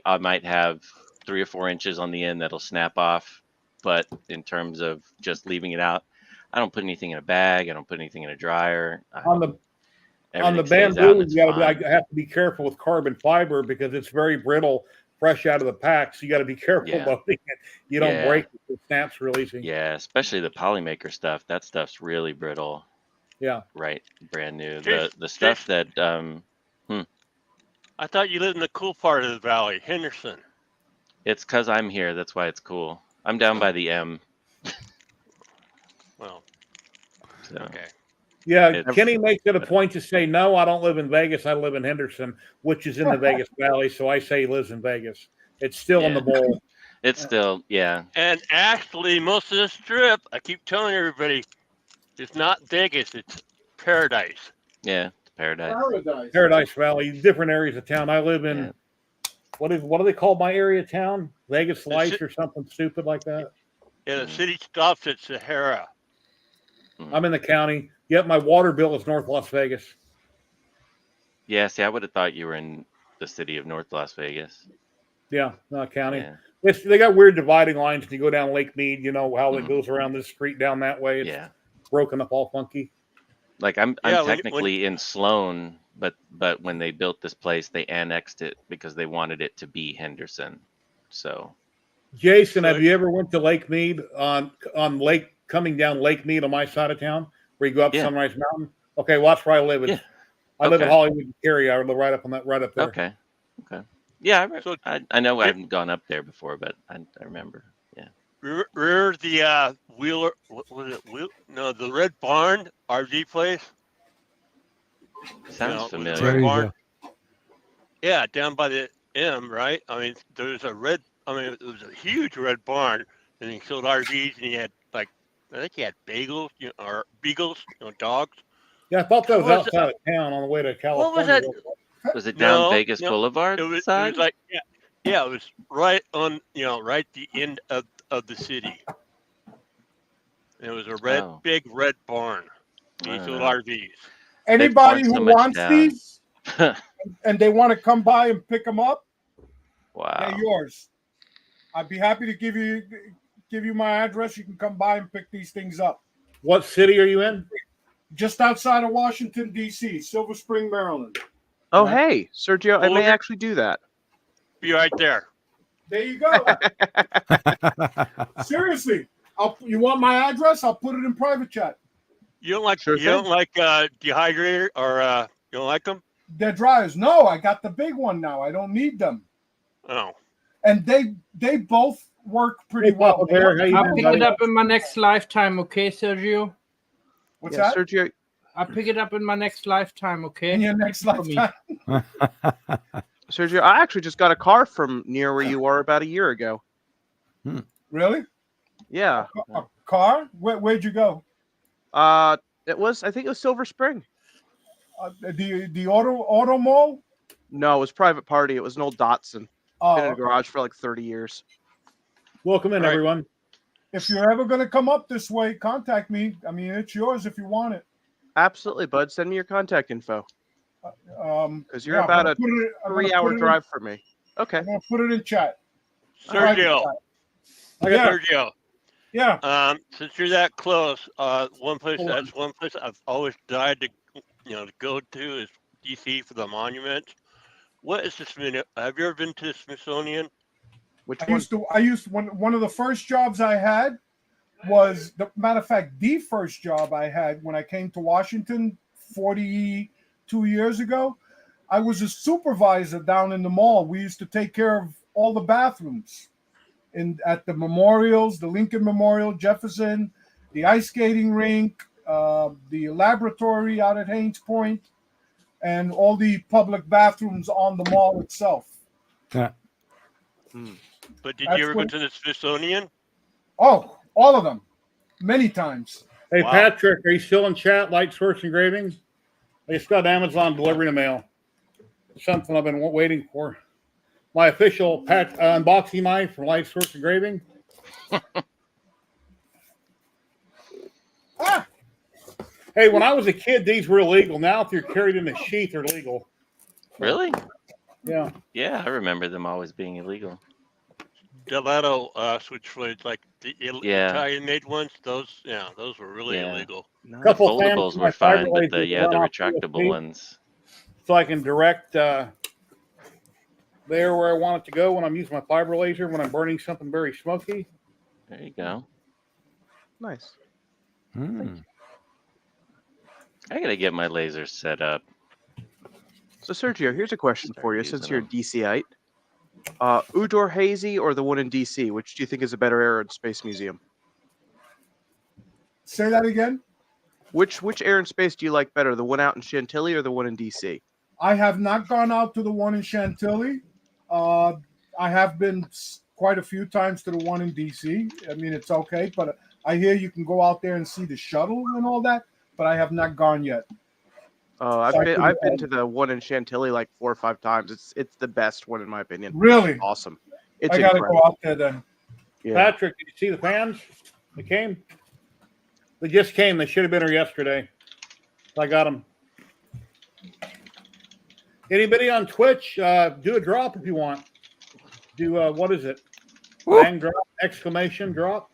I might have 3 or 4 inches on the end that'll snap off. But in terms of just leaving it out, I don't put anything in a bag. I don't put anything in a dryer. On the Everything stays out bamboo, and it's I fine. have to be careful with carbon fiber because it's very brittle, fresh out of the pack. So you got to be careful Yeah. loading it. You don't Yeah. break it. The snaps releasing. Yeah, especially the polymaker stuff. That stuff's really brittle. Yeah. Right, brand new. Chase- The stuff that I thought you lived in the cool part of the valley, Henderson. it's because I'm here. That's why it's cool. I'm down by the M. Well, So. okay. Yeah, It's- Kenny makes it a point to say, no, I don't live in Vegas. I live in Henderson, which is in the Vegas Valley. So I say he lives in Vegas. It's still in the bowl. It's still, yeah. And actually, most of the strip, I keep telling everybody, it's not Vegas, it's Paradise. Yeah, it's paradise. Paradise Valley, different areas of town. I live in, what do they call my area of town? Vegas Lights or something stupid like that? Yeah, the city stops at Sahara. I'm in the county. Yep, my water bill is North Las Vegas. Yeah, see, I would have thought you were in the city of North Las Vegas. Yeah, not county. Yeah. They got weird dividing lines. When you go down Lake Mead, you know how it goes around this street down that way. It's broken up all funky. Like I'm Yeah, technically in Sloan, but when they built this place, they annexed it because they wanted it to be Henderson. So, Jason, have you ever went to Lake Mead on Lake coming down Lake Mead on my side of town, where you go up Sunrise Mountain? Okay, well, that's where I live. I live in Hollywood and Cary. I live right up there. Okay. Yeah, I know I haven't gone up there before, but I remember. Yeah. Rear the Wheeler, what was it? The Red Barn RV place. Sounds familiar. Red Barn. Yeah, down by the M, right? I mean, it was a huge red barn, and he sold RVs, and he had I think he had bagels, or beagles, dogs. Yeah, I thought that was outside of town on the way to California. What was that? Was it down Vegas Boulevard side? It was it was right on, right the end of the city. And it was a big red barn. He sold RVs. Anybody who wants these and they want to come by and pick them up, they're yours. I'd be happy to give you my address. You can come by and pick these things up. What city are you in? Just outside of Washington, D.C., Silver Spring, Maryland. Oh, hey, Sergio, I may actually do that. Be right there. There you go. Seriously, you want my address? I'll put it in private chat. You don't like dehydrator, or you don't like them? They're dryers. No, I got the big one now. I don't need them. Oh. And they both work pretty well. I'll pick it up in my next lifetime, okay, Sergio? What's that? Sergio? I'll pick it up in my next lifetime, okay? In your next lifetime. Sergio, I actually just got a car from near where you are about a year ago. Really? Yeah. A car? Where'd you go? I think it was Silver Spring. The auto mall? No, it was private party. It was an old Datsun. Been in a garage for like 30 years. Welcome in, everyone. If you're ever going to come up this way, contact me. I mean, it's yours if you want it. Absolutely, bud. Send me your contact info. Because you're yeah, about a I'm gonna 3-hour drive from me. Okay. I'm going to put it in chat. Sergio. Yeah. Yeah. Since you're that close, one place I've always died to go to is DC for the monument. What is the Smithsonian? Have you ever been to the Smithsonian? I used one of the first jobs I had was, matter of fact, the first job I had when I came to Washington 42 years ago. I was a supervisor down in the mall. We used to take care of all the bathrooms at the memorials, the Lincoln Memorial, Jefferson, the ice skating rink, the laboratory out at Haynes Point, and all the public bathrooms on the mall itself. But did you ever go to the Smithsonian? Oh, all of them, many times. Hey, Wow. Patrick, are you still in chat? Light Source Engraving? I just got Amazon delivery in the mail. Something I've been waiting for. My official unboxing knife from Light Source Engraving. Hey, when I was a kid, these were illegal. Now, if you're carried in a sheath, they're legal. Really? Yeah. Yeah, I remember them always being illegal. Gelato switchblades, like the Yeah. Italian-made ones. Those were really Yeah. illegal. The Couple fans foldables from were my fine, fiber but laser the run off retractable USB, ones. so I can direct there where I want it to go when I'm using my fiber laser when I'm burning something very smoky. There you go. Nice. I gotta get my lasers set up. So Sergio, here's a question Start for you. using Since you're a them. DCite, Udor Hazy or the one in DC? Which do you think is a better Air and Space Museum? Say that again. Which Air and Space do you like better, the one out in Chantilly or the one in DC? I have not gone out to the one in Chantilly. I have been quite a few times to the one in DC. I mean, it's okay, but I hear you can go out there and see the shuttle and all that, but I have not gone yet. I've been to the one in Chantilly like 4 or 5 times. It's the best one in my opinion. Really? Awesome. It's I gotta incredible. go out there then. Yeah. Patrick, did you see the fans? They came. They just came. They should have been here yesterday. I got them. Anybody on Twitch? Do a drop if you want. Do what is it? Bang drop! Exclamation drop!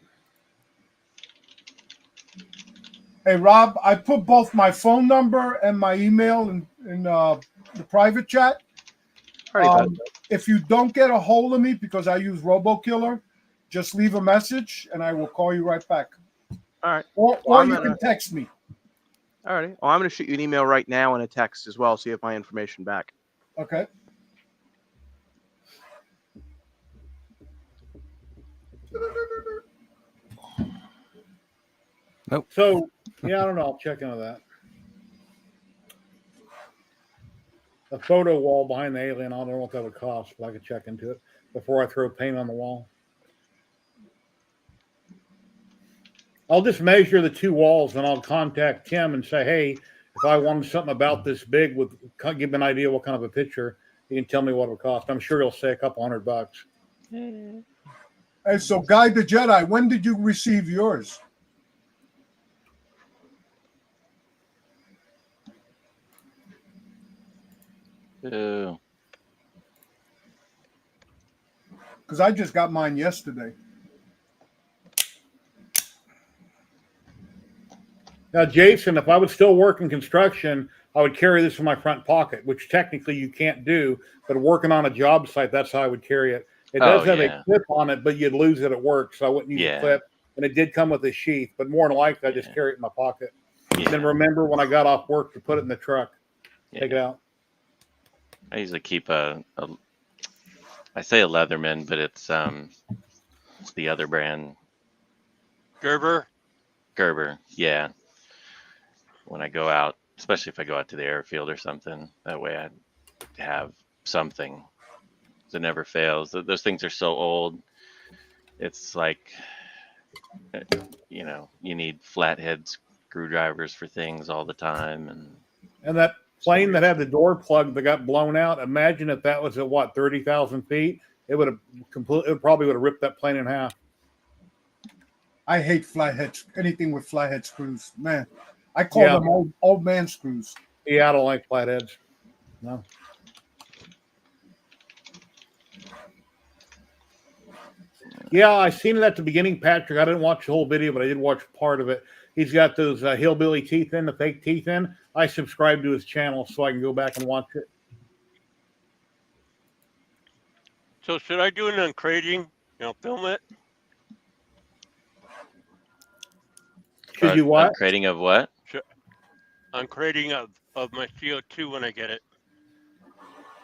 Hey Rob, I put both my phone number and my email in the private chat. If you don't get a hold of me because I use RoboKiller, just leave a message and I will call you right back. All right. Or you can text me. All right. Well, I'm going to shoot you an email right now and a text as well, so you have my information back. Okay. Nope. So, yeah, I don't know. I'll check into that. A photo wall behind the alien, I don't know what that would cost, but I could check into it before I throw paint on the wall. I'll just measure the 2 walls and I'll contact Tim and say, hey, if I wanted something about this big, give me an idea what kind of a picture, you can tell me what it would cost. I'm sure he'll say a couple $100. Hey, so Guy the Jedi, when did you receive yours? Ooh. Because I just got mine yesterday. Now, Jason, if I would still work in construction, I would carry this in my front pocket, which technically you can't do, but working on a job site, that's how I would carry it. It does have a clip on it, but you'd lose it at work, so I wouldn't use a clip. And it did come with a sheath, but more than likely, I just carry it in my pocket. And then remember when I got off work to put it in the truck, take it out. I usually keep I say a Leatherman, but it's the other brand. Gerber, yeah. When I go out, especially if I go out to the airfield or something, that way I have something. It never fails. Those things are so old. It's like, you need flathead screwdrivers for things all the time, and that plane that had the door plug that got blown out. Imagine if that was at 30,000 feet. It would have probably would have ripped that plane in half. I hate flatheads. Anything with flathead screws, man. I call them old man screws. Yeah, I don't like flatheads. No. Yeah, I seen it at the beginning, Patrick. I didn't watch the whole video, but I did watch part of it. He's got those hillbilly teeth the fake teeth in. I subscribe to his channel so I can go back and watch it. So should I do an uncrating? Film it. Should you what? Uncrating of what? Uncrating of my CO2 when I get it.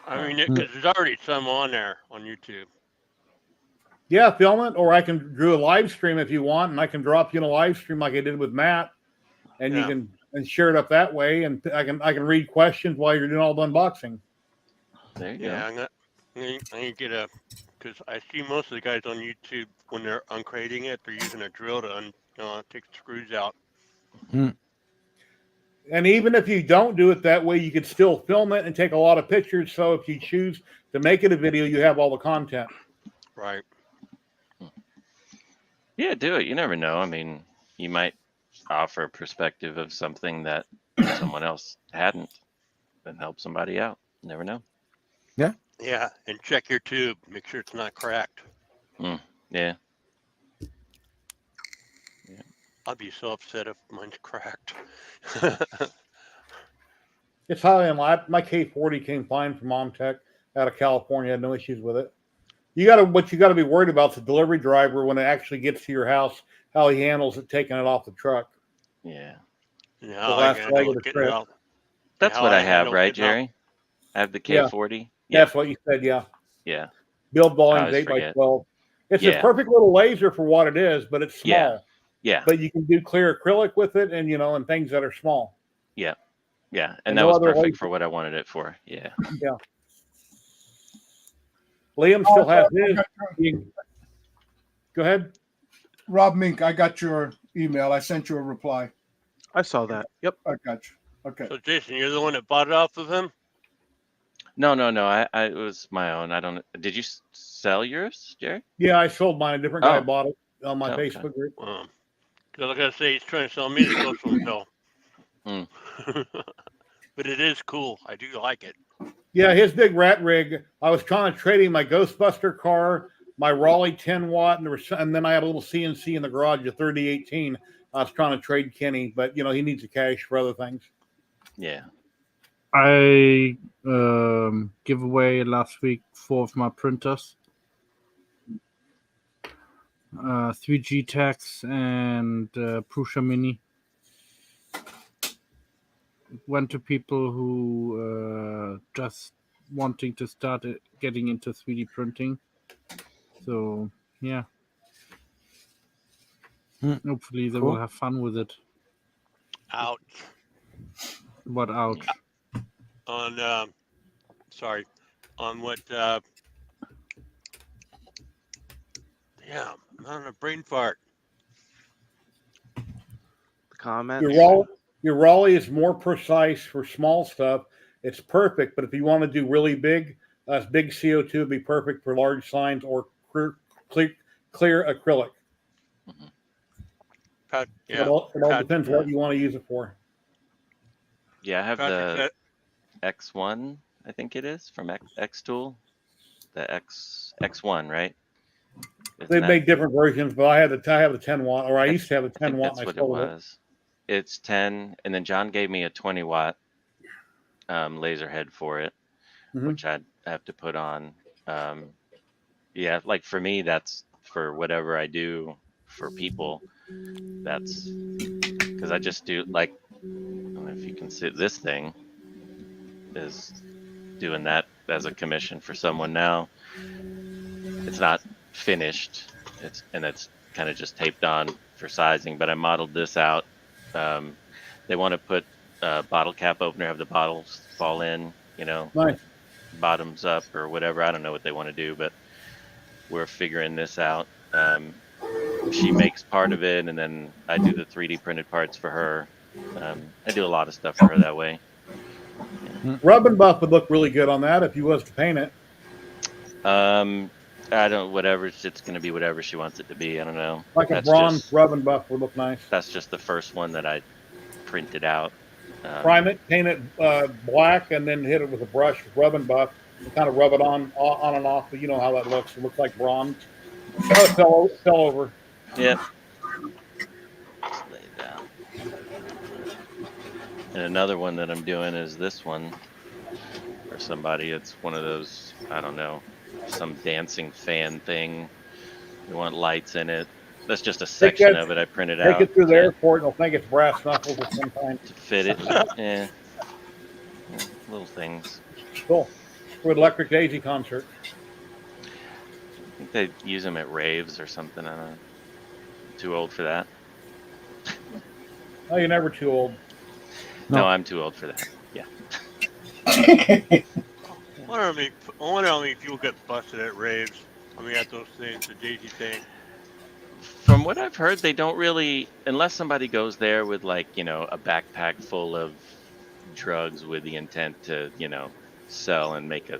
I mean, because there's already some on there on YouTube. Yeah, film it, or I can do a live stream if you want, and I can drop you in a live stream like I did with Matt, and you can share it up that way, and I can read questions while you're doing all the unboxing. There you Yeah, I'm gonna get a, because I see most of the guys on YouTube when they're uncrating it, they're using a drill to take the screws out. And even if you don't do it that way, you could still film it and take a lot of pictures. So if you choose to make it a video, you have all the content. Right. Yeah, do it. You never know. I mean, you might offer a perspective of something that someone else hadn't and help somebody out. You never know. Yeah. Yeah, and check your tube. Make sure it's not cracked. Yeah. I'd be so upset if mine's cracked. It's how I am. My K40 came fine from Momtech out of California. I had no issues with it. What you got to be worried about is the delivery driver when it actually gets to your house, how he handles it, taking it off the truck. Yeah. Yeah, The last leg of the trip. That's what I have, right, Jerry? I have the K40. Yeah. That's what you said, yeah. Yeah. Build volume 8x12. It's a perfect little laser for what it is, but it's small. Yeah. But you can do clear acrylic with it and and things that are small. Yeah. Yeah. And that was perfect for what I wanted it for. Yeah. Yeah. Liam still has his. Go ahead. Rob Mink, I got your email. I sent you a reply. I saw that. Yep. I got you. Okay. So Jason, you're the one that bought it off of him? No. I it was my own. I don't. Did you sell yours, Jerry? Yeah, I sold mine. A different guy bought it on my Facebook group. Because I gotta say, he's trying to sell me the social pill. But it is cool. I do like it. Yeah, his big rat rig. I was trying to trade him my Ghostbuster car, my Raleigh 10-watt, and then I had a little CNC in the garage, a 3018. I was trying to trade Kenny, but he needs the cash for other things. Yeah. I give away last week 4 of my printers. 3G Tex and Prusa Mini. Went to people who just wanting to start getting into 3D printing. So yeah, hopefully they will have fun with it. Ouch. What ouch? On what? Yeah, I'm on a brain fart. Comments. Your Raleigh is more precise for small stuff. It's perfect, but if you want to do really big CO2 would be perfect for large signs or clear acrylic. It all depends what you want to use it for. Yeah, I have the X1, I think it is, from X Tool. The X1, right? They make different versions, but I have the 10-watt, or I used to have a 10-watt. That's what it was. It's 10, and then John gave me a 20-watt laser head for it, which I'd have to put on. Yeah, like for me, that's for whatever I do for people. That's because I just do, like, I don't know if you can see this thing is doing that as a commission for someone now. It's not finished. It's kind of just taped on for sizing, but I modeled this out. They want to put a bottle cap opener, have the bottles fall in, nice. Bottoms up or whatever. I don't know what they want to do, but we're figuring this out. She makes part of it, and then I do the 3D printed parts for her. I do a lot of stuff for her that way. Rub and buff would look really good on that if you was to paint it. I don't, whatever, it's going to be whatever she wants it to be. I don't know. Like a bronze rub and buff would look nice. That's just the first one that I printed out. Prime it, paint it black, and then hit it with a brush with rub and buff. And kind of rub it on and off, but you know how that looks. It looks like bronze. Oh, it fell over. Yep. Just lay it down. And another one that I'm doing is this one for somebody. It's one of those, I don't know, some dancing fan thing. You want lights in it. That's just a section of it I printed out. Take it through the airport and they'll think it's brass knuckles at some time. To fit it. Yeah. Little things. Cool. For an Electric Daisy concert. think they use them at raves or something. I don't know. Too old for that. Oh, you're never too old. No, I'm too old for that. Yeah. I wonder how many people get busted at raves. I mean, at those things, the Daisy thing. From what I've heard, they don't really, unless somebody goes there with like, a backpack full of drugs with the intent to, sell and make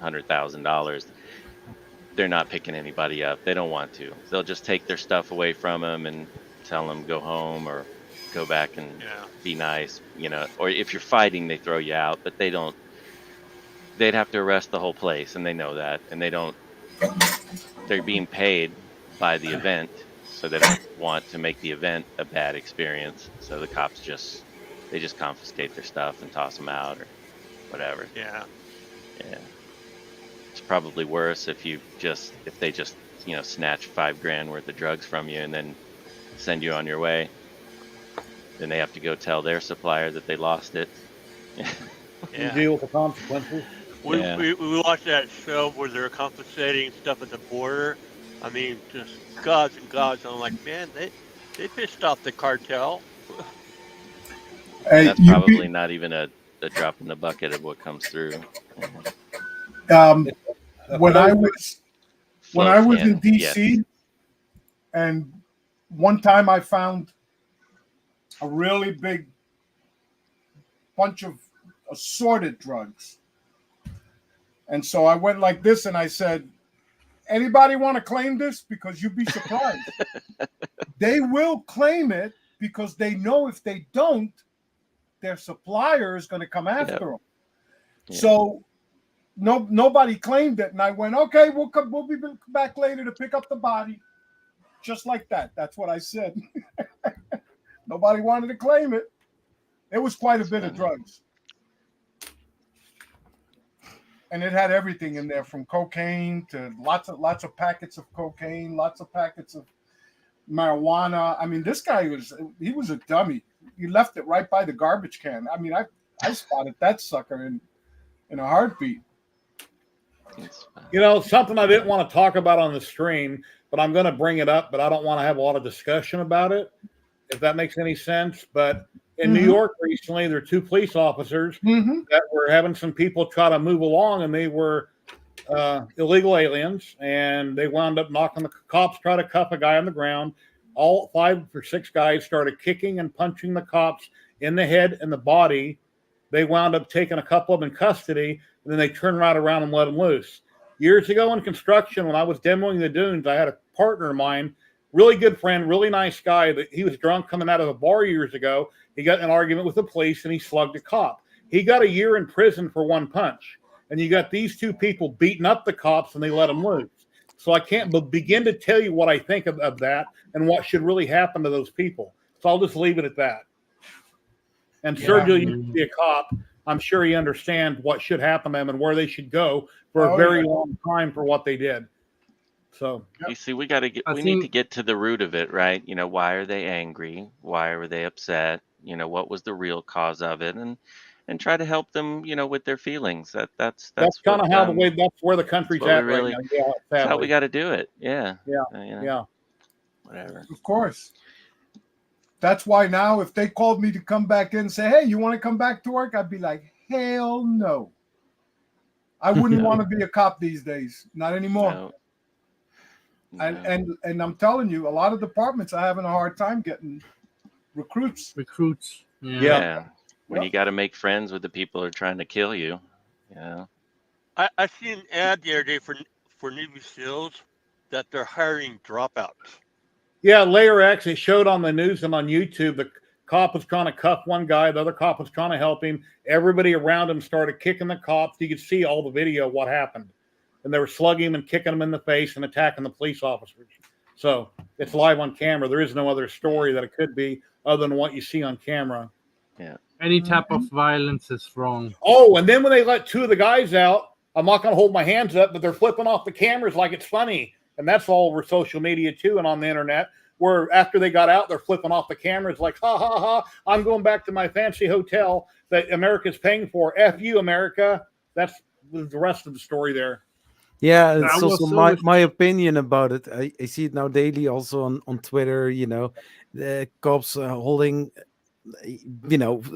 $100,000. They're not picking anybody up. They don't want to. They'll just take their stuff away from them and tell them go home or go back and be nice, or if you're fighting, they throw you out, but they don't. They'd have to arrest the whole place, and they know that, and they're being paid by the event, so they don't want to make the event a bad experience. So the cops just confiscate their stuff and toss them out or whatever. Yeah. It's probably worse if they just snatch $5,000 worth of drugs from you and then send you on your way. Then they have to go tell their supplier that they lost it. You deal with the consequences. We watched that show where they're confiscating stuff at the border. I mean, just gods and gods. I'm like, man, they pissed off the cartel. That's probably not even a drop in the bucket of what comes through. When I was in DC, and one time I found a really big bunch of assorted drugs. And so I went like this and I said, anybody want to claim this? Because you'd be surprised. They will claim it because they know if they don't, their supplier is going to come after them. Yeah. So nobody claimed it. And I went, okay, we'll be back later to pick up the body. Just like that. That's what I said. Nobody wanted to claim it. It was quite a bit of drugs. And it had everything in there, from cocaine to lots of packets of cocaine, lots of packets of marijuana. I mean, this guy was a dummy. He left it right by the garbage can. I mean, I spotted that sucker in a heartbeat. Something I didn't want to talk about on the stream, but I'm going to bring it up, but I don't want to have a lot of discussion about it, if that makes any sense. But in New York recently, there are 2 police officers that were having some people try to move along, and they were illegal aliens, and they wound up knocking the cops, try to cuff a guy on the ground. All 5 or 6 guys started kicking and punching the cops in the head and the body. They wound up taking a couple of them in custody, and then they turned right around and let them loose. Years ago in construction, when I was demoing the dunes, I had a partner of mine, really good friend, really nice guy, that he was drunk coming out of a bar years ago. He got in an argument with the police and he slugged a cop. He got a year in prison for 1 punch. And you got these 2 people beating up the cops and they let them loose. So I can't begin to tell you what I think of that and what should really happen to those people. So I'll just leave it at that. And Sergio used to be a cop. I'm sure he understands what should happen to them and where they should go for a very long time for what they did. So you see, we need to get to the root of it, right? Why are they angry? Why were they upset? What was the real cause of it? And try to help them, with their feelings. That's kind of how that's where the country's at right now. Yeah, that's how we got to do it. Yeah. Whatever. Of course. That's why now, if they called me to come back in and say, hey, you want to come back to work? I'd be like, hell no. I wouldn't want to be a cop these days. Not anymore. No. And I'm telling you, a lot of departments are having a hard time getting recruits. Yeah. When you got to make friends with the people who are trying to kill you. Yeah. I seen an ad the other day for Navy SEALs that they're hiring dropouts. Yeah, Layer X, it showed on the news and on YouTube. The cop was trying to cuff one guy. The other cop was trying to help him. Everybody around him started kicking the cops. You could see all the video of what happened. And they were slugging him and kicking him in the face and attacking the police officers. So it's live on camera. There is no other story that it could be other than what you see on camera. Yeah. Any type of violence is wrong. Oh, and then when they let 2 of the guys out, I'm not going to hold my hands up, but they're flipping off the cameras like it's funny. And that's all over social media too and on the internet, where after they got out, they're flipping off the cameras like, ha, ha, ha, I'm going back to my fancy hotel that America's paying for. F you, America. That's the rest of the story there. Yeah, That it's was also so my opinion about it. I see it now daily also on Twitter, the cops holding,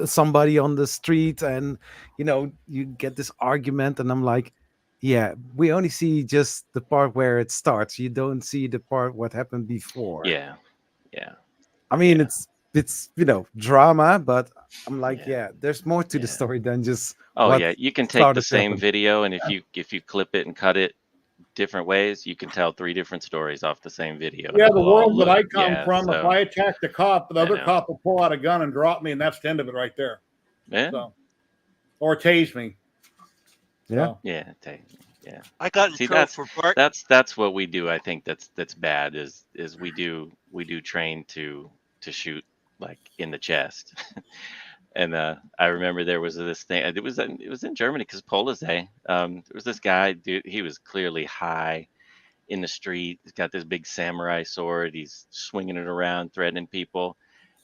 somebody on the street, and, you get this argument, and I'm like, yeah, we only see just the part where it starts. You don't see the part what happened before. Yeah. Yeah. I mean, Yeah. it's drama, but I'm like, Yeah. yeah, there's more to the Yeah. story than just Oh what yeah, you can take the started to same happen. video, and if you clip it and cut it different ways, you can tell 3 different stories off the same video, and Yeah, it the will all world that look. I come Yeah. from, if So I attack the cop, the I other know. cop will pull out a gun and drop me, and that's the end of it right there. Yeah. So, or tase me. Yeah. So, Yeah. Yeah. I got in See, trouble for park. that's what we do. I think that's bad. Is we do train to shoot like in the chest. And I remember there was this thing. It was in Germany because Pola's Day. There was this guy, dude. He was clearly high in the street. He's got this big samurai sword. He's swinging it around, threatening people.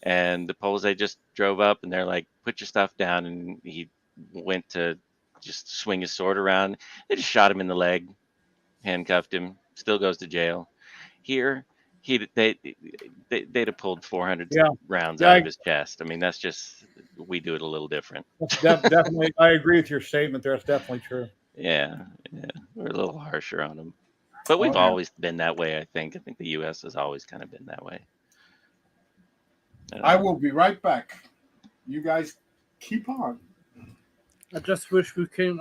And the Pola's Day just drove up, and they're like, "Put your stuff down." And he went to just swing his sword around. They just shot him in the leg, handcuffed him. Still goes to jail. Here, they'd have pulled 400 yeah, rounds yeah, out of his chest. I mean, that's just, we do it a little different. definitely. I agree with your statement there. It's definitely true. Yeah, we're a little harsher on them, but we've Oh, yeah. always been that way. I think the U.S. has always kind of been that way. I will be right back. You guys keep on. I just wish we can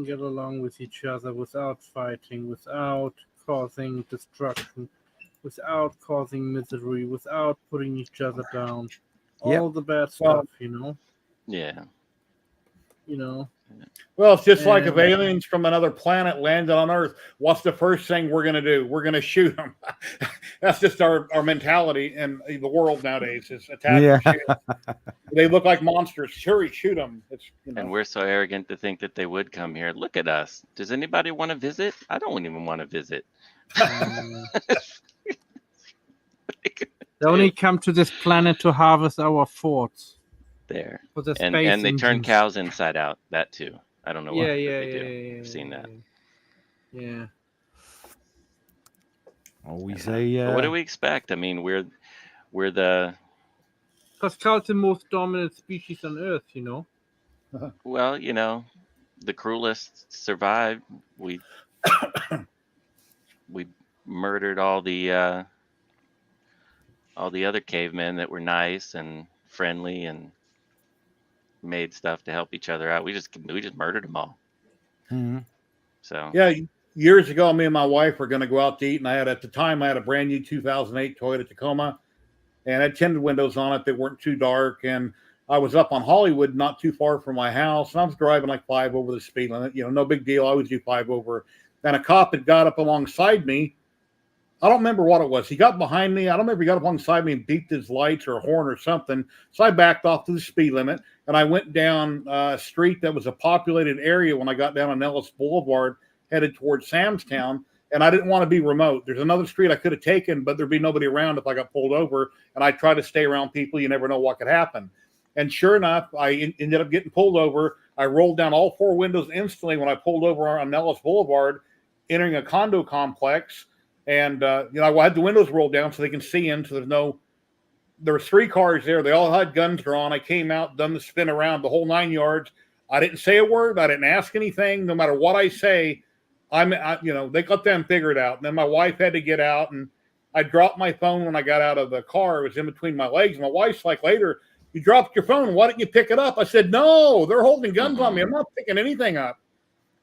get along with each other without fighting, without causing destruction, without causing misery, without putting each other down. Yep. All the bad stuff, you know. Yeah. You know. Well, it's just like if And- aliens from another planet landed on Earth, what's the first thing we're going to do? We're going to shoot them. That's just our mentality in the world nowadays. Is attack and shoot. They look like monsters. Sure, shoot them. It's, And we're so arrogant to think that they would come here. Look at us. Does anybody want to visit? I don't even want to visit. They only come to this planet to harvest our forts. There. For the And space they turn engines. cows inside out. That too. I don't know why. Yeah, but they do. I've seen that. Yeah. Oh, we say. But what do we expect? I mean, we're the. Because cows the most dominant species on Earth, you know. Well, the cruelest survived. We murdered all the other cavemen that were nice and friendly and made stuff to help each other out. We just murdered them all. Mm-hmm. So yeah, years ago, me and my wife were going to go out to eat, and at the time I had a brand new 2008 Toyota Tacoma, and it had tinted windows on it that weren't too dark, and I was up on Hollywood, not too far from my house, and I was driving like 5 over the speed limit. No big deal. I always do 5 over. And a cop had got up alongside me. I don't remember what it was. He got behind me. I don't remember if he got up alongside me and beeped his lights or a horn or something. So I backed off to the speed limit, and I went down a street that was a populated area when I got down on Ellis Boulevard, headed towards Samstown, and I didn't want to be remote. There's another street I could have taken, but there'd be nobody around if I got pulled over, and I try to stay around people. You never know what could happen. And sure enough, I ended up getting pulled over. I rolled down all 4 windows instantly when I pulled over on Ellis Boulevard, entering a condo complex. And, I had the windows rolled down so they can see in. So there were 3 cars there. They all had guns drawn. I came out, done the spin around the whole 9 yards. I didn't say a word. I didn't ask anything. No matter what I say, they got them figured out. And then my wife had to get out, and I dropped my phone when I got out of the car. It was in between my legs. My wife's like later, "You dropped your phone. Why didn't you pick it up?" I said, "No, they're holding guns on me. I'm not picking anything up."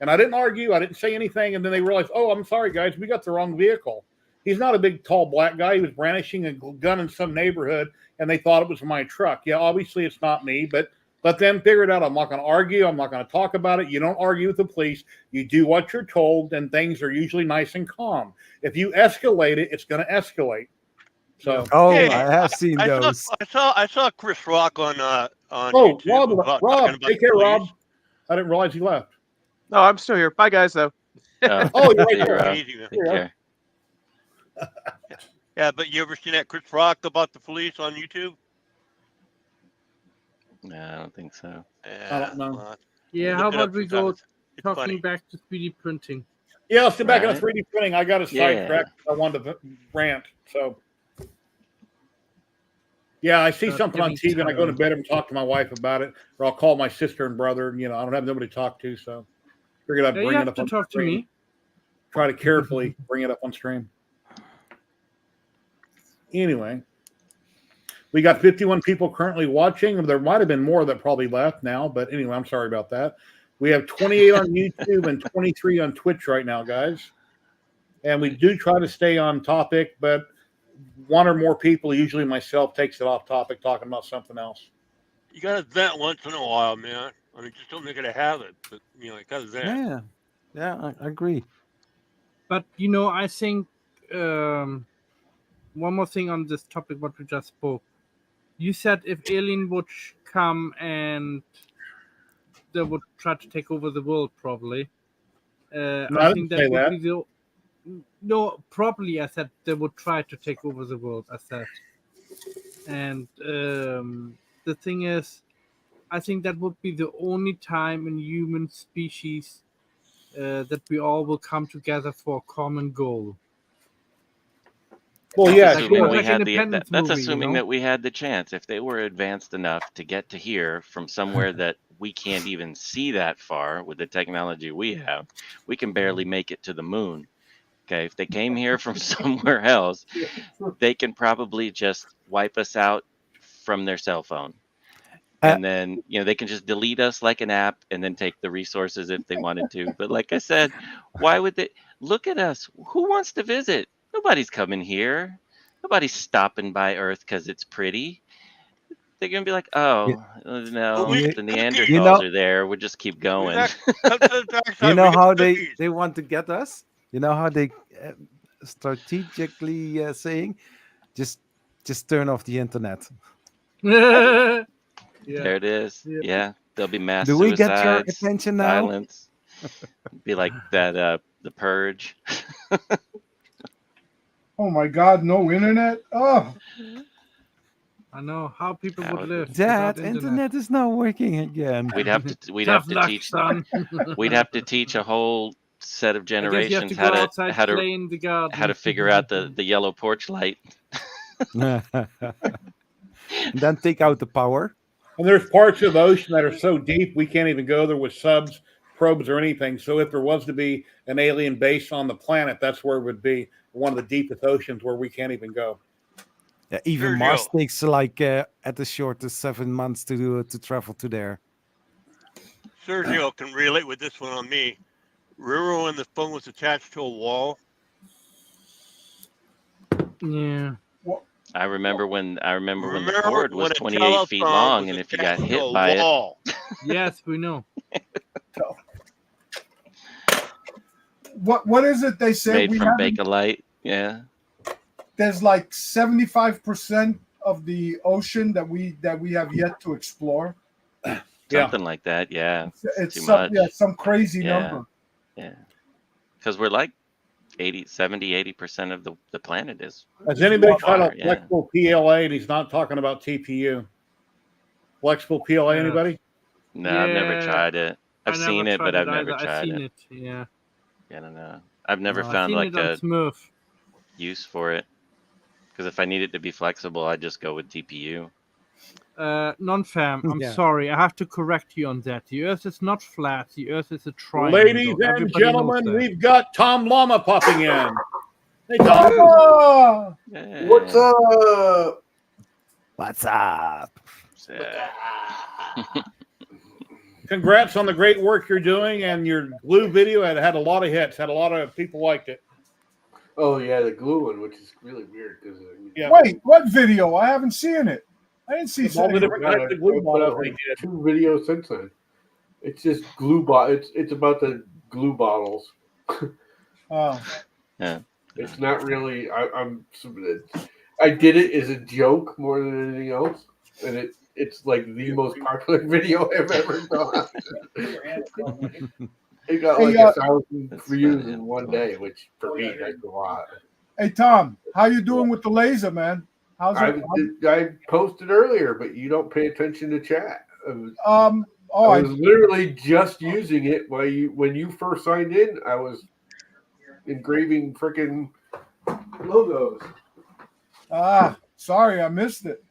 And I didn't argue. I didn't say anything. And then they realized, "Oh, I'm sorry, guys. We got the wrong vehicle." He's not a big, tall black guy. He was brandishing a gun in some neighborhood, and they thought it was my truck. Yeah, obviously it's not me, but let them figure it out. I'm not going to argue. I'm not going to talk about it. You don't argue with the police. You do what you're told, and things are usually nice and calm. If you escalate it, it's going to escalate. So, I have seen those. I saw Chris Rock on oh, YouTube. Rob, take care, Rob. I didn't realize he left. No, I'm still here. Bye, guys, though. Oh, you're right there. Take care. Yeah, but you ever seen that Chris Rock about the police on YouTube? No, I don't think so. Yeah, I don't know. Yeah, look how it about up we go sometimes. It's talking funny. back to 3D printing? Yeah, let's get back Right. into 3D printing. I got a sidetrack. I wanted to rant. So, yeah, I see something on TV and I go to bed and talk to my wife about it, or I'll call my sister and brother. And, I don't have nobody to talk to, so figured I'd bring it up on talk to me. Try to carefully bring it up on stream. Anyway, we got 51 people currently watching. There might have been more that probably left now, but anyway, I'm sorry about that. We have 28 on YouTube and 23 on Twitch right now, guys. And we do try to stay on topic, but one or more people, usually myself, takes it off topic, talking about something else. You got to vent once in a while, man. I mean, just don't make it a habit, but you got to vent. Yeah, I agree. But I think one more thing on this topic, what we just spoke. You said if alien would come and they would try to take over the world, probably. I think that would be the. No, probably I said they would try to take over the world. I said, and the thing is, I think that would be the only time in human species that we all will come together for a common goal. Well, yeah, that's assuming that we had the chance. If they were advanced enough to get to here from somewhere that we can't even see that far with the technology we have, we can barely make it to the moon. Okay, if they came here from somewhere else, they can probably just wipe us out from their cell phone. And then, they can just delete us like an app and then take the resources if they wanted to. But like I said, why would they look at us? Who wants to visit? Nobody's coming here. Nobody's stopping by Earth because it's pretty. They're going to be like, oh, no, the Neanderthals are there. We'll just keep going. You know how they want to get us? You know how they strategically saying, just turn off the internet. Yeah. There it is. Yeah. There'll be mass Do we suicides, get your attention now? Violence. Be like that, the Purge. Oh my God, no internet? Oh. I know how people would live. Dad, internet is not working again. We'd have to teach we'd have to teach a whole set of generations how to figure out the yellow porch light. Then take out the power. And there's parts of the ocean that are so deep we can't even go there with subs, probes, or anything. So if there was to be an alien base on the planet, that's where it would be, one of the deepest oceans where we can't even go. Yeah, even Mars takes like at the shortest 7 months to travel to there. Sergio can relate with this one on me. Remember when the phone was attached to a wall? Yeah. I remember when the cord was 28 feet long, and if you got hit by it. Yes, we know. What is it they say? Made from Bakelite, yeah. There's like 75% of the ocean that we have yet to explore. Something like that, yeah. It's too much. Some crazy number. Yeah. Because we're like 70-80% of the planet is. Has anybody tried a flexible PLA? And he's not talking about TPU. Flexible PLA, anybody? No, I've never tried it. I've seen it, but I've never tried it. Yeah. I don't know. I've never found like a use for it. Because if I need it to be flexible, I just go with TPU. Non-fam, I'm sorry. I have to correct you on that. The Earth is not flat. The Earth is a triangle. Ladies and gentlemen, we've got Tom Llama popping in. Hey, Tom. Yeah. What's up? What's up? Congrats on the great work you're doing, and your glue video had a lot of hits. Had a lot of people liked it. Oh yeah, the glue one, which is really weird because Wait, what video? I haven't seen it. I didn't see all the different types of glue bottles they like did. 2 videos since then. It's just glue It's about the glue bottles. Oh. Yeah. It's not really. I did it as a joke more than anything else, and it's like the most popular video I've ever done. It got like 1,000 views in one day, which for me that's a lot. Hey Tom, how you doing with the laser, man? How's it? I posted earlier, but you don't pay attention to chat. I was literally just using it when you first signed in. I was engraving freaking logos. Ah, sorry, I missed it.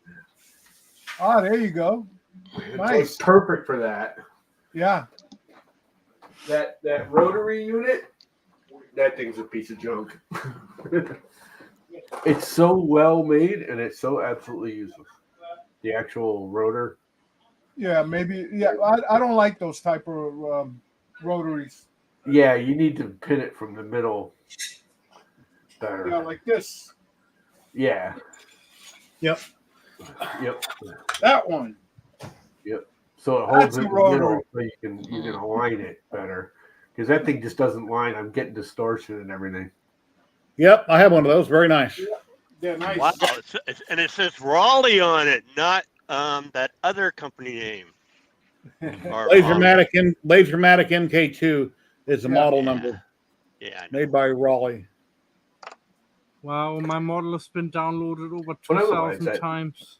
Ah, there you go. It's Nice. perfect for that. Yeah. That rotary unit, that thing's a piece of junk. It's so well made and it's so absolutely useless. The actual rotor. Yeah, maybe. Yeah, I don't like those type of rotaries. Yeah, you need to pin it from the middle better. Yeah, like this. Yeah. Yep. Yep. That one. Yep. So it holds That's it a in the middle rotary. so you can align it better. Because that thing just doesn't line. I'm getting distortion and everything. Yep, I have one of those. Very nice. Yeah, nice. Wow, and it says Raleigh on it, not that other company name. Or, LaserMatic MK2 is the model Yeah. number. Yeah, I know. Made by Raleigh. Wow, my model has been downloaded over But otherwise, 2,000 times.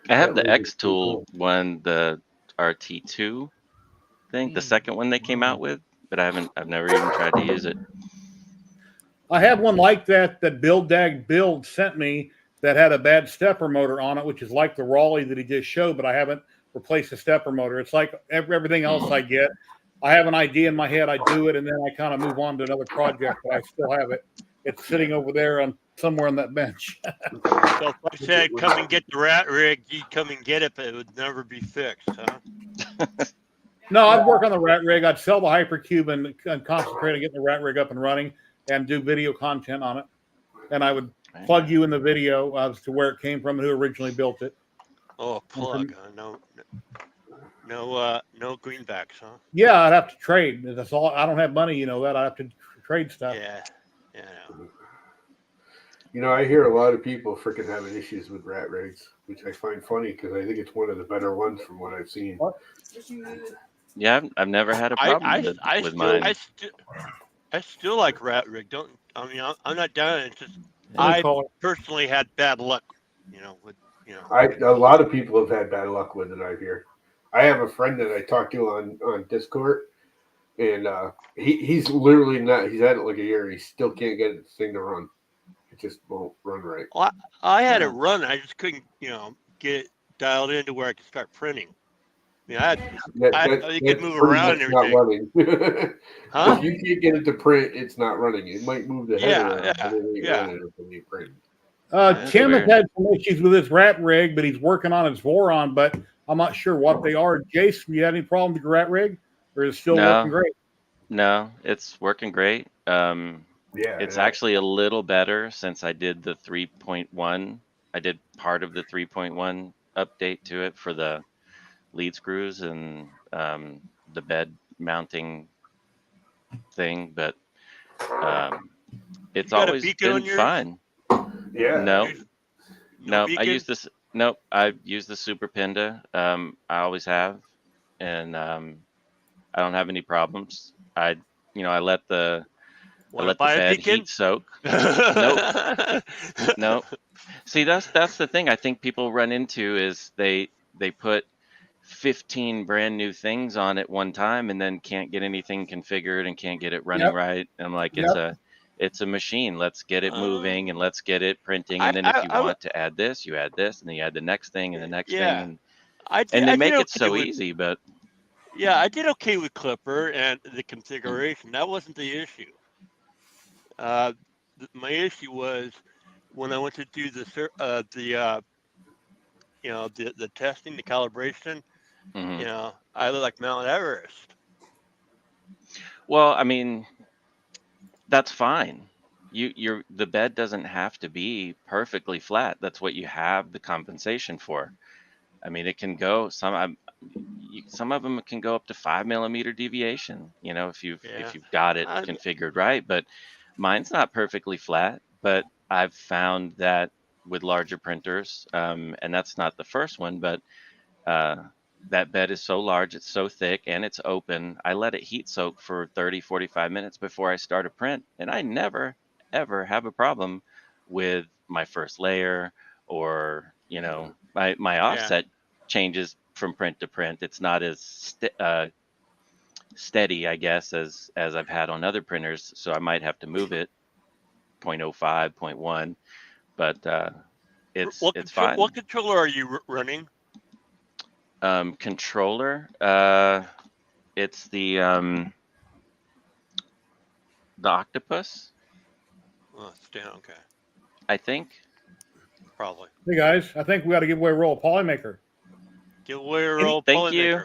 I have that the laser's X pretty tool cool. one, the RT2 thing, the second one they came out with, but I've never even tried to use it. I have one like that Build sent me that had a bad stepper motor on it, which is like the Raleigh that he just showed, but I haven't replaced the stepper motor. It's like everything else I get. I have an idea in my head, I do it, and then I kind of move on to another project, but I still have it. It's sitting over there on somewhere on that bench. So if I said come and get the rat rig, you'd come and get it, but it would never be fixed, huh? No, I'd work on the rat rig. I'd sell the Hypercube and concentrate on getting the rat rig up and running and do video content on it. And I would plug you in the video as to where it came from and who originally built it. Oh, plug, huh? No greenbacks, huh? Yeah, I'd have to trade. That's all. I don't have money, you know that. I have to trade stuff. Yeah. You know, I hear a lot of people freaking having issues with rat rigs, which I find funny because I think it's one of the better ones from what I've seen. Yeah, I've never had a problem with mine. I still like rat rig. I'm not down. It's just I personally had bad luck, A lot of people have had bad luck with it. I hear. I have a friend that I talked to on Discord, and he's literally not. He's had it like a year. He still can't get this thing to run. It just won't run right. Well, I had it run. I just couldn't, get it dialed into where I could start printing. I mean, you could move around and everything. Not running. Huh? If you can't get it to print, it's not running. It might move the head around, but it ain't yeah. running until you print. Tim has had some issues with his rat rig, but he's working on his Voron, but I'm not sure what they are. Jason, you had any problems with your rat rig? Or is it still working great? No, it's working great. It's actually a little better since I did the 3.1. I did part of the 3.1 update to it for the lead screws and the bed mounting thing, but it's always been fine. Yeah. No, I use this. Nope, I use the Super Pinda. I always have, and I don't have any problems. I let the bed heat soak. Nope. See, that's the thing I think people run into is they put 15 brand new things on at one time and then can't get anything configured and can't get it running right. I'm like, it's a machine. Let's get it moving and let's get it printing. And then if you want to add this, you add this, and then you add the next thing and the next thing. And they make it so easy, but yeah, I did okay with Clipper and the configuration. That wasn't the issue. My issue was when I went to do the testing, the calibration. I look like Mount Everest. Well, I mean, that's fine. The bed doesn't have to be perfectly flat. That's what you have the compensation for. I mean, it can go some of them can go up to 5 millimeter deviation. If you've got it configured right. But mine's not perfectly flat. But I've found that with larger printers, and that's not the first one, but that bed is so large, it's so thick, and it's open. I let it heat soak for 30, 45 minutes before I start a print, and I never, ever have a problem with my first layer or, my offset changes from print to print. It's not as steady, I guess, as I've had on other printers. So I might have to move it 0.05, 0.1, but it's fine. What controller are you running? Controller. It's the octopus. Oh, it's down. Okay, I think. probably. Hey guys, I think we got to give away a roll of Polymaker. Give away a roll Thank you.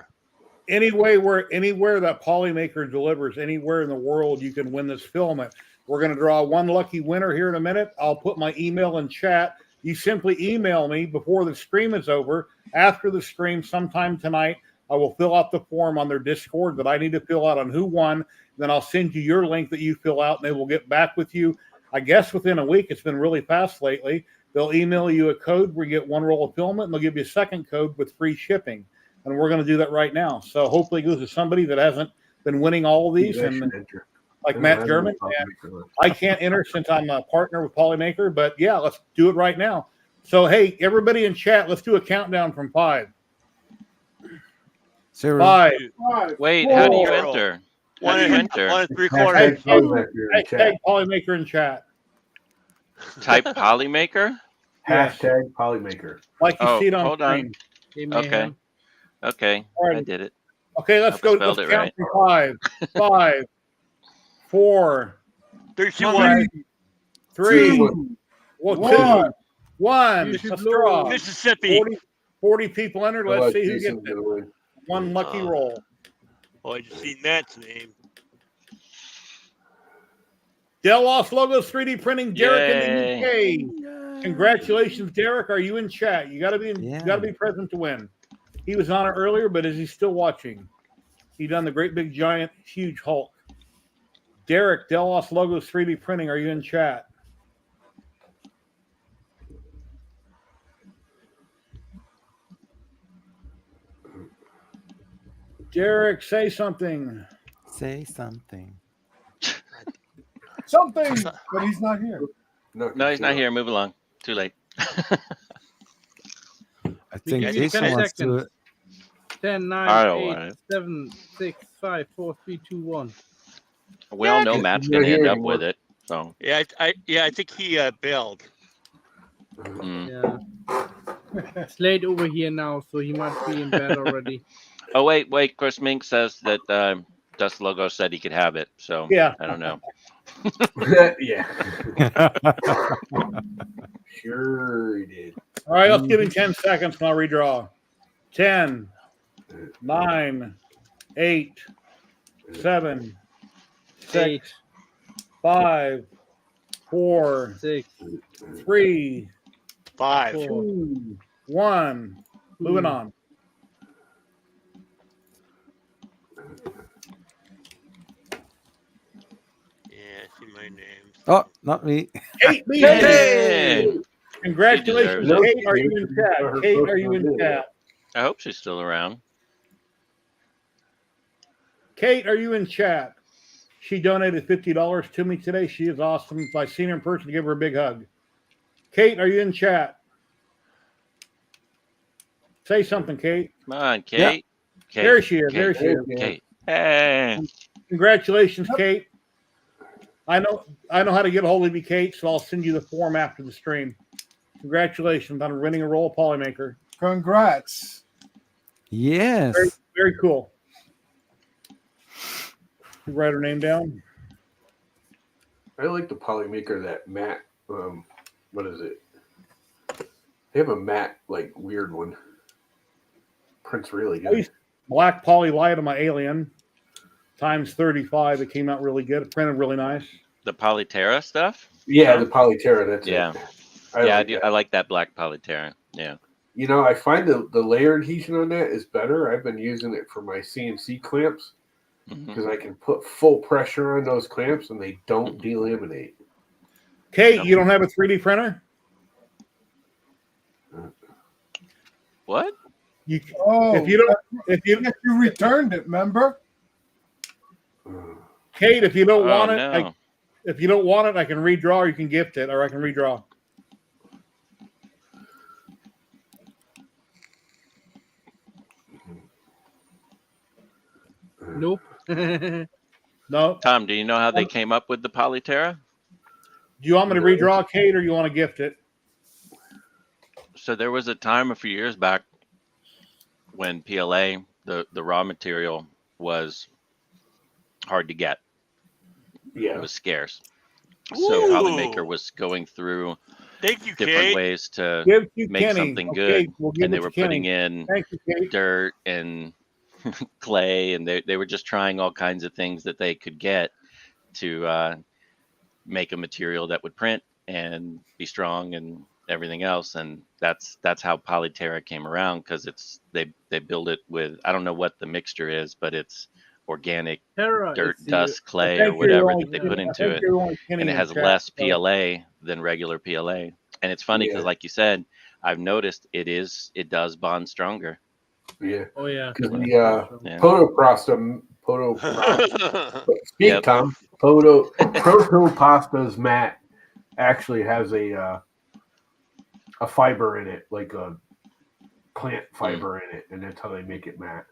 Polymaker. Anywhere that Polymaker delivers, anywhere in the world, you can win this filament. We're going to draw one lucky winner here in a minute. I'll put my email in chat. You simply email me before the stream is over. After the stream, sometime tonight, I will fill out the form on their Discord that I need to fill out on who won. Then I'll send you your link that you fill out, and they will get back with you. I guess within a week. It's been really fast lately. They'll email you a code where you get one roll of filament, and they'll give you a second code with free shipping. And we're going to do that right now. So hopefully it goes to somebody that hasn't been winning all of these. And like Matt German, I can't enter since I'm a partner with Polymaker. But yeah, let's do it right now. So hey, everybody in chat, let's do a countdown from 5. 0. 5. Wait, 4. how do you enter? How do you enter? 1 3/4. Hashtag Polymaker in chat. Type Polymaker. Hashtag Polymaker. Like you see it on hold screen. on. Okay, All right. I did it. Okay, let's Hope I go. spelled Let's it count right. from 5. 5, 4, 3, 2, 1. 3, 2, 1. 1. You should Let's blow. draw. Mississippi. 40 people entered. Let's see who Jason's gets it. gonna win. One lucky roll. Oh, I just seen Matt's name. Delos Logos 3D Printing, Derek in Yay. the UK. Congratulations, Derek. Are you in chat? You got to be you got to be present to win. He was on it earlier, but is he still watching? He done the great big giant huge Hulk. Derek, Delos Logos 3D Printing, are you in chat? Derek, say something. Say something. Something, but he's not here. No, he's not here. Move along. Too late. I think Give me Jason 10 wants seconds. to. 10, I 9, don't 8, want it. 7, 6, 5, 4, 3, 2, 1. We all know Matt's gonna end up with it. So Yeah, I think he bailed. Yeah. It's late over here now, so he might be in bed already. Oh wait. Chris Mink says that Dust Logo said he could have it. So Yeah. I don't know. Yeah. Sure he did. All right, let's give him 10 seconds and I'll redraw. 10, 9, 8, 7, 6, 5, 4, 6, 3, 5. 2, 1. Moving on. Yeah, I see my name. Oh, not me. Kate, Yay! Congratulations, She deserves Kate. Are you in chat? Kate, are you in chat? I hope she's still around. Kate, are you in chat? She donated $50 to me today. She is awesome. If I seen her in person, give her a big hug. Kate, are you in chat? Say something, Kate. Come on, Kate. Yeah. Kate. There she is. Kate. There she is. Kate. Hey. Congratulations, Kate. I know how to get a hold of you, Kate, so I'll send you the form after the stream. Congratulations on winning a roll of Polymaker. Congrats. Yes. Very, very cool. You write her name down. I like the Polymaker that matte. What is it? They have a matte, like weird one. Prints really good. Black poly light on my Alien times 35. It came out really good. It printed really nice. The Polyterra stuff? Yeah, the Polyterra. That's Yeah. it. I like that black Polyterra. Yeah. You know, I find the layer adhesion on that is better. I've been using it for my CNC clamps because I can put full pressure on those clamps and they don't delaminate. Kate, you don't have a 3D printer? What? If you returned it, remember? Kate, if you don't Oh, want it, no. if you don't want it, I can redraw or you can gift it, or I can redraw. Nope. No. Tom, do you know how they came up with the Polyterra? Do you want me to redraw, Kate, or you want to gift it? So there was a time a few years back when PLA, the raw material, was hard to get. Yeah. It was scarce. So Polymaker was going through Thank you, different Kate. ways to Give you make Kenny. something Okay, good, we'll give and they it to were putting Kenny. in Thank you, Kate. dirt and clay, and they were just trying all kinds of things that they could get to make a material that would print and be strong and everything else. And that's how Polyterra came around, because they build it with, I don't know what the mixture is, but it's organic Terra dirt, is dust, clay, I or think you're whatever only that they Kenny- put I into think it, you're only Kenny and it in has the chat, less so- PLA than regular PLA. And it's funny because, Yeah. like you said, I've noticed it does bond stronger. Yeah. Oh yeah. Because the Yeah. Protoprosta. Speak, Yep. Tom. Protopasta's mat actually has a fiber in it, like a plant fiber in it, and that's how they make it matte.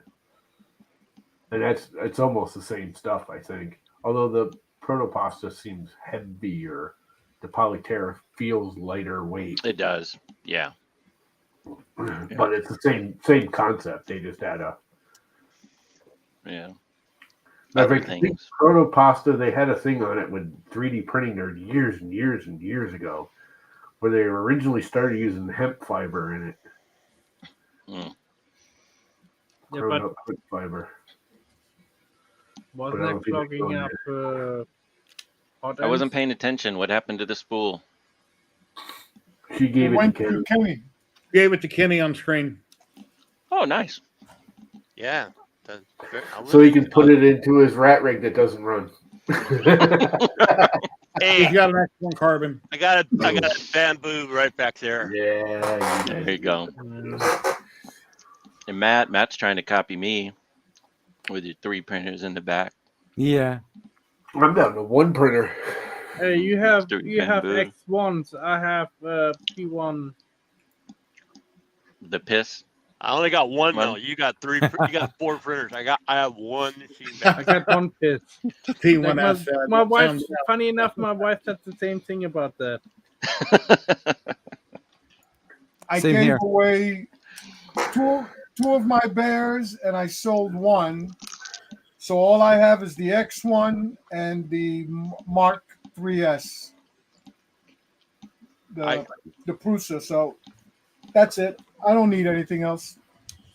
And it's almost the same stuff, I think. Although the Protopasta seems heavier, the Polyterra feels lighter weight. It does. Yeah. But it's the same concept. They just had a Yeah. I Other think things. Protopasta, they had a thing on it with 3D printing there years and years and years ago, where they originally started using hemp fiber in it. Mm. Yeah, Grown but up hemp fiber. wasn't But I that don't think it's clogging on up hot I wasn't ends? paying attention. What happened to the spool? She gave it to went Kenny. to Kenny. Gave it to Kenny on screen. Oh, nice. Yeah. So he can put it into his rat rig that doesn't run. Hey, He's got an excellent carbon. I got a bamboo right back there. Yeah. There you go. And Matt's trying to copy me with your 3 printers in the back. Yeah. I'm down to one printer. Hey, you have Stupid X1s. bamboo. I have P1. The piss. I only got one One. though. You got 3. You got 4 printers. I have one machine back. I got one piss. P1S. My wife. Funny enough, my wife said the same thing about that. I Same gave here. away two of my bears, and I sold one. So all I have is the X1 and the Mark 3S, the Prusa. So that's it. I don't need anything else.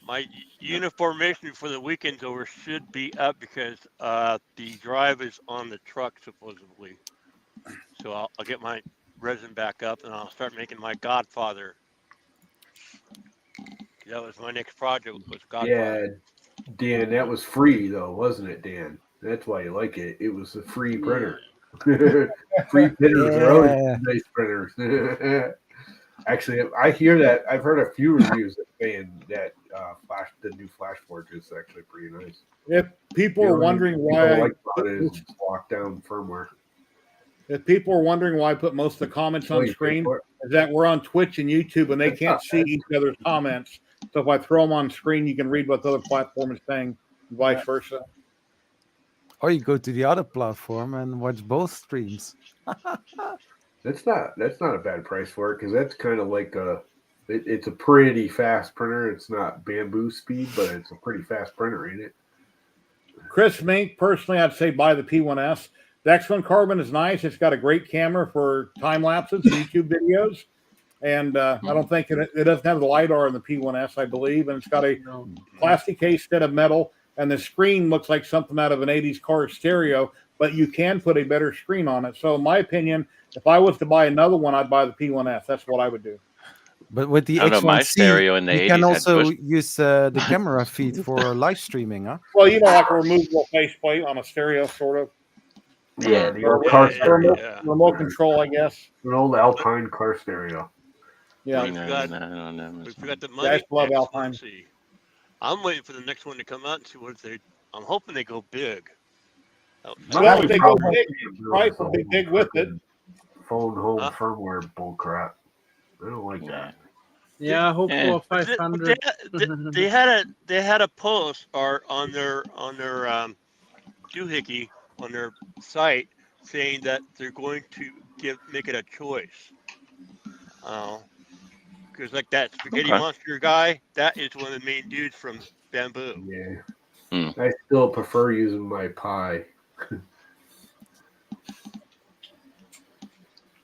My uniformation for the weekend's over should be up because the drive is on the truck supposedly. So I'll get my resin back up and I'll start making my Godfather. That was my next project, was Godfather. Yeah, Dan, that was free though, wasn't it, Dan? That's why you like it. It was a free printer. Free printers are always nice printers. Actually, I hear that. I've heard a few reviews that saying that the new FlashForge is actually pretty nice. If people are wondering why I like about it is just lockdown firmware. If people are wondering why I put most of the comments on you screen, paid for it? is that we're on Twitch and YouTube and they can't see each other's comments. So if I throw them on screen, you can read what the other platform is saying, and vice versa. Or you go to the other platform and watch both streams. That's not a bad price for it because that's kind of like it's a pretty fast printer. It's not bamboo speed, but it's a pretty fast printer, ain't it? Chris Mink, personally, I'd say buy the P1S. The X1 Carbon is nice. It's got a great camera for time lapses and YouTube videos. And I don't think it doesn't have the LiDAR in the P1S, I believe. And it's got a plastic case instead of metal. And the screen looks like something out of an 80s car stereo, but you can put a better screen on it. So in my opinion, if I was to buy another one, I'd buy the P1S. That's what I would do. But with the I don't know, my X1C, stereo in the you 80s can had also push- use the camera feed for live streaming, huh? Well, you know, like a removable faceplate on a stereo, sort of. Yeah, the Or old car yeah, stereo. yeah. remote control, I guess. An old Alpine car stereo. Yeah. We forgot the money. Guys love Next Alpine. one, see. I'm waiting for the next one to come out and see what they. I'm hoping they go big. Well, if they go big, price will be big with it. Phone home firmware bullcrap. I don't like that. Yeah, I hope for 500. They had a post or on their doohickey on their site saying that they're going to make it a choice. Because like that spaghetti monster guy, that is one of the main dudes from Bamboo. Yeah. Hmm. I still prefer using my pie.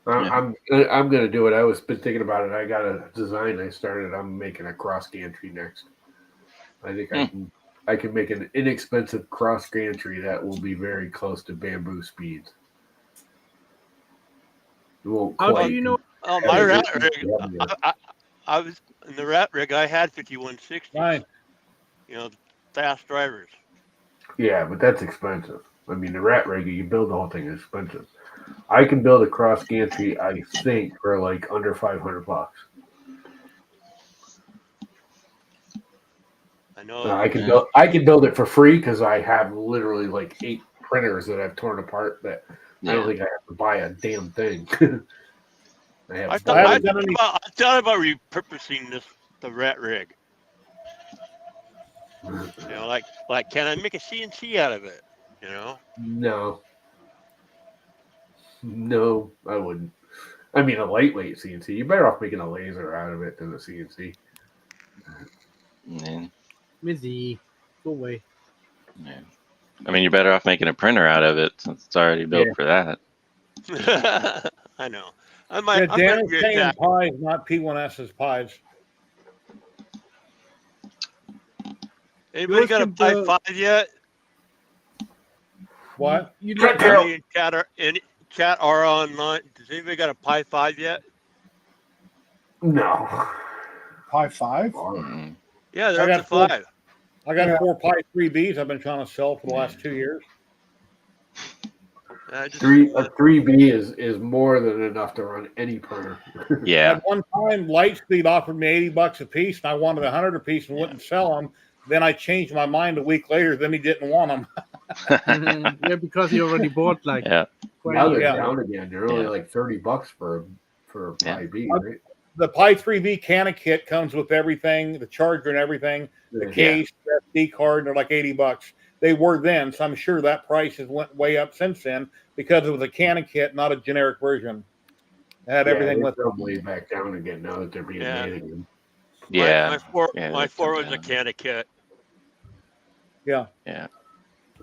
I'm gonna do it. I was been thinking about it. I got a design I started. I'm making a cross gantry next. I think I can make an inexpensive cross gantry that will be very close to Bamboo speeds. It won't How quite. do you know? My rat rig, I was in the rat rig. I had 5160s. Right. You know, fast drivers. Yeah, but that's expensive. I mean, the rat rig, you build the whole thing is expensive. I can build a cross gantry, I think, for like under $500. I know. I can build it for free because I have literally like 8 printers that I've torn apart that I don't think I have to buy a damn thing. I thought about repurposing the rat rig. You know, like can I make a CNC out of it? You know? No, I wouldn't. I mean, a lightweight CNC. You're better off making a laser out of it than a CNC. Mizzy, go away. Yeah. I mean, you're better off making a printer out of it since it's already built for that. I know. Dan's saying pies, not P1S's pies. Anybody got a Pi 5 yet? What? You know, chat are online. Does anybody got a Pi 5 yet? No. Pi 5? Yeah, they're up to 5. I got 4 Pi 3Bs I've been trying to sell for the last 2 years. A 3B is more than enough to run any printer. Yeah. At one time, Lightspeed offered me $80 a piece, and I wanted 100 a piece and wouldn't sell them. Then I changed my mind a week later. Then he didn't want them. Yeah, because he already bought like. Now they're down again. They're only like $30 for a Pi B, right? The Pi 3B Cana kit comes with everything, the charger and everything, the case, the SD card, and they're like $80. They were then, so I'm sure that price has went way up since then because it was a Cana kit, not a generic version. It had everything with it. Way back down again now that they're being made again. Yeah. My 4 was a Cana kit. Yeah. Yeah.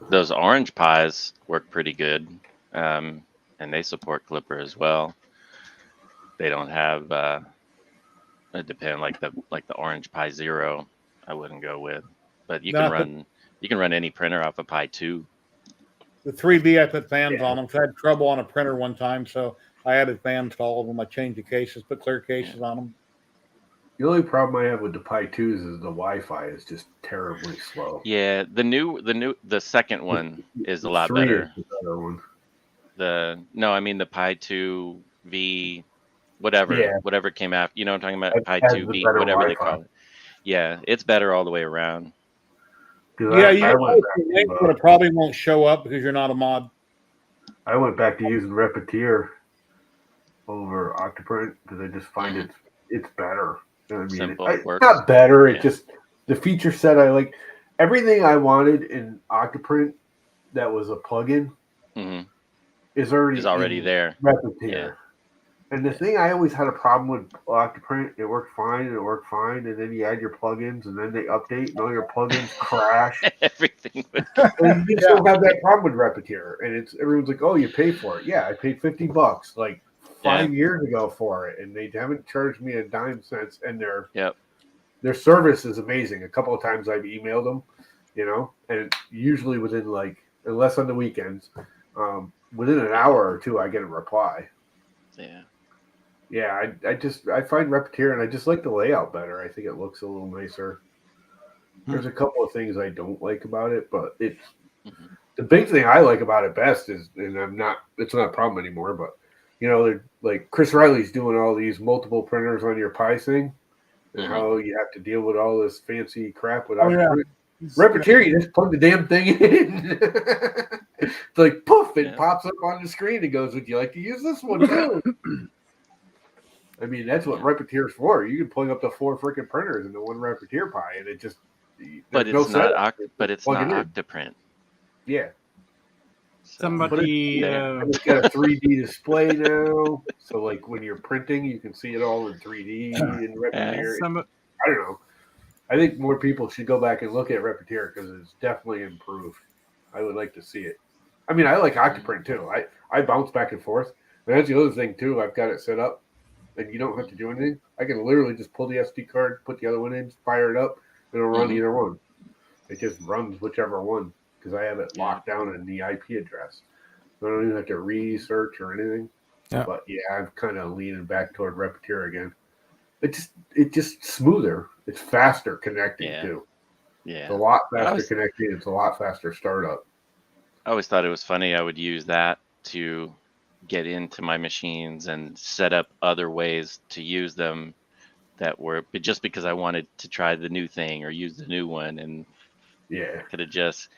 Those orange pies work pretty good. And they support Clipper as well. They don't have it depends like the Orange Pi Zero I wouldn't go with. But you can run any printer off a Pi 2. The 3B I put fans on them because I had trouble on a printer one time, so I added fans to all of them. I changed the cases, put clear cases on them. The only problem I have with the Pi 2s is the Wi-Fi is just terribly slow. Yeah, the second one is a lot better. Is the better one. I mean the Pi 2 V, whatever came after. You know what I'm talking about? Pi 2 V, whatever Wi-Fi. They call it. Yeah, it's better all the way around. Yeah, you can post a link, but it probably won't show up because you're not a mod. I went back to using Repetier over Octoprint because I just find it's better. You know what I mean? Simple, it's not better. It just the feature set I like. Everything I wanted in Octoprint that was a plugin is already there. Repetier. Yeah. And the thing I always had a problem with Octoprint, it worked fine, and then you add your plugins, and then they update, and all your plugins crash. Everything would. And you still have that problem with Repetier, and everyone's like, "Oh, you pay for it." Yeah, I paid $50 like 5 years ago for it, and they haven't charged me a dime since. And their service is amazing. A couple of times I've emailed them, and usually within unless on the weekends, within an hour or two, I get a reply. Yeah. Yeah, I find Repetier, and I just like the layout better. I think it looks a little nicer. There's a couple of things I don't like about it, but it's the big thing I like about it best is, and it's not a problem anymore, but they're like Chris Riley's doing all these multiple printers on your Pi thing, and how you have to deal with all this fancy crap without Repetier. You just plug the damn thing in. It's like poof, it pops up on the screen and goes, "Would you like to use this one too?" I mean, that's what Repetier's for. You can plug up the 4 freaking printers into one Repetier Pi, and it just. But it's not Octoprint. Yeah. Somebody. It's got a 3D display now, so like when you're printing, you can see it all in 3D in Repetier. I don't know. I think more people should go back and look at Repetier because it's definitely improved. I would like to see it. I mean, I like Octoprint too. I bounce back and forth. And that's the other thing too. I've got it set up, and you don't have to do anything. I can literally just pull the SD card, put the other one in, fire it up, and it'll run either one. It just runs whichever one because I have it locked down in the IP address. So I don't even have to research or anything. Yeah. But yeah, I'm kind of leaning back toward Repetier again. It's just smoother. It's faster connecting too. Yeah. It's a lot faster connecting. It's a lot faster startup. I always thought it was funny. I would use that to get into my machines and set up other ways to use them that were just because I wanted to try the new thing or use the new one. And yeah, could have just,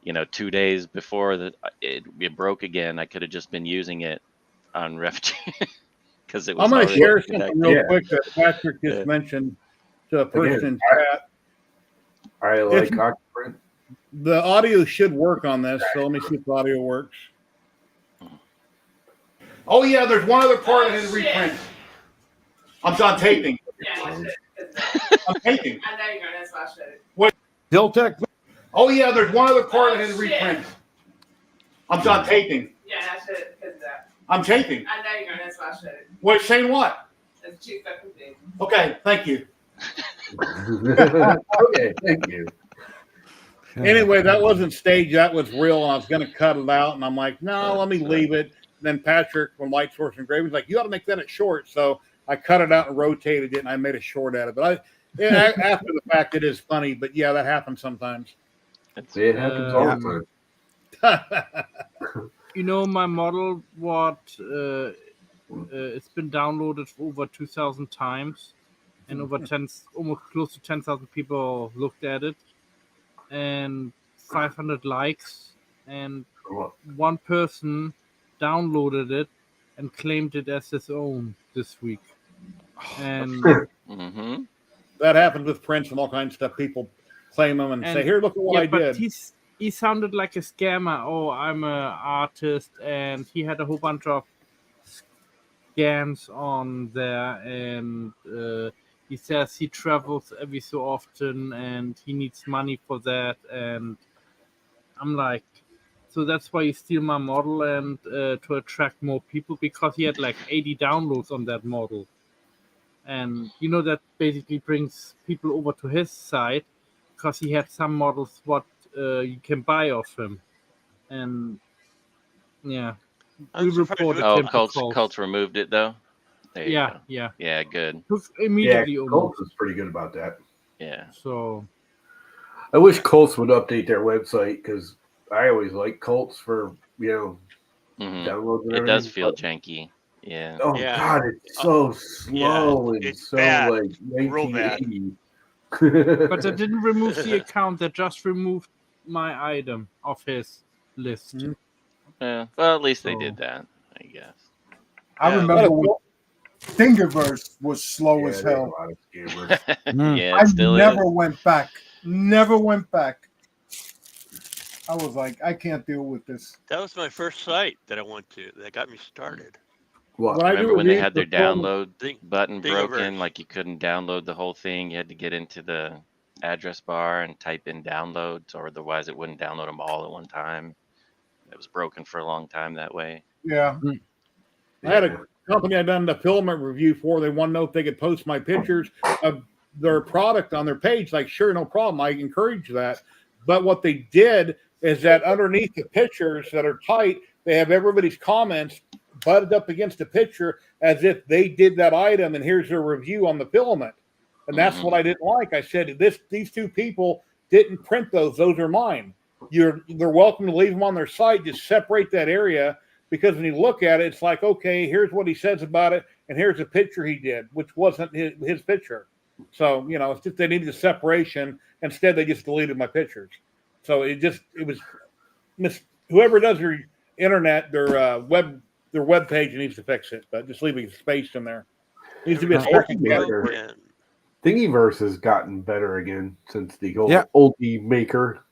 2 days before it broke again, I could have just been using it on Repetier because it was. I'm going to share something connected. real quick that Patrick just mentioned to a person in chat. I like Octoprint. The audio should work on this, so let me see if the audio works. Oh yeah, there's one other part I had to reprint. I'm done taping. Yeah, I'm taping. I know you're going to slash it. What? Diltech? Oh yeah, there's one other part I had to reprint. I'm done taping. Yeah, that's it because of that. I'm taping. I know you're going to slash it. Wait, saying what? It's too fucking big. Okay, thank you. Okay, thank you. Anyway, that wasn't staged. That was real. And I was going to cut it out. And I'm like, no, let me leave it. And then Patrick from Light Source Engraving was like, you ought to make that a short. So I cut it out and rotated it, and I made a short out of it. After the fact, it is funny. But, yeah, that happens sometimes. It happens all the time. My model, it's been downloaded for over 2,000 times. And almost close to 10,000 people looked at it. And 500 likes, and one person downloaded it and claimed it as his own this week. And that happens with prints and all kinds of stuff. People claim them and say, "Here, look at what I did." He sounded like a scammer. Oh, I'm an artist, and he had a whole bunch of scams on there, and he says he travels every so often and he needs money for that. And I'm like, so that's why you steal my model and to attract more people, because he had like 80 downloads on that model. And that basically brings people over to his side because he had some models what you can buy off him. And yeah, we reported him to Colts removed it though. Yeah. Yeah, good. Immediately. Yeah, Colts is pretty good about that. Yeah. So I wish Colts would update their website because I always like Colts for downloads. And it does feel janky. Yeah. Oh God, it's so slow and it's so bad. like Real bad. 1980. But I didn't remove the account. That just removed my item off his list. Mm-hmm. Yeah. Well, at least they did that, I guess. I remember when Thingiverse was slow as hell. Yeah, I still never went back. Never went back. I was like, I can't deal with this. That was my first site that I went to. That got me started. Remember when they had their download button Thingiverse. broken? Like you couldn't download the whole thing. You had to get into the address bar and type in downloads, or otherwise it wouldn't download them all at one time. It was broken for a long time that way. Yeah. I had a company I done the filament review for. They want to know if they could post my pictures of their product on their page. Like, sure, no problem. I encourage that. But what they did is that underneath the pictures that are tight, they have everybody's comments butted up against the picture as if they did that item, and here's their review on the filament. And that's what I didn't like. I said, these two people didn't print those. Those are mine. They're welcome to leave them on their site. Just separate that area, because when you look at it, it's like, okay, here's what he says about it, and here's a picture he did, which wasn't his picture. So, it's just they needed a separation. Instead, they just deleted my pictures. So it was whoever does their internet, their web page needs to fix it, but just leaving space in there. It needs to be a second category. Thingiverse has gotten better again since the old oldie maker.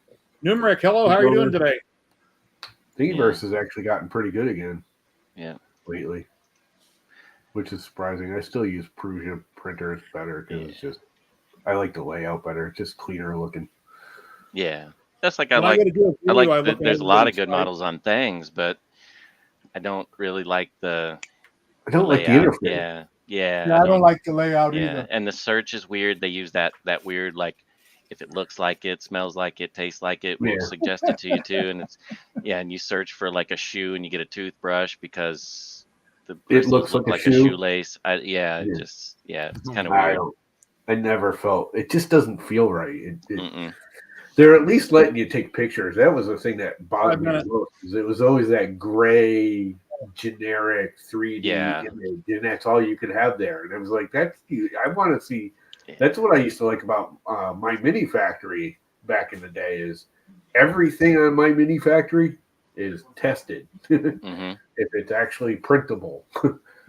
Numeric, hello, how are you doing today? Thingiverse has actually gotten pretty good again. Yeah. Lately, which is surprising. I still use Prusa printers better because it's just I like the layout better. It's just cleaner looking. Yeah. That's like I When I like. go to do a I video, like. look at There's a lot of everybody's good site. models on things, but I don't really like the. I don't like the layout. interface. Yeah. Yeah. Yeah, I don't like the layout Yeah, either. and the search is weird. They use that weird, like, if it looks like it, smells like it, tastes like it, will Yeah. suggest it to you too. And it's and you search for like a shoe and you get a toothbrush because the It bristles looks look like a like a shoe. shoelace. Yeah. It's kind of I weird. don't. I never felt it. Just doesn't feel right. Mm-mm. They're at least letting you take pictures. That was the thing that bothered me the 5 minutes. most. Is it was always that gray, generic 3D Yeah. image, and that's all you could have there. And it was like, that's I want to see. Yeah. That's what I used to like about my Mini Factory back in the day. Is everything on my Mini Factory is tested Mm-hmm. if it's actually printable.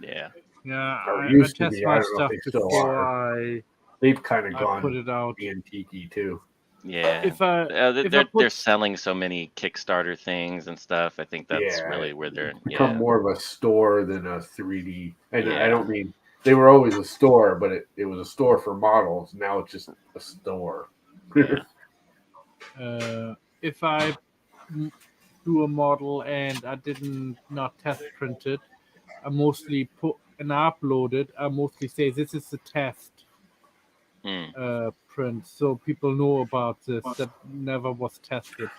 Yeah. Yeah, Or I used to test be. I my don't know if stuff they still before are. They've kind of I gone put it out. antique too. Yeah. If I They're put selling so many Kickstarter things and stuff. I think that's Yeah, really where they're become more of a store than a 3D. And I Yeah. don't mean they were always a store, but it was a store for models. Now it's just a store. Yeah. If I do a model and I not test print it, I mostly put and upload it. I mostly say this is a test print, so people know about this that never was tested.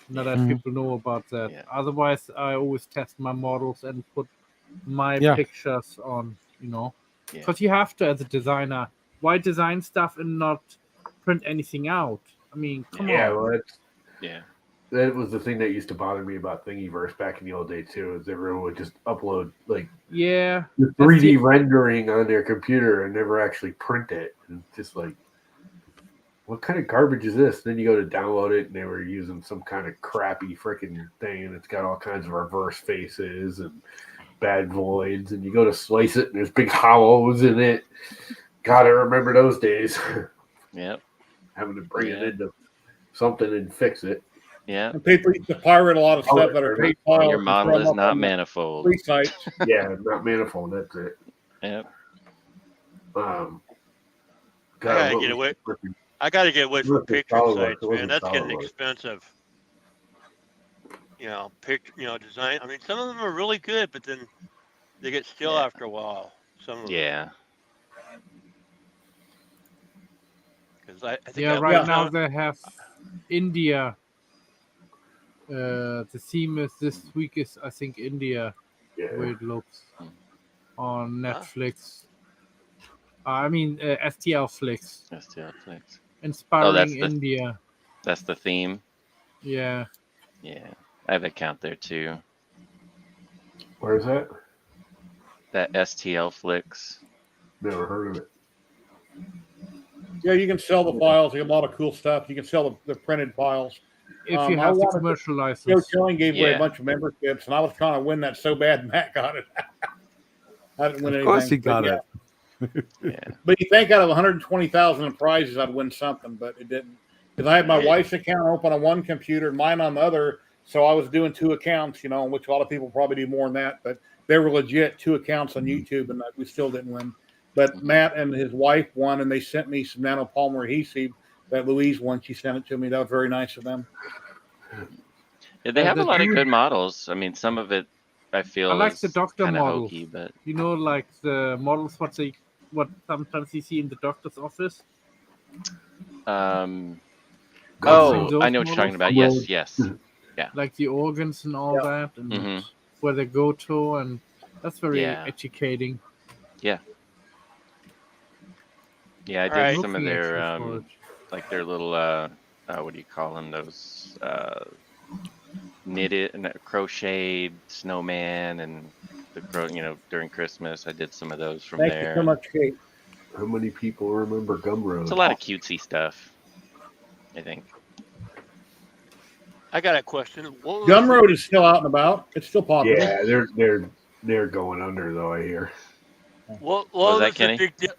Now that people know about that. Yeah. Otherwise, I always test my models and put my Yeah. pictures on. Yeah. Because you have to as a designer. Why design stuff and not print anything out? I mean, come Yeah, on. well, Yeah. that was the thing that used to bother me about Thingiverse back in the old days too. Is everyone would just upload like Yeah. the 3D rendering on their computer and never actually print it. And it's just like, what kind of garbage is this? Then you go to download it, and they were using some kind of crappy freaking thing, and it's got all kinds of reverse faces and bad voids. And you go to slice it, and there's big hollows in it. God, I remember those days. Yep. Having to bring it into something and fix it. Yeah. And people used to pirate a lot of stuff that are paid files. Your and model throw them is up not on the manifold. free sites. Yeah, not manifold. That's it. Yep. God, I gotta get away from Look, it's picture SolidWorks. sites, It man. wasn't That's getting SolidWorks. expensive. Design. I mean, some of them are really good, but then they get still after a while. Some of them. Yeah. Because I think Right now they have India. The theme is this week is I think India, the way it looks on Netflix. I mean STL Flix. STL Flix. Inspiring India. That's the theme. Yeah. Yeah. I have an account there too. Where is that? That STL Flix. Never heard of it. Yeah, you can sell the files. You have a lot of cool stuff. You can sell the printed files. If you have the commercial license. Joe Chilling gave away a bunch of memberships, and I was trying to win that so bad, Matt got it. I didn't win anything. Of course he got it. Yeah. But you think out of 120,000 in prizes, I'd win something, but it didn't. Because I had my wife's account open on one computer and mine on the other, so I was doing 2 accounts, which a lot of people probably do more than that, but they were legit 2 accounts on YouTube, and we still didn't win. But Matt and his wife won, and they sent me some nanopolymer adhesive that Louise won. She sent it to me. That was very nice of them. Yeah, they have a lot of good models. I mean, some of it I feel I like is the doctor kinda models. hokey, but Like the models what sometimes you see in the doctor's office. I know what you're talking about. Yes. Yeah. Like the organs and all that, and where they go to, and that's very educating. Yeah. Yeah, I did some of their like their little what do you call them? Those knitted and crocheted snowman and the during Christmas I did some of those from Thank there. you so much, Kate. How many people remember Gumroad? It's a lot of cutesy stuff, I think. I got a question. Gumroad is still out and about. It's still popular. Yeah, they're going under though. I hear. What was that, the Kenny? big deal?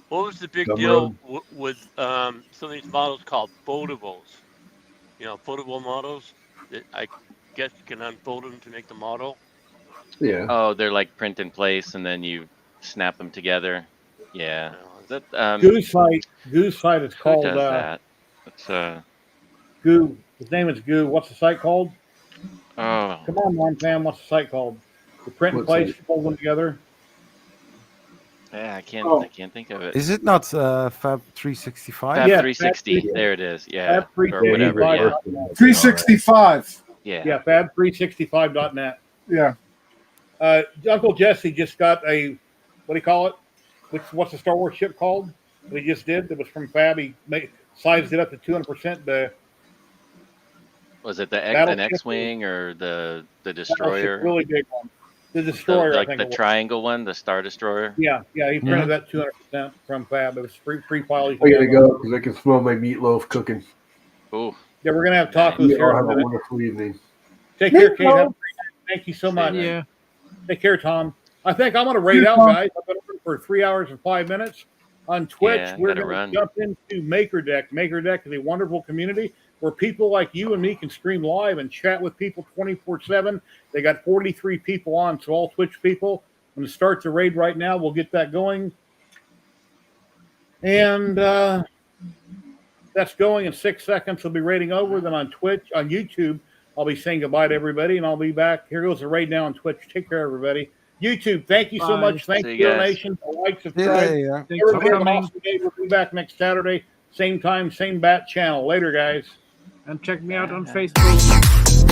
What was the big Gumroad? deal with some of these models called foldables? Foldable models. I guess you can unfold them to make the model. Yeah. Oh, they're like print in place, and then you snap them together. Yeah. That Goose site is who called does that? It's Goo. His name is Goo. What's the site called? oh Come on, Mom Fam. What's the site called? The print in What place, site? fold them together. yeah, I Oh. can't think of it. Is it not Fab 365? Fab Yeah, 360. Fab There it is. Yeah, Fab 365. or whatever. Yeah, 365. yeah. Yeah, fab365.net. Yeah. Uncle Jesse just got a, what do you call it? What's the Star Wars ship called? That he just did. That was from Fab. He sized it up to 200%. The Was it the Battleship an X-wing or the battleship, destroyer? really big one. The destroyer, I Like think the it was. triangle one, the Star Destroyer. Yeah, he printed that 200% from Fab. It was free file. You I can gotta download. go because I can smell my meatloaf cooking. Ooh, Yeah, we're gonna have nice. tacos You here all in a have a minute. wonderful evening. Take care, Kate. Have a great night. Thank you so See much. you. Yeah. Take care, Tom. I think I'm gonna raid out, guys. I've been over for 3 hours and 5 minutes. On Twitch, Yeah, I we're gotta going to run. jump into MakerDeck. MakerDeck is a wonderful community where people like you and me can stream live and chat with people 24/7. They got 43 people on, so all Twitch people. I'm going to start the raid right now. We'll get that going. And that's going in 6 seconds. We'll be raiding over. Then on Twitch, on YouTube, I'll be saying goodbye to everybody, and I'll be back. Here goes the raid now on Twitch. Take care, everybody. YouTube, thank you so Bye. much. Thank See you you for guys. donations, the likes, Yeah, subscribe. yeah. Thanks for Everybody have an coming. awesome day. We'll be back next Saturday. Same time, same bat channel. Later, guys. And check me out on Facebook.